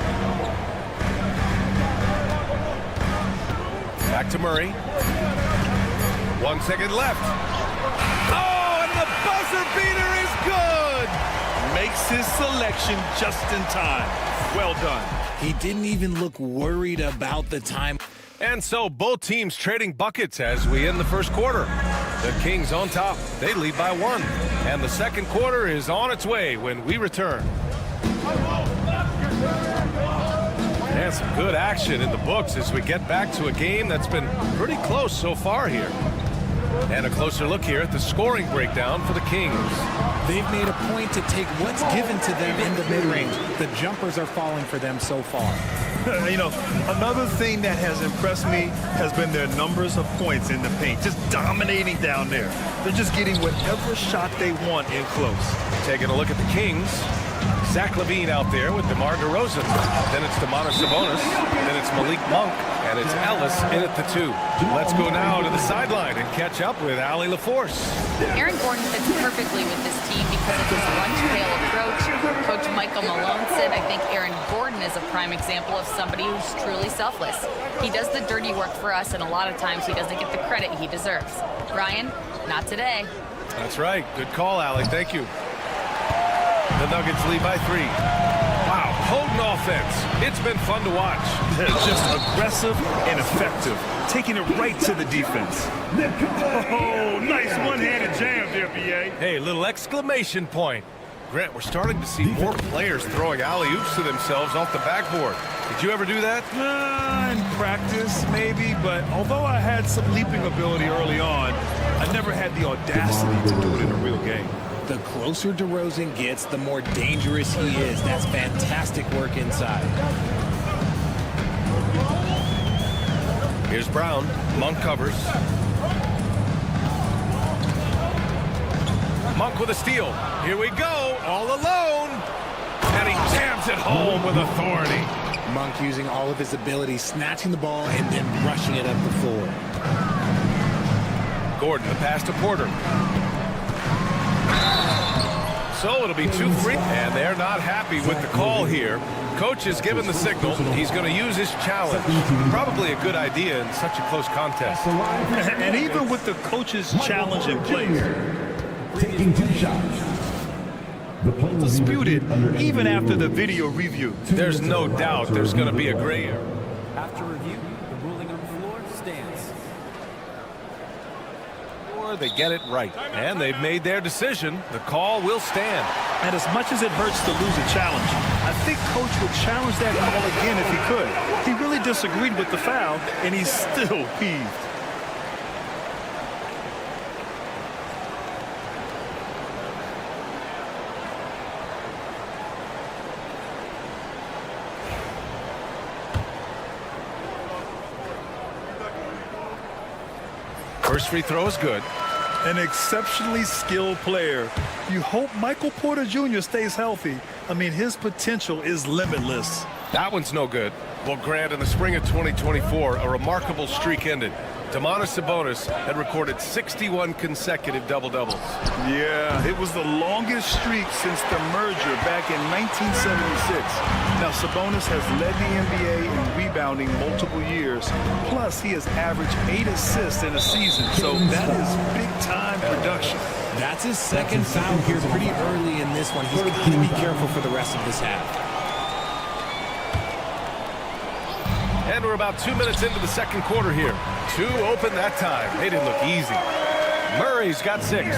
Back to Murray. 1 second left. Oh, and the buzzer beater is good. Makes his selection just in time. Well done. He didn't even look worried about the time. And so both teams trading buckets as we end the first quarter. The Kings on top. They lead by 1. And the second quarter is on its way when we return. And some good action in the books as we get back to a game that's been pretty close so far here. And a closer look here at the scoring breakdown for the Kings. They've made a point to take what's given to them in the mid-range. The jumpers are falling for them so far. You know, another thing that has impressed me has been their numbers of points in the paint, just dominating down there. They're just getting whatever shot they want in close. Taking a look at the Kings. Zach LaVine out there with DeMar DeRozan. Then it's Domantas Sabonis. Then it's Malik Monk. And it's Ellis in at the 2. Let's go now to the sideline and catch up with Allie LaForce. Aaron Gordon fits perfectly with this team because of his lunch-pail approach. Coach Michael Malone said, I think Aaron Gordon is a prime example of somebody who's truly selfless. He does the dirty work for us, and a lot of times he doesn't get the credit he deserves. Ryan, not today. That's right. Good call, Allie. Thank you. The Nuggets lead by 3. Wow, potent offense. It's been fun to watch. Just aggressive and effective, taking it right to the defense. Oh, nice one-handed jam there, B.A. Hey, little exclamation point. Grant, we're starting to see more players throwing alley-oops to themselves off the backboard. Did you ever do that? In practice, maybe, but although I had some leaping ability early on, I never had the audacity to do it in a real game. The closer DeRozan gets, the more dangerous he is. That's fantastic work inside. Here's Brown. Monk covers. Monk with a steal. Here we go, all alone. And he jams it home with authority. Monk using all of his ability, snatching the ball and then rushing it up the floor. Gordon, the pass to Porter. So it'll be 2 free, and they're not happy with the call here. Coach has given the signal. He's going to use his challenge. Probably a good idea in such a close contest. And even with the coach's challenge in place, taking 2 shots. Disputed even after the video review. There's no doubt there's going to be a gray area. After review, the ruling on the floor stands. score, they get it right. And they've made their decision. The call will stand. And as much as it hurts to lose a challenge, I think Coach would challenge that call again if he could. He really disagreed with the foul, and he's still peeved. First free throw is good. An exceptionally skilled player. You hope Michael Porter Jr. stays healthy. I mean, his potential is limitless. That one's no good. Well, Grant, in the spring of 2024, a remarkable streak ended. Domantas Sabonis had recorded 61 consecutive double-doubles. Yeah, it was the longest streak since the merger back in 1976. Now, Sabonis has led the NBA in rebounding multiple years. Plus, he has averaged 8 assists in a season, so that is big-time production. That's his second foul here pretty early in this one. He's got to be careful for the rest of this half. And we're about 2 minutes into the second quarter here. 2 open that time. They didn't look easy. Murray's got 6.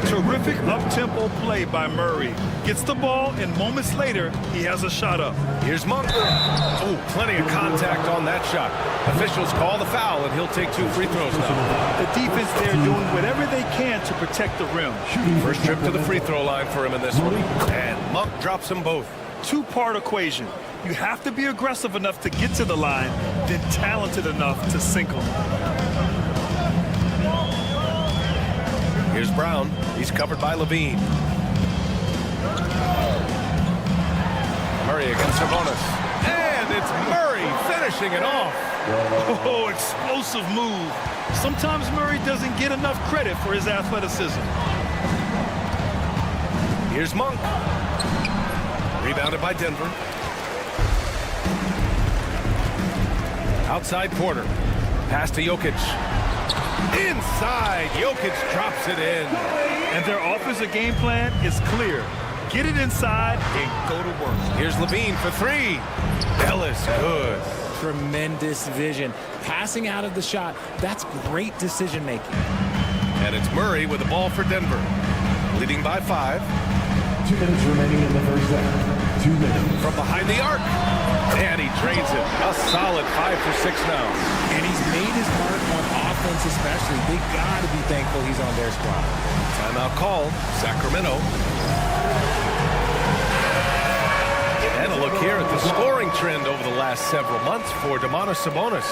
Terrific up-tempo play by Murray. Gets the ball, and moments later, he has a shot up. Here's Monk. Oh, plenty of contact on that shot. Officials call the foul, and he'll take 2 free throws now. The defense there doing whatever they can to protect the rim. First trip to the free throw line for him in this one. And Monk drops them both. Two-part equation. You have to be aggressive enough to get to the line, then talented enough to sink them. Here's Brown. He's covered by Levine. Murray against Sabonis. And it's Murray finishing it off. Oh, explosive move. Sometimes Murray doesn't get enough credit for his athleticism. Here's Monk. Rebounded by Denver. Outside Porter. Pass to Jokic. Inside. Jokic drops it in. And their offensive game plan is clear. Get it inside and go to work. Here's Levine for 3. Ellis, good. Tremendous vision. Passing out of the shot. That's great decision making. And it's Murray with the ball for Denver. Leading by 5. 2 minutes remaining in the first half. 2 minutes. From behind the arc. And he drains it. A solid 5 for 6 now. And he's made his mark on offense especially. They got to be thankful he's on their squad. Timeout called. Sacramento. And a look here at the scoring trend over the last several months for Domantas Sabonis.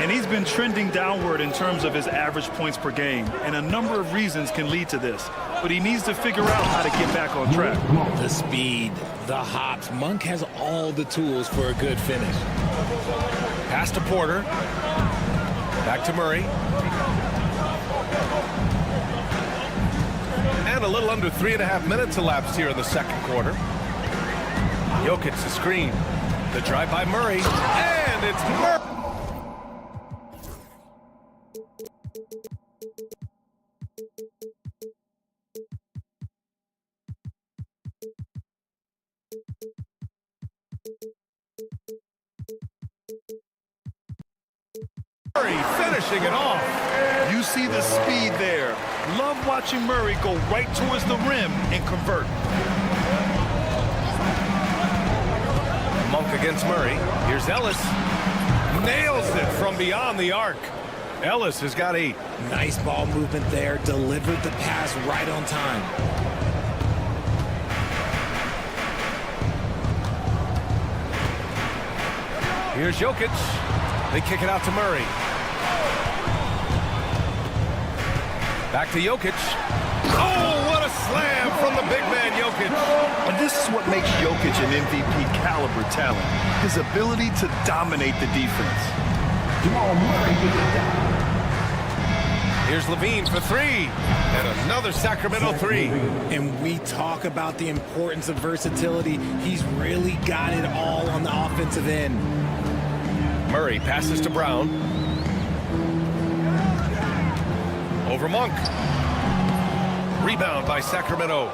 And he's been trending downward in terms of his average points per game. And a number of reasons can lead to this. But he needs to figure out how to get back on track. The speed, the hops. Monk has all the tools for a good finish. Pass to Porter. Back to Murray. And a little under 3.5 minutes elapsed here in the second quarter. Jokic the screen. The drive by Murray. And it's Murray. Murray finishing it off. You see the speed there. Love watching Murray go right towards the rim and convert. Monk against Murray. Here's Ellis. Nails it from beyond the arc. Ellis has got 8. Nice ball movement there. Delivered the pass right on time. Here's Jokic. They kick it out to Murray. Back to Jokic. Oh, what a slam from the big man Jokic. And this is what makes Jokic an MVP caliber talent. His ability to dominate the defense. Here's Levine for 3. And another Sacramento 3. And we talk about the importance of versatility. He's really got it all on the offensive end. Murray passes to Brown. Over Monk. Rebound by Sacramento.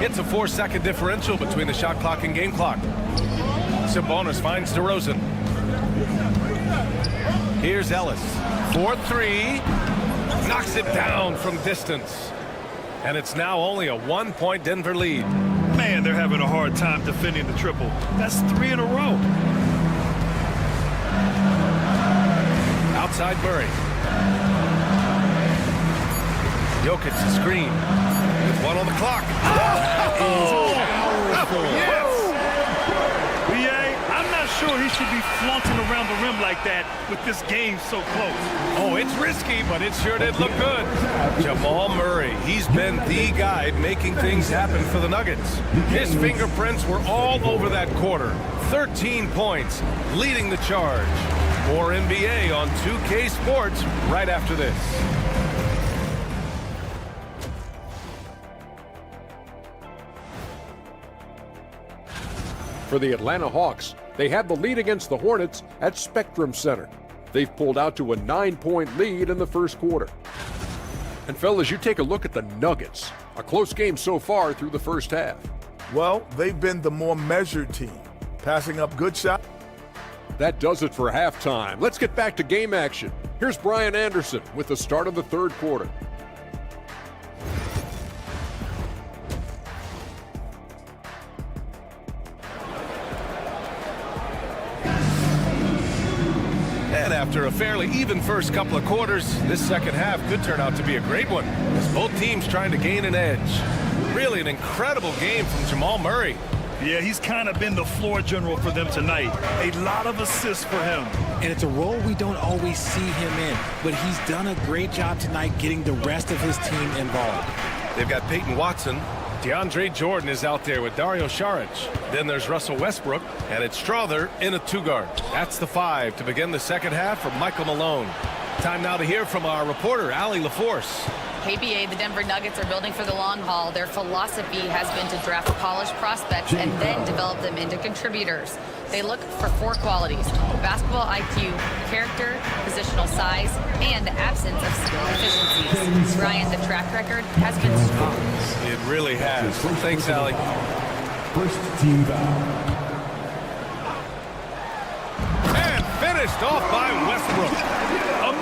It's a 4-second differential between the shot clock and game clock. Sabonis finds DeRozan. Here's Ellis. 4-3. Knocks it down from distance. And it's now only a 1-point Denver lead. Man, they're having a hard time defending the triple. That's 3 in a row. Outside Murray. Jokic to screen. With 1 on the clock. Oh! Yes! I'm not sure he should be flaunting around the rim like that with this game so close. Oh, it's risky, but it sure did look good. Jamal Murray, he's been the guy making things happen for the Nuggets. His fingerprints were all over that quarter. 13 points, leading the charge. More NBA on 2K Sports right after this. For the Atlanta Hawks, they had the lead against the Hornets at Spectrum Center. They've pulled out to a 9-point lead in the first quarter. And fellas, you take a look at the Nuggets. A close game so far through the first half. Well, they've been the more measured team, passing up good shots. That does it for halftime. Let's get back to game action. Here's Brian Anderson with the start of the third quarter. And after a fairly even first couple of quarters, this second half could turn out to be a great one, as both teams trying to gain an edge. Really an incredible game from Jamal Murray. Yeah, he's kind of been the floor general for them tonight. A lot of assists for him. And it's a role we don't always see him in, but he's done a great job tonight getting the rest of his team involved. They've got Peyton Watson. DeAndre Jordan is out there with Dario Saric. Then there's Russell Westbrook, and it's Strother in a 2-guard. That's the 5 to begin the second half for Michael Malone. Time now to hear from our reporter, Allie LaForce. KBA, the Denver Nuggets are building for the long haul. Their philosophy has been to draft polished prospects and then develop them into contributors. They look for 4 qualities: basketball IQ, character, positional size, and the absence of skill deficiencies. Brian, the track record has been strong. It really has. Thanks, Allie. First team foul. And finished off by Westbrook.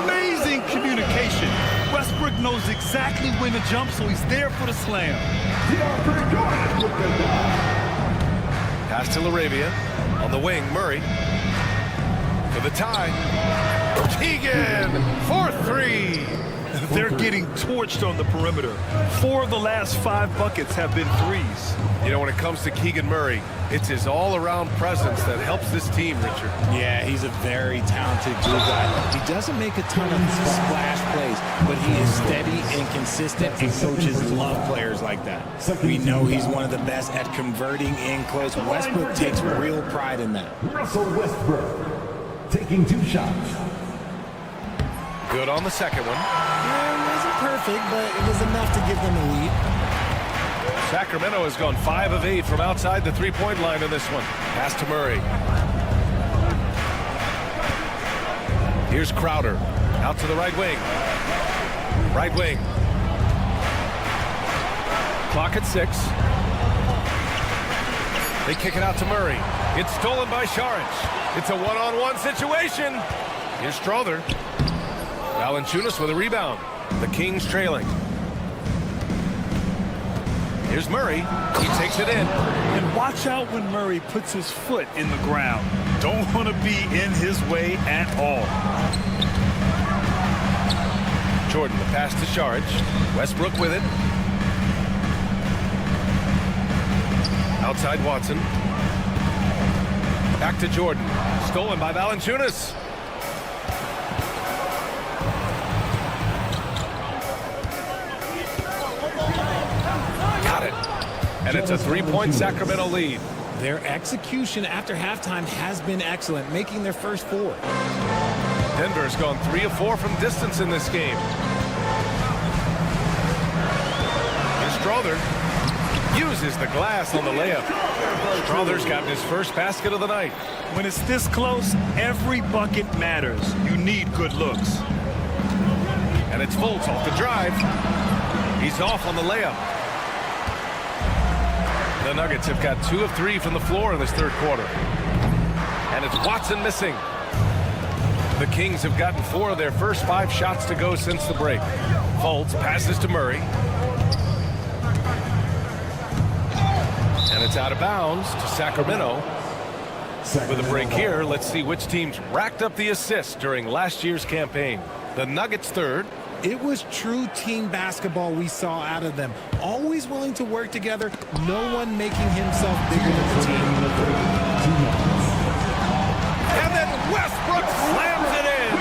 Amazing communication. Westbrook knows exactly when to jump, so he's there for the slam. Pass to LaRavia. On the wing, Murray. For the tie. Keegan for 3. They're getting torched on the perimeter. 4 of the last 5 buckets have been threes. You know, when it comes to Keegan Murray, it's his all-around presence that helps this team, Richard. Yeah, he's a very talented glue guy. He doesn't make a ton of splash plays, but he is steady and consistent, and coaches love players like that. We know he's one of the best at converting in close. Westbrook takes real pride in that. Russell Westbrook taking 2 shots. Good on the second one. Yeah, it wasn't perfect, but it was enough to give them a lead. Sacramento has gone 5 of 8 from outside the 3-point line in this one. Pass to Murray. Here's Crowder. Out to the right wing. Right wing. Clock at 6. They kick it out to Murray. It's stolen by Saric. It's a one-on-one situation. Here's Strother. Valanciunas with a rebound. The Kings trailing. Here's Murray. He takes it in. And watch out when Murray puts his foot in the ground. Don't want to be in his way at all. Jordan, the pass to Saric. Westbrook with it. Outside Watson. Back to Jordan. Stolen by Valanciunas. Got it. And it's a 3-point Sacramento lead. Their execution after halftime has been excellent, making their first 4. Denver's gone 3 of 4 from distance in this game. And Strother uses the glass on the layup. Strother's gotten his first basket of the night. When it's this close, every bucket matters. You need good looks. And it's Fultz off the drive. He's off on the layup. The Nuggets have got 2 of 3 from the floor in this third quarter. And it's Watson missing. The Kings have gotten 4 of their first 5 shots to go since the break. Fultz passes to Murray. And it's out of bounds to Sacramento. With a break here, let's see which teams racked up the assists during last year's campaign. The Nuggets third. It was true team basketball we saw out of them. Always willing to work together, no one making himself bigger than the team. And then Westbrook slams it in.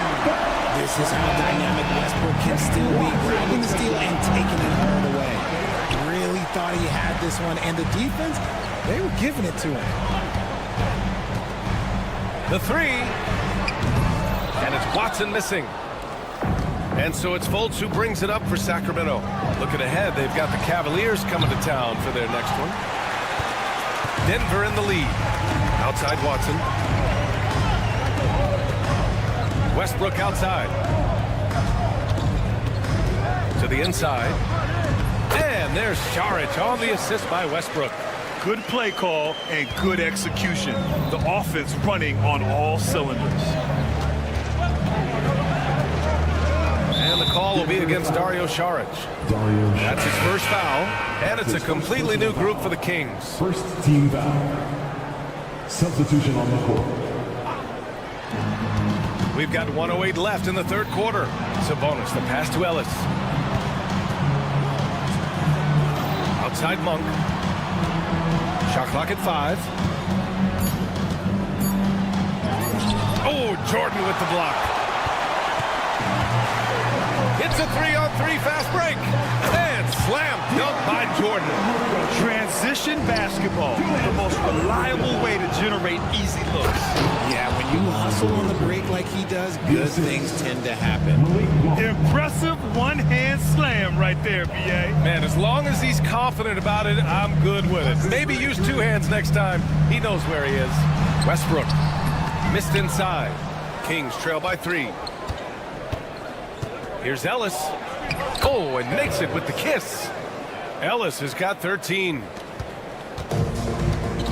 This is how dynamic Westbrook can still be, grabbing the steal and taking it all the way. Really thought he had this one, and the defense, they were giving it to him. The 3. And it's Watson missing. And so it's Fultz who brings it up for Sacramento. Looking ahead, they've got the Cavaliers coming to town for their next one. Denver in the lead. Outside Watson. Westbrook outside. To the inside. And there's Saric on the assist by Westbrook. Good play call and good execution. The offense running on all cylinders. And the call will be against Dario Saric. That's his first foul, and it's a completely new group for the Kings. First team foul. Substitution on the court. We've got 1:08 left in the third quarter. Sabonis, the pass to Ellis. Outside Monk. Shot clock at 5. Oh, Jordan with the block. It's a 3-on-3 fast break. And slam dunk by Jordan. Transition basketball, the most reliable way to generate easy looks. Yeah, when you hustle on the break like he does, good things tend to happen. Impressive one-hand slam right there, B.A. Man, as long as he's confident about it, I'm good with it. Maybe use 2 hands next time. He knows where he is. Westbrook missed inside. Kings trail by 3. Here's Ellis. Oh, and makes it with the kiss. Ellis has got 13.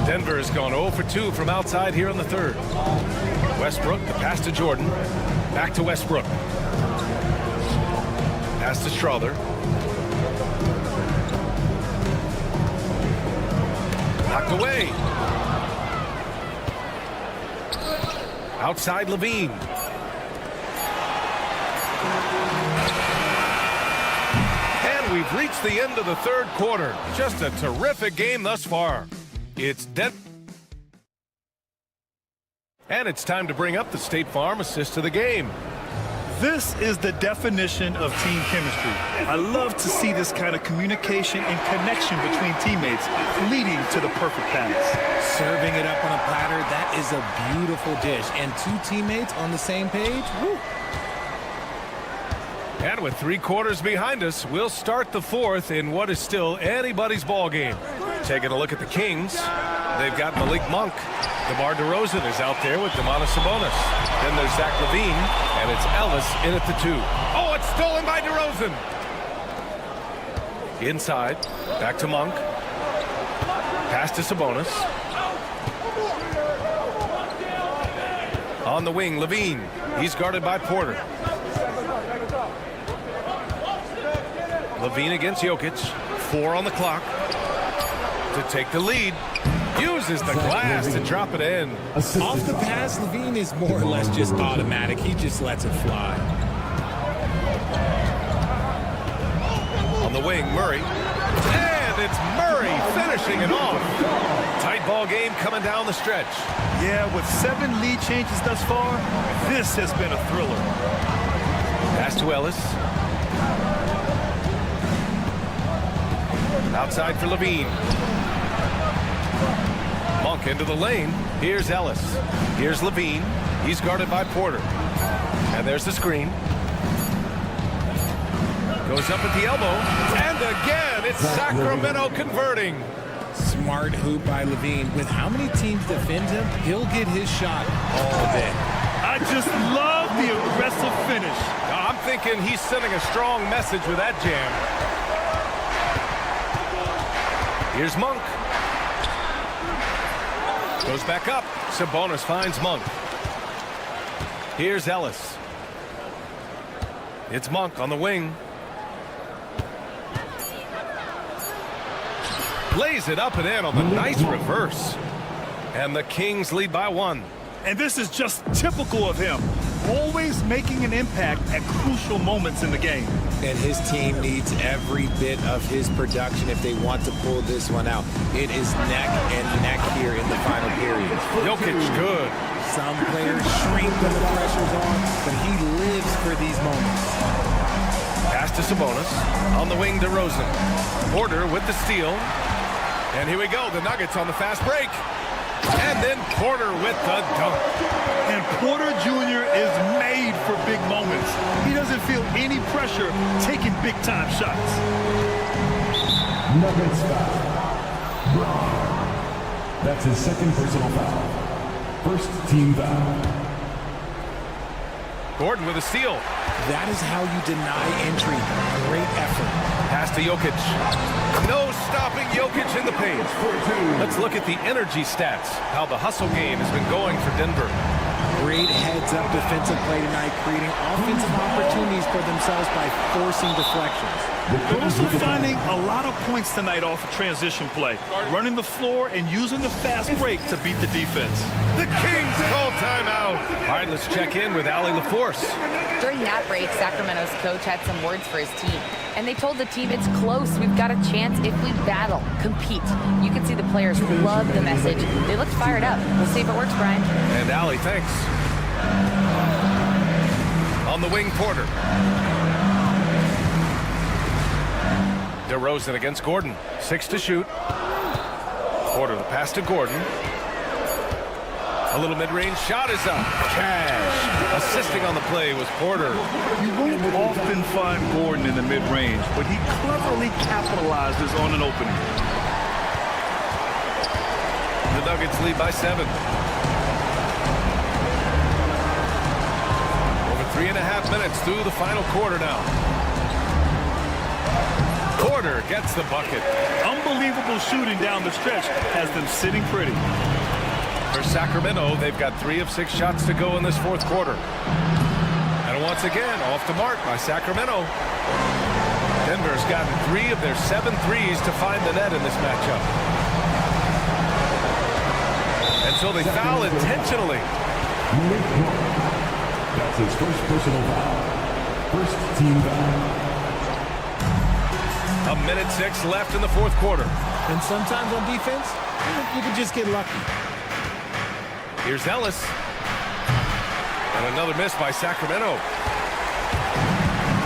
Denver has gone 0 for 2 from outside here in the third. Westbrook, the pass to Jordan. Back to Westbrook. Pass to Strother. Knocked away. Outside Levine. We've reached the end of the third quarter. Just a terrific game thus far. It's Denver. And it's time to bring up the State Farm assist to the game. This is the definition of team chemistry. I love to see this kind of communication and connection between teammates leading to the perfect pass. Serving it up on a platter, that is a beautiful dish. And 2 teammates on the same page, woo. And with 3 quarters behind us, we'll start the fourth in what is still anybody's ball game. Taking a look at the Kings, they've got Malik Monk. DeMar DeRozan is out there with Domantas Sabonis. Then there's Zach LaVine, and it's Ellis in at the 2. Oh, it's stolen by DeRozan. Inside, back to Monk. Pass to Sabonis. On the wing, LaVine. He's guarded by Porter. LaVine against Jokic. 4 on the clock to take the lead. Uses the glass to drop it in. Off the pass, LaVine is more or less just automatic. He just lets it fly. On the wing, Murray. And it's Murray finishing it off. Tight ball game coming down the stretch. Yeah, with 7 lead changes thus far, this has been a thriller. Pass to Ellis. Outside for LaVine. Monk into the lane. Here's Ellis. Here's LaVine. He's guarded by Porter. And there's the screen. Goes up at the elbow. And again, it's Sacramento converting. Smart hoop by LaVine. With how many teams defend him, he'll get his shot all day. I just love the aggressive finish. I'm thinking he's sending a strong message with that jam. Here's Monk. Goes back up. Sabonis finds Monk. Here's Ellis. It's Monk on the wing. Lays it up and in on the nice reverse. And the Kings lead by 1. And this is just typical of him. Always making an impact at crucial moments in the game. And his team needs every bit of his production if they want to pull this one out. It is neck and neck here in the final period. Jokic, good. Some players shrink when the pressure's on, but he lives for these moments. Pass to Sabonis. On the wing to Rosen. Porter with the steal. And here we go. The Nuggets on the fast break. And then Porter with the dunk. And Porter Jr. is made for big moments. He doesn't feel any pressure taking big-time shots. Nuggets foul. Brown. That's his second personal foul. First team foul. Gordon with a steal. That is how you deny entry. Great effort. Pass to Jokic. No stopping Jokic in the paint. Let's look at the energy stats. How the hustle game has been going for Denver. Great heads-up defensive play tonight, creating offensive opportunities for themselves by forcing deflections. They're also finding a lot of points tonight off of transition play, running the floor and using the fast break to beat the defense. The Kings call timeout. All right, let's check in with Allie LaForce. During that break, Sacramento's coach had some words for his team. And they told the team, it's close. We've got a chance if we battle, compete. You can see the players love the message. They looked fired up. We'll see if it works, Brian. And Allie, thanks. On the wing, Porter. DeRozan against Gordon. 6 to shoot. Porter, the pass to Gordon. A little mid-range shot is up. Cash. Assisting on the play was Porter. You won't often find Gordon in the mid-range, but he cleverly capitalizes on an opening. The Nuggets lead by 7. Over 3.5 minutes through the final quarter now. Porter gets the bucket. Unbelievable shooting down the stretch has them sitting pretty. For Sacramento, they've got 3 of 6 shots to go in this fourth quarter. And once again, off the mark by Sacramento. Denver's gotten 3 of their 7 threes to find the net in this matchup. And so they foul intentionally. That's his first personal foul. First team foul. 1:06 left in the fourth quarter. And sometimes on defense, you can just get lucky. Here's Ellis. And another miss by Sacramento.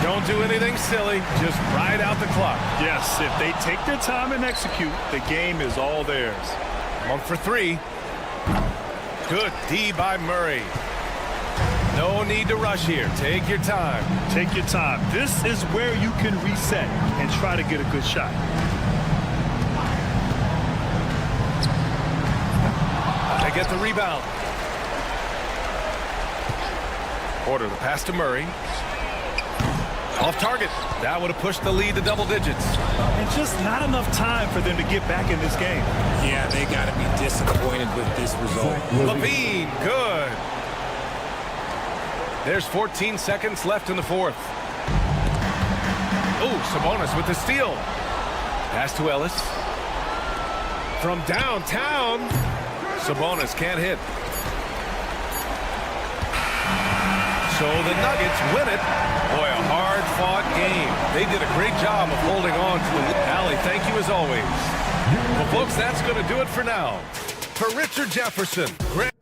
Don't do anything silly. Just ride out the clock. Yes, if they take their time and execute, the game is all theirs. Monk for 3. Good D by Murray. No need to rush here. Take your time. Take your time. This is where you can reset and try to get a good shot. They get the rebound. Porter, the pass to Murray. Off target. That would have pushed the lead to double digits. And just not enough time for them to get back in this game. Yeah, they got to be disappointed with this result. Levine, good. There's 14 seconds left in the fourth. Oh, Sabonis with the steal. Pass to Ellis. From downtown, Sabonis can't hit. So the Nuggets win it. Boy, a hard-fought game. They did a great job of holding on to the lead. Allie, thank you as always. Well, folks, that's going to do it for now. For Richard Jefferson, Grant.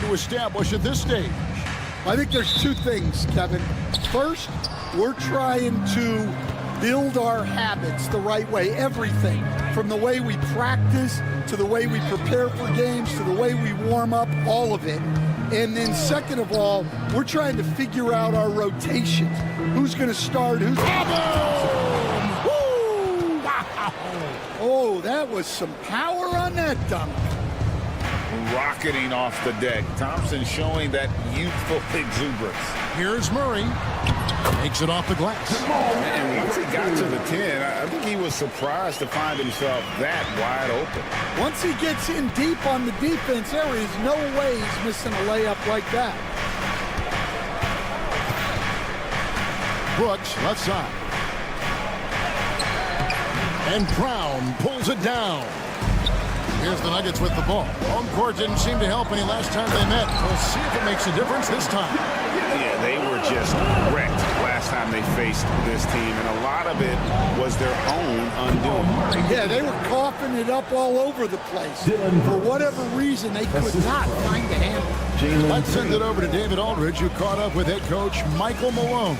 to establish at this stage? I think there's two things, Kevin. First, we're trying to build our habits the right way. Everything from the way we practice to the way we prepare for games to the way we warm up, all of it. And then second of all, we're trying to figure out our rotations. Who's going to start? Who's Woo! Wow! Oh, that was some power on that dunk. Rocketing off the deck. Thompson showing that youthful exuberance. Here's Murray. Takes it off the glass. And once he got to the 10, I think he was surprised to find himself that wide open. Once he gets in deep on the defense, there is no way he's missing a layup like that. Brooks, left side. And Brown pulls it down. Here's the Nuggets with the ball. Home court didn't seem to help any last time they met. We'll see if it makes a difference this time. Yeah, they were just wrecked last time they faced this team, and a lot of it was their own undoing. Yeah, they were coughing it up all over the place. For whatever reason, they could not find the handle. Let's send it over to David Aldridge, who caught up with head coach Michael Malone.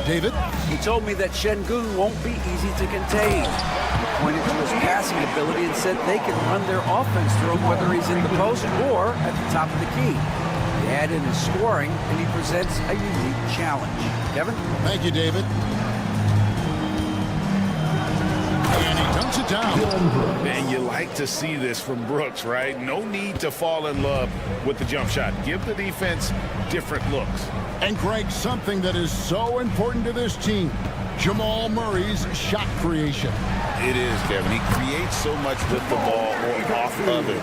David? He told me that Şengün won't be easy to contain. He pointed to his passing ability and said they can run their offense through him whether he's in the post or at the top of the key. He add in his scoring, and he presents a unique challenge. Kevin? Thank you, David. And he dunks it down. And you like to see this from Brooks, right? No need to fall in love with the jump shot. Give the defense different looks. And Greg, something that is so important to this team, Jamal Murray's shot creation. It is, Kevin. He creates so much with the ball or off of it.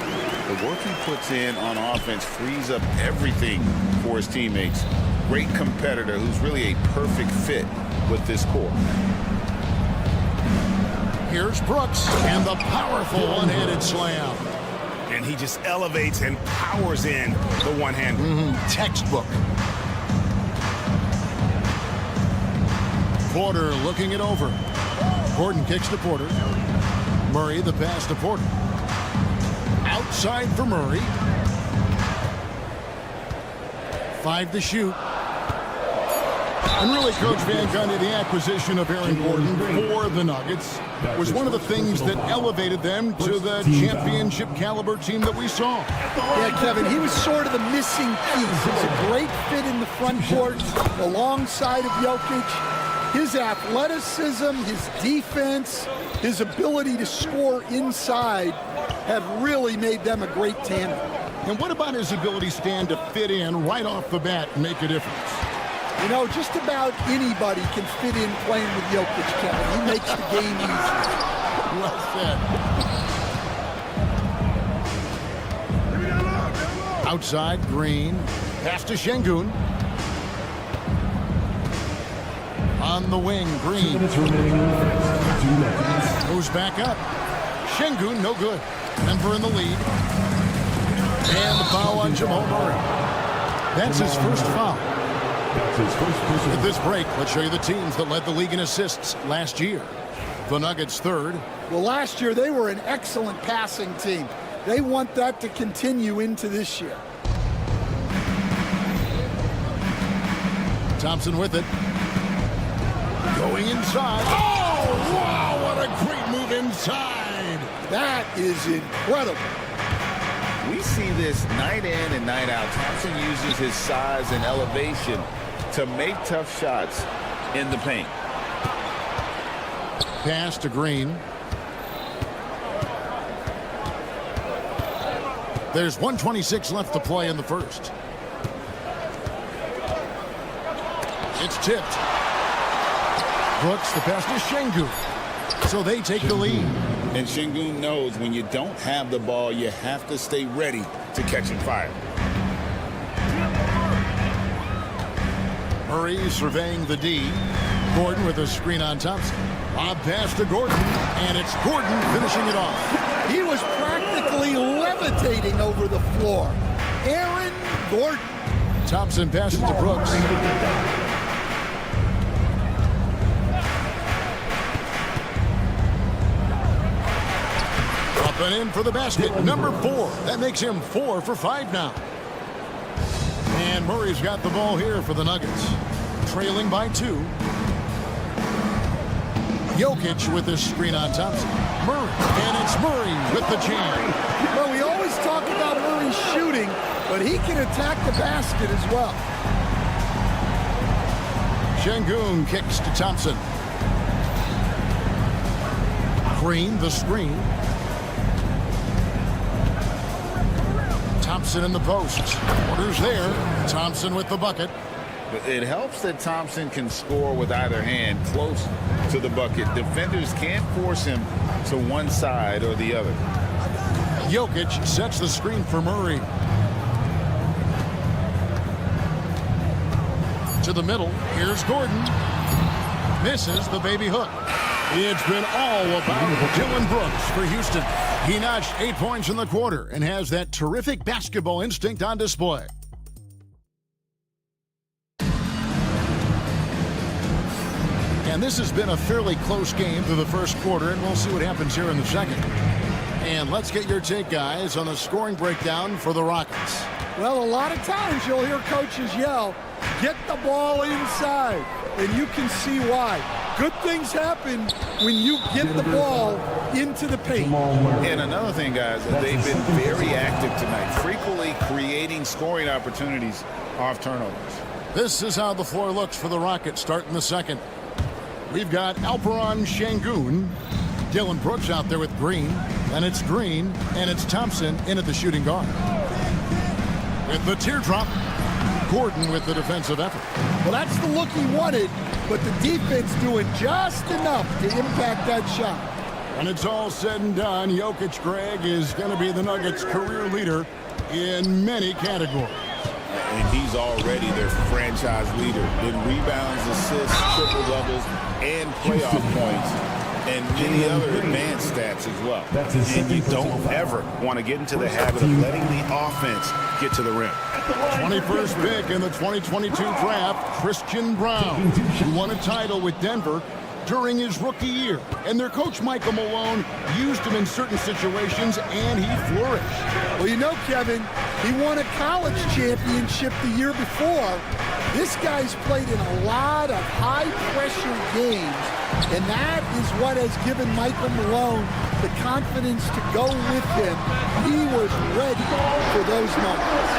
The work he puts in on offense frees up everything for his teammates. Great competitor who's really a perfect fit with this core. Here's Brooks and the powerful one-handed slam. And he just elevates and powers in the one-hand. Textbook. Porter looking it over. Gordon kicks to Porter. Murray the pass to Porter. Outside for Murray. 5 to shoot. And really, Coach Van Gundy, the acquisition of Aaron Gordon for the Nuggets was one of the things that elevated them to the championship caliber team that we saw. Yeah, Kevin, he was sort of the missing piece. He's a great fit in the front court alongside of Jokic. His athleticism, his defense, his ability to score inside have really made them a great tandem. And what about his ability, Stan, to fit in right off the bat and make a difference? You know, just about anybody can fit in playing with Jokic, Kevin. He makes the game easy. Well said. Outside, Green. Pass to Şengün. On the wing, Green. Goes back up. Şengün, no good. Denver in the lead. And the foul on Jamal Murray. That's his first foul. At this break, let's show you the teams that led the league in assists last year. The Nuggets third. Well, last year they were an excellent passing team. They want that to continue into this year. Thompson with it. Going inside. Oh, wow, what a great move inside. That is incredible. We see this night in and night out. Thompson uses his size and elevation to make tough shots in the paint. Pass to Green. There's 1:26 left to play in the first. It's tipped. Brooks, the pass to Şengün. So they take the lead. And Şengün knows when you don't have the ball, you have to stay ready to catch and fire. Murray surveying the D. Gordon with a screen on Thompson. Lob pass to Gordon, and it's Gordon finishing it off. He was practically levitating over the floor. Aaron Gordon. Thompson passes to Brooks. Up and in for the basket. Number 4. That makes him 4 for 5 now. And Murray's got the ball here for the Nuggets. Trailing by 2. Jokic with this screen on Thompson. Murray, and it's Murray with the jam. Well, we always talk about Murray shooting, but he can attack the basket as well. Şengün kicks to Thompson. Green, the screen. Thompson in the post. Orders there. Thompson with the bucket. But it helps that Thompson can score with either hand close to the bucket. Defenders can't force him to one side or the other. Jokic sets the screen for Murray. To the middle. Here's Gordon. Misses the baby hook. It's been all about Dillon Brooks for Houston. He notched 8 points in the quarter and has that terrific basketball instinct on display. And this has been a fairly close game through the first quarter, and we'll see what happens here in the second. And let's get your take, guys, on the scoring breakdown for the Rockets. Well, a lot of times you'll hear coaches yell, get the ball inside, and you can see why. Good things happen when you get the ball into the paint. And another thing, guys, they've been very active tonight, frequently creating scoring opportunities off turnovers. This is how the floor looks for the Rockets starting the second. We've got Alperen Şengün, Dillon Brooks out there with Green, and it's Green, and it's Thompson in at the shooting guard. With the teardrop, Gordon with the defensive effort. Well, that's the look he wanted, but the defense doing just enough to impact that shot. When it's all said and done, Jokic, Greg, is going to be the Nuggets' career leader in many categories. And he's already their franchise leader in rebounds, assists, triple-doubles, and playoff points, and many other advanced stats as well. And you don't ever want to get into the habit of letting the offense get to the rim. 21st pick in the 2022 draft, Christian Braun, who won a title with Denver during his rookie year. And their coach, Michael Malone, used him in certain situations, and he flourished. Well, you know, Kevin, he won a college championship the year before. This guy's played in a lot of high-pressure games, and that is what has given Michael Malone the confidence to go with him. He was ready for those moments.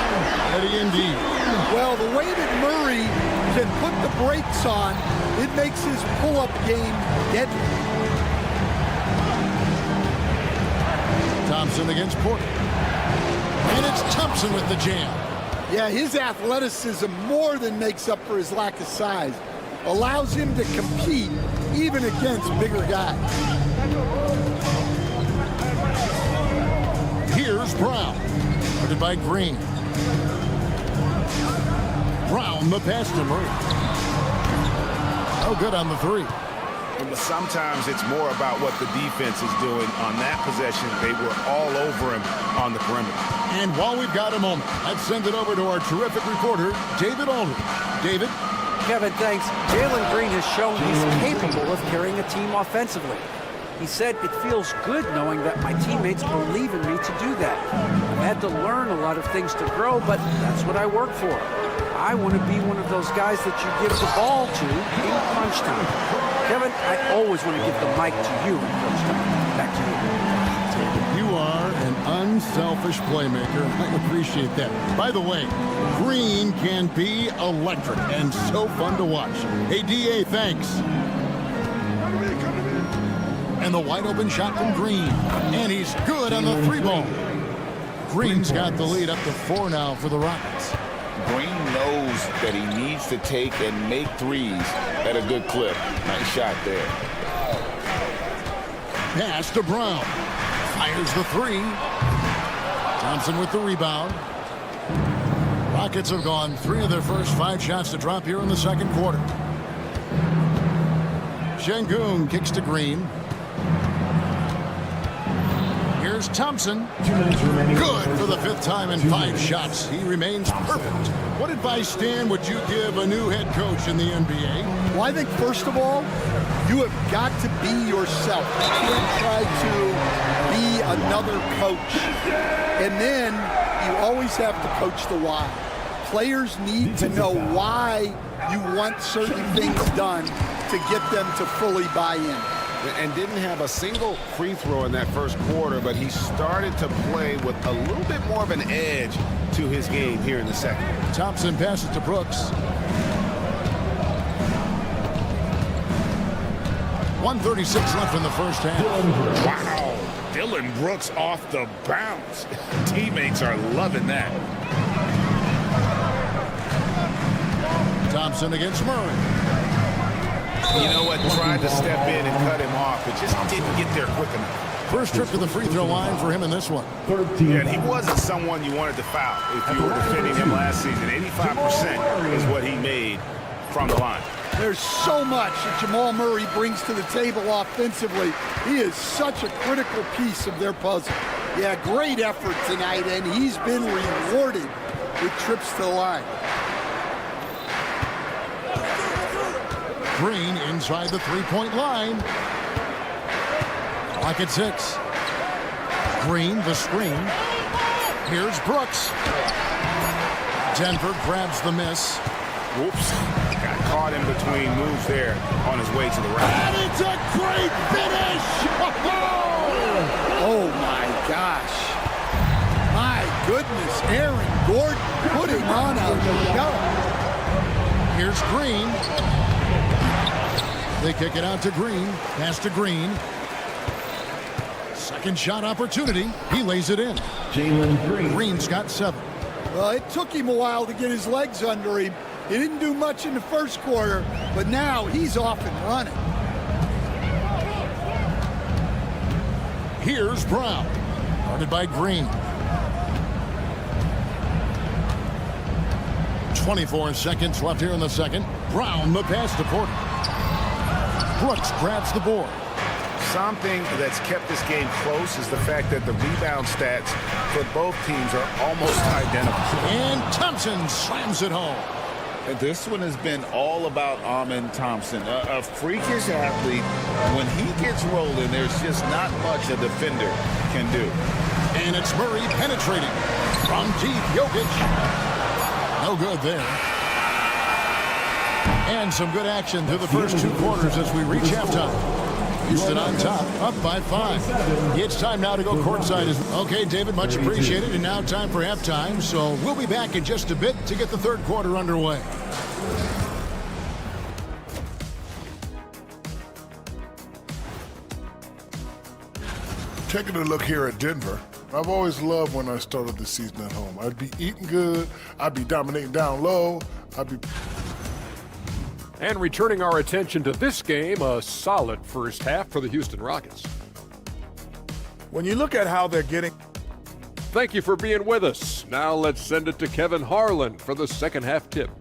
Ready indeed. Well, the way that Murray can put the brakes on, it makes his pull-up game deadly. Thompson against Porter. And it's Thompson with the jam. Yeah, his athleticism more than makes up for his lack of size. Allows him to compete even against bigger guys. Here's Brown. Guarded by Green. Brown, the pass to Murray. Oh, good on the three. But sometimes it's more about what the defense is doing. On that possession, they were all over him on the perimeter. And while we've got a moment, let's send it over to our terrific reporter, David Aldridge. David? Kevin, thanks. Jalen Green has shown he's capable of carrying a team offensively. He said, it feels good knowing that my teammates believe in me to do that. I've had to learn a lot of things to grow, but that's what I work for. I want to be one of those guys that you give the ball to in crunch time. Kevin, I always want to give the mic to you in crunch time. Back to you. You are an unselfish playmaker. I appreciate that. By the way, Green can be electric and so fun to watch. Hey, DA, thanks. And the wide open shot from Green. And he's good on the three ball. Green's got the lead up to 4 now for the Rockets. Green knows that he needs to take and make threes at a good clip. Nice shot there. Pass to Brown. Fires the three. Thompson with the rebound. Rockets have gone 3 of their first 5 shots to drop here in the second quarter. Şengün kicks to Green. Here's Thompson. Good for the 5th time in 5 shots. He remains perfect. What advice, Stan, would you give a new head coach in the NBA? Well, I think, first of all, you have got to be yourself. You can't try to be another coach. And then you always have to coach the why. Players need to know why you want certain things done to get them to fully buy in. And didn't have a single free throw in that first quarter, but he started to play with a little bit more of an edge to his game here in the second. Thompson passes to Brooks. 1:36 left in the first half. Wow. Dylan Brooks off the bounce. Teammates are loving that. Thompson against Murray. You know what? Tried to step in and cut him off, but just didn't get there quick enough. First trip to the free throw line for him in this one. Yeah, and he wasn't someone you wanted to foul if you were defending him last season. 85% is what he made from the line. There's so much that Jamal Murray brings to the table offensively. He is such a critical piece of their puzzle. Yeah, great effort tonight, and he's been rewarded with trips to the line. Green inside the three-point line. Clock at 6. Green, the screen. Here's Brooks. Denver grabs the miss. Whoops. Got caught in between moves there on his way to the right. And it's a great finish! Oh, my gosh. My goodness, Aaron Gordon putting on a show. Here's Green. They kick it out to Green. Pass to Green. Second shot opportunity. He lays it in. Jalen Green. Green's got 7. Well, it took him a while to get his legs under him. He didn't do much in the first quarter, but now he's off and running. Here's Brown. Guarded by Green. 24 seconds left here in the second. Brown, the pass to Porter. Brooks grabs the board. Something that's kept this game close is the fact that the rebound stats for both teams are almost identical. And Thompson slams it home. And this one has been all about Amen Thompson, a freakish athlete. When he gets rolling, there's just not much a defender can do. And it's Murray penetrating from deep. Jokic. No good there. And some good action through the first 2 quarters as we reach halftime. Houston on top, up by 5. It's time now to go courtside. Okay, David, much appreciated. And now time for halftime. So we'll be back in just a bit to get the third quarter underway. Taking a look here at Denver, I've always loved when I started the season at home. I'd be eating good, I'd be dominating down low, And returning our attention to this game, a solid first half for the Houston Rockets. When you look at how they're getting... Thank you for being with us. Now let's send it to Kevin Harlan for the second half tip.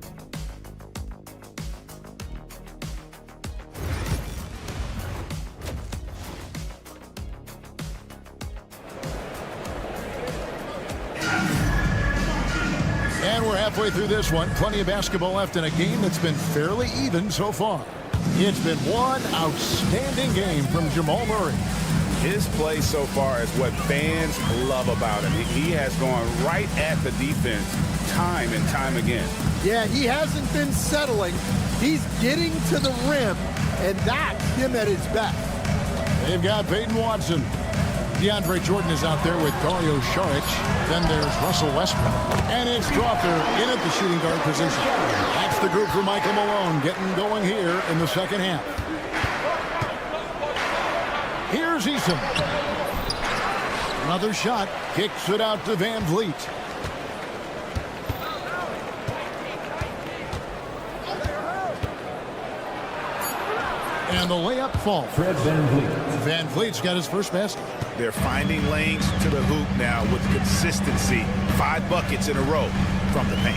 And we're halfway through this one. Plenty of basketball left in a game that's been fairly even so far. It's been one outstanding game from Jamal Murray. His play so far is what fans love about him. He has gone right at the defense time and time again. Yeah, he hasn't been settling. He's getting to the rim, and that's him at his best. They've got Peyton Watson. DeAndre Jordan is out there with Dario Saric. Then there's Russell Westbrook. And it's Drawther in at the shooting guard position. That's the group for Michael Malone getting going here in the second half. Here's Eason. Another shot. Kicks it out to Van Vliet. And the layup falls. Fred Van Vliet. Van Vliet's got his first basket. They're finding lanes to the hoop now with consistency. 5 buckets in a row from the paint.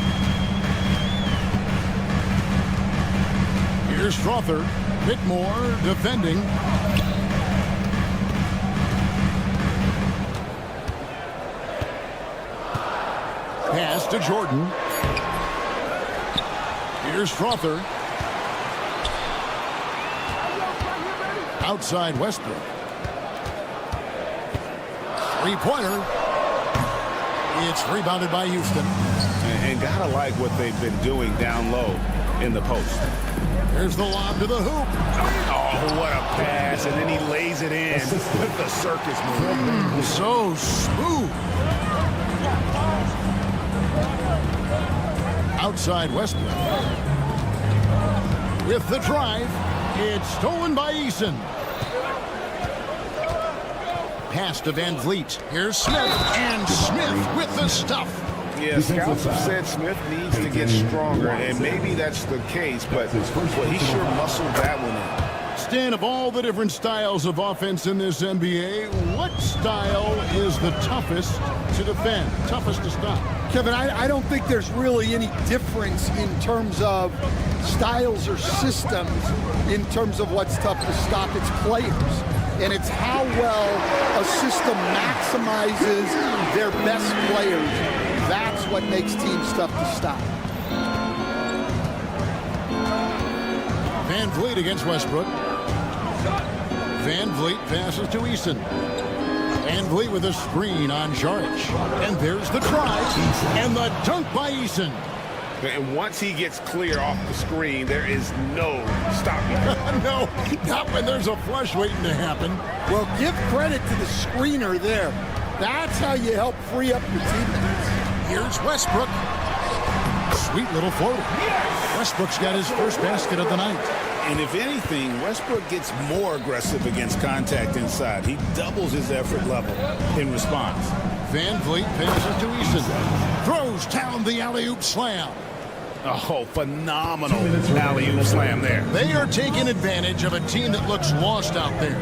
Here's Drawther. Bit more defending. Pass to Jordan. Here's Drawther. Outside Westbrook. Three-pointer. It's rebounded by Houston. And And gotta like what they've been doing down low in the post. There's the lob to the hoop. Oh, what a pass. And then he lays it in with the circus move. So smooth. Outside Westbrook. With the drive, it's stolen by Eason. Pass to Van Vliet. Here's Smith, and Smith with the stuff. Yeah, scouts have said Smith needs to get stronger, and maybe that's the case, but he sure muscled that one in. Stan, of all the different styles of offense in this NBA, what style is the toughest to defend, toughest to stop? Kevin, I don't think there's really any difference in terms of styles or systems in terms of what's tough to stop. It's players. And it's how well a system maximizes their best players. That's what makes teams tough to stop. Van Vliet against Westbrook. Van Vliet passes to Eason. Van Vliet with a screen on Jaric. And there's the drive. And the dunk by Eason. And once he gets clear off the screen, there is no stopping him. No, not when there's a flush waiting to happen. Well, give credit to the screener there. That's how you help free up your teammates. Here's Westbrook. Sweet little floater. Westbrook's got his first basket of the night. And if anything, Westbrook gets more aggressive against contact inside. He doubles his effort level in response. Van Vliet passes to Eason. Throws down the alley-oop slam. Oh, phenomenal alley-oop slam there. They are taking advantage of a team that looks lost out there.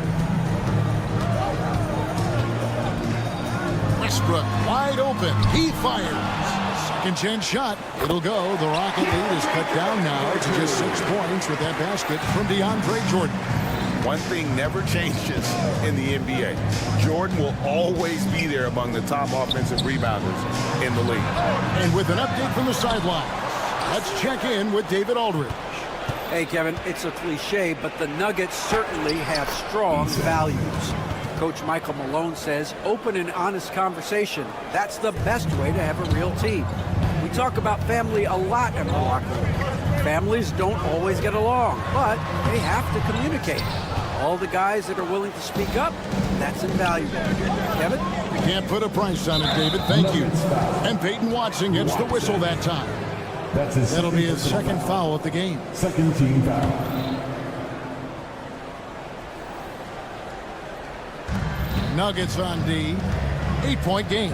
Westbrook wide open. He fires. Second chance shot. It'll go. The Rocket lead is cut down now to just 6 points with that basket from DeAndre Jordan. One thing never changes in the NBA. Jordan will always be there among the top offensive rebounders in the league. And with an update from the sideline, let's check in with David Aldridge. Hey, Kevin, it's a cliche, but the Nuggets certainly have strong values. Coach Michael Malone says open and honest conversation. That's the best way to have a real team. We talk about family a lot in the locker room. Families don't always get along, but they have to communicate. All the guys that are willing to speak up, that's invaluable. Kevin? You can't put a price on it, David. Thank you. And Peyton Watson gets the whistle that time. That'll be his second foul of the game. Second team foul. Nuggets on D. 8-point game.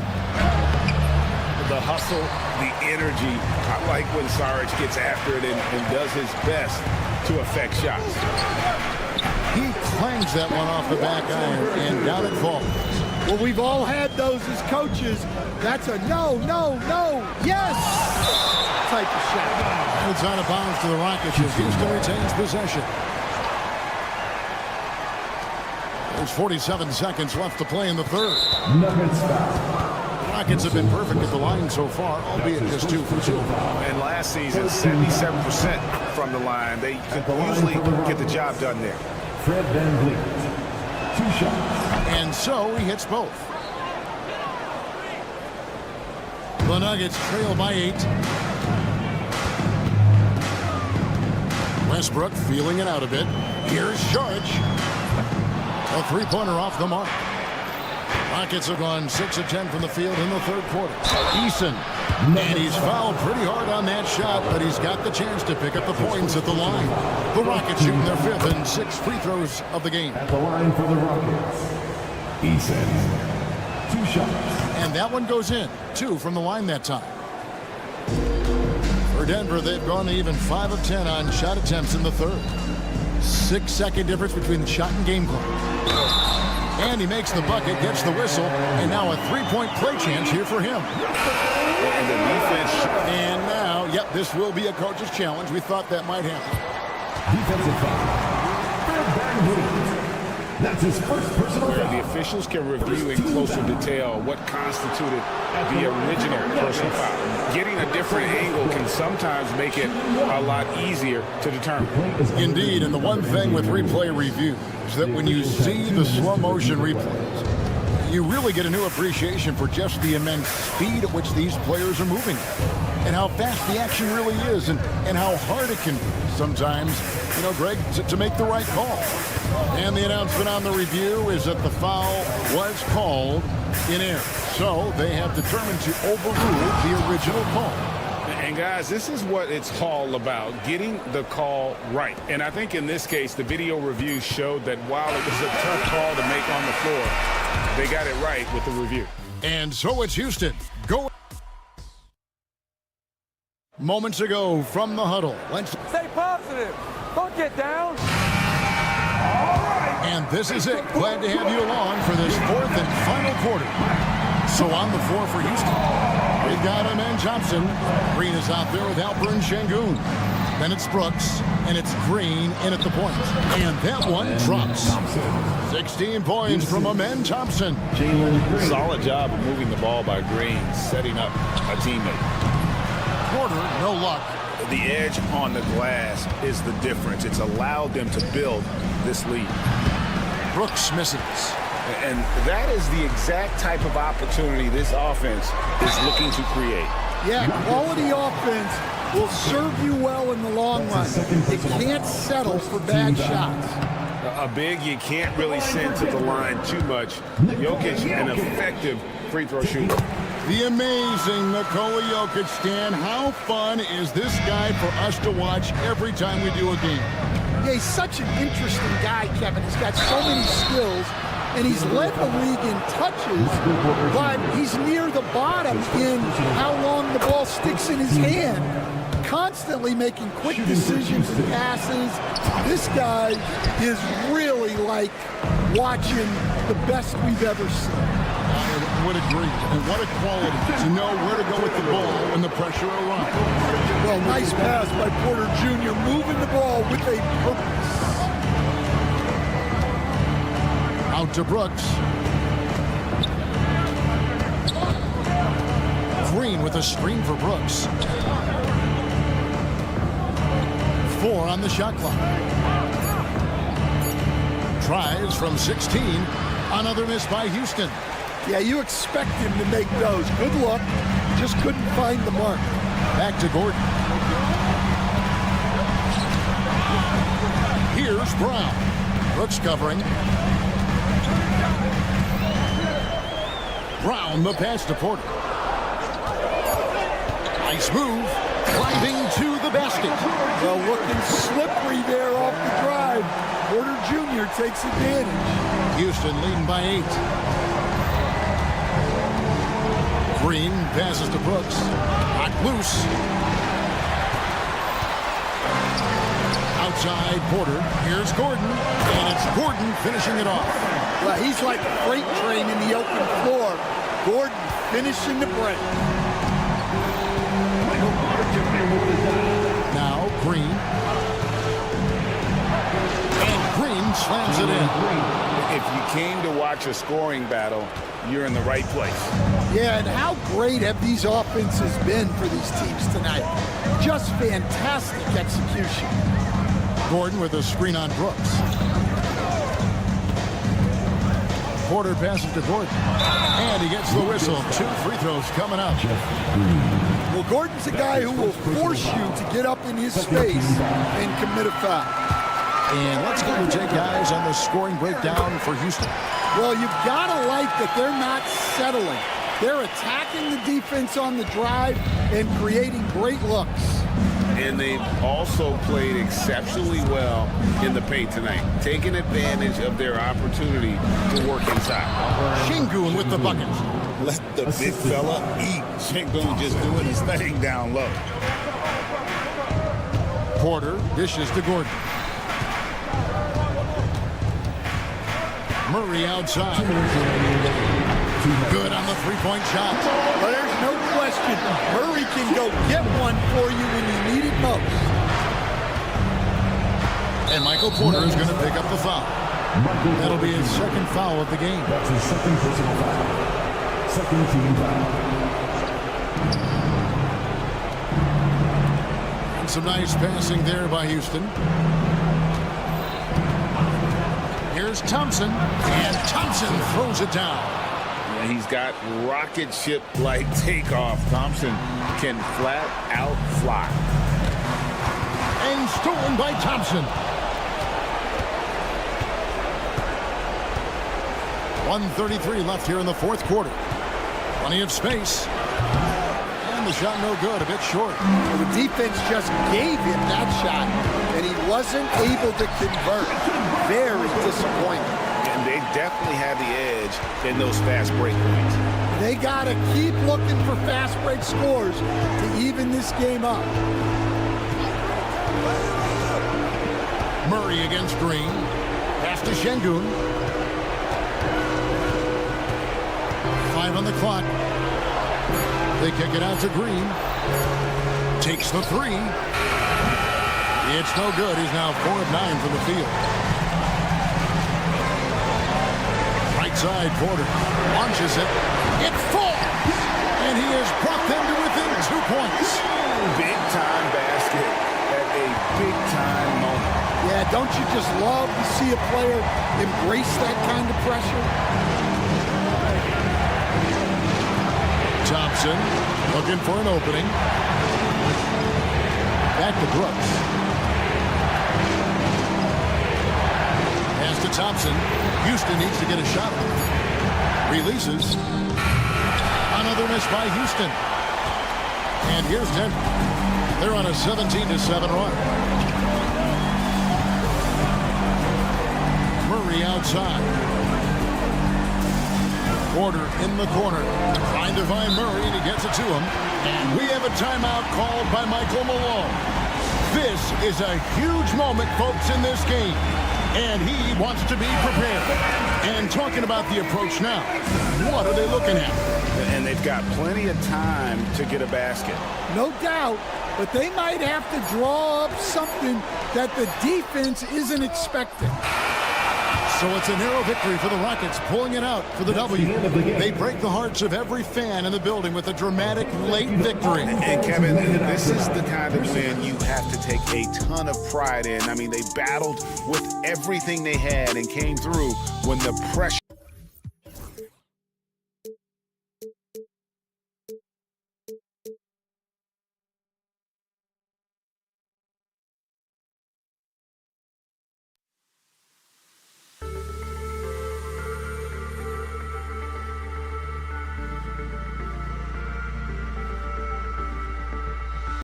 The hustle, the energy. I like when Saric gets after it and does his best to affect shots. He clangs that one off the back iron, and down it falls. Well, we've all had those as coaches. That's a no, no, no, yes type of shot. It's out of bounds to the Rockets as Houston retains possession. There's 47 seconds left to play in the third. Nuggets foul. Rockets have been perfect at the line so far, albeit just 2 for 2. And last season, 77% from the line. They could usually get the job done there. Fred Van Vliet. 2 shots. And so he hits both. The Nuggets trail by 8. Westbrook feeling it out a bit. Here's Jaric. A three-pointer off the mark. Rockets have gone 6 of 10 from the field in the third quarter. Eason. And he's fouled pretty hard on that shot, but he's got the chance to pick up the points at the line. The Rockets shooting their 5th and 6th free throws of the game. At the line for the Rockets, Eason. 2 shots. And that one goes in. 2 from the line that time. For Denver, they've gone to even 5 of 10 on shot attempts in the third. 6-second difference between the shot and game clock. And he makes the bucket, gets the whistle, and now a 3-point play chance here for him. And the defense. And now, yep, this will be a coach's challenge. We thought that might happen. Defensive foul. Fred Van Vliet. That's his first personal foul. The officials can review in closer detail what constituted the original personal foul. Getting a different angle can sometimes make it a lot easier to determine. Indeed, and the one thing with replay review is that when you see the slow motion replays, you really get a new appreciation for just the immense speed at which these players are moving. and how fast the action really is and how hard it can be sometimes, you know, Greg, to make the right call. And the announcement on the review is that the foul was called in error. So they have determined to overrule the original call. And guys, this is what it's all about, getting the call right. And I think in this case, the video review showed that while it was a tough call to make on the floor, they got it right with the review. And so it's Houston. Go. Moments ago from the huddle. Let's stay positive. Don't get down. And this is it. Glad to have you along for this fourth and final quarter. So on the floor for Houston, we've got Amen Thompson. Green is out there with Alperen Sengun. Then it's Brooks, and it's Green in at the point. And that one drops. 16 points from Amen Thompson. Solid job of moving the ball by Green, setting up a teammate. Porter, no luck. The edge on the glass is the difference. It's allowed them to build this lead. Brooks misses. And that is the exact type of opportunity this offense is looking to create. Yeah, quality offense will serve you well in the long run. It can't settle for bad shots. A big you can't really send to the line too much. Jokic, an effective free throw shooter. The amazing Nikola Jokic, Stan. How fun is this guy for us to watch every time we do a game? Yeah, he's such an interesting guy, Kevin. He's got so many skills, and he's led the league in touches, but he's near the bottom in how long the ball sticks in his hand. Constantly making quick decisions and passes. This guy is really like watching the best we've ever seen. I would agree. And what a quality to know where to go with the ball when the pressure arrives. Well, nice pass by Porter Jr. moving the ball with a purpose. Out to Brooks. Green with a screen for Brooks. 4 on the shot clock. Tries from 16. Another miss by Houston. Yeah, you expect him to make those. Good luck. Just couldn't find the mark. Back to Gordon. Here's Brown. Brooks covering. Brown, the pass to Porter. Nice move. Driving to the basket. Well, looking slippery there off the drive. Porter Jr. takes advantage. Houston leading by 8. Green passes to Brooks. Not loose. Outside Porter. Here's Gordon. And it's Gordon finishing it off. Well, he's like a freight train in the open floor. Gordon finishing the break. Now Green. And Green slams it in. If you came to watch a scoring battle, you're in the right place. Yeah, and how great have these offenses been for these teams tonight? Just fantastic execution. Gordon with a screen on Brooks. Porter passes to Gordon. And he gets the whistle. 2 free throws coming up. Well, Gordon's a guy who will force you to get up in his space and commit a foul. And let's go to take guys on the scoring breakdown for Houston. Well, you've got to like that they're not settling. They're attacking the defense on the drive and creating great looks. And they've also played exceptionally well in the paint tonight, taking advantage of their opportunity to work inside. Sengun with the bucket. Let the big fella eat. Sengun just doing his thing down low. Porter dishes to Gordon. Murray outside. Good on the three-point shot. Well, there's no question. Murray can go get one for you when you need it most. And Michael Porter is going to pick up the foul. That'll be his second foul of the game. That's his second personal foul. Second team foul. And some nice passing there by Houston. Here's Thompson, and Thompson throws it down. And he's got rocket ship-like takeoff. Thompson can flat out fly. And stolen by Thompson. 1:33 left here in the fourth quarter. Plenty of space. And the shot no good, a bit short. Well, the defense just gave him that shot, and he wasn't able to convert. Very disappointing. And they definitely have the edge in those fast break points. They got to keep looking for fast break scores to even this game up. Murray against Green. Pass to Şengün. 5 on the clock. They kick it out to Green. Takes the 3. It's no good. He's now 4 of 9 from the field. Right side, Porter launches it. It falls. And he has brought them to within 2 points. Big time basket at a big time moment. Yeah, don't you just love to see a player embrace that kind of pressure? Thompson looking for an opening. Back to Brooks. Pass to Thompson. Houston needs to get a shot. Releases. Another miss by Houston. And here's Denver. They're on a 17-7 run. Murray outside. Porter in the corner. Trying to find Murray, and he gets it to him. And we have a timeout called by Michael Malone. This is a huge moment, folks, in this game. And he wants to be prepared. And talking about the approach now, what are they looking at? And they've got plenty of time to get a basket. No doubt, but they might have to draw up something that the defense isn't expecting. So it's a narrow victory for the Rockets, pulling it out for the W. They break the hearts of every fan in the building with a dramatic late victory. And Kevin, this is the kind of win you have to take a ton of pride in. I mean, they battled with everything they had and came through when the pressure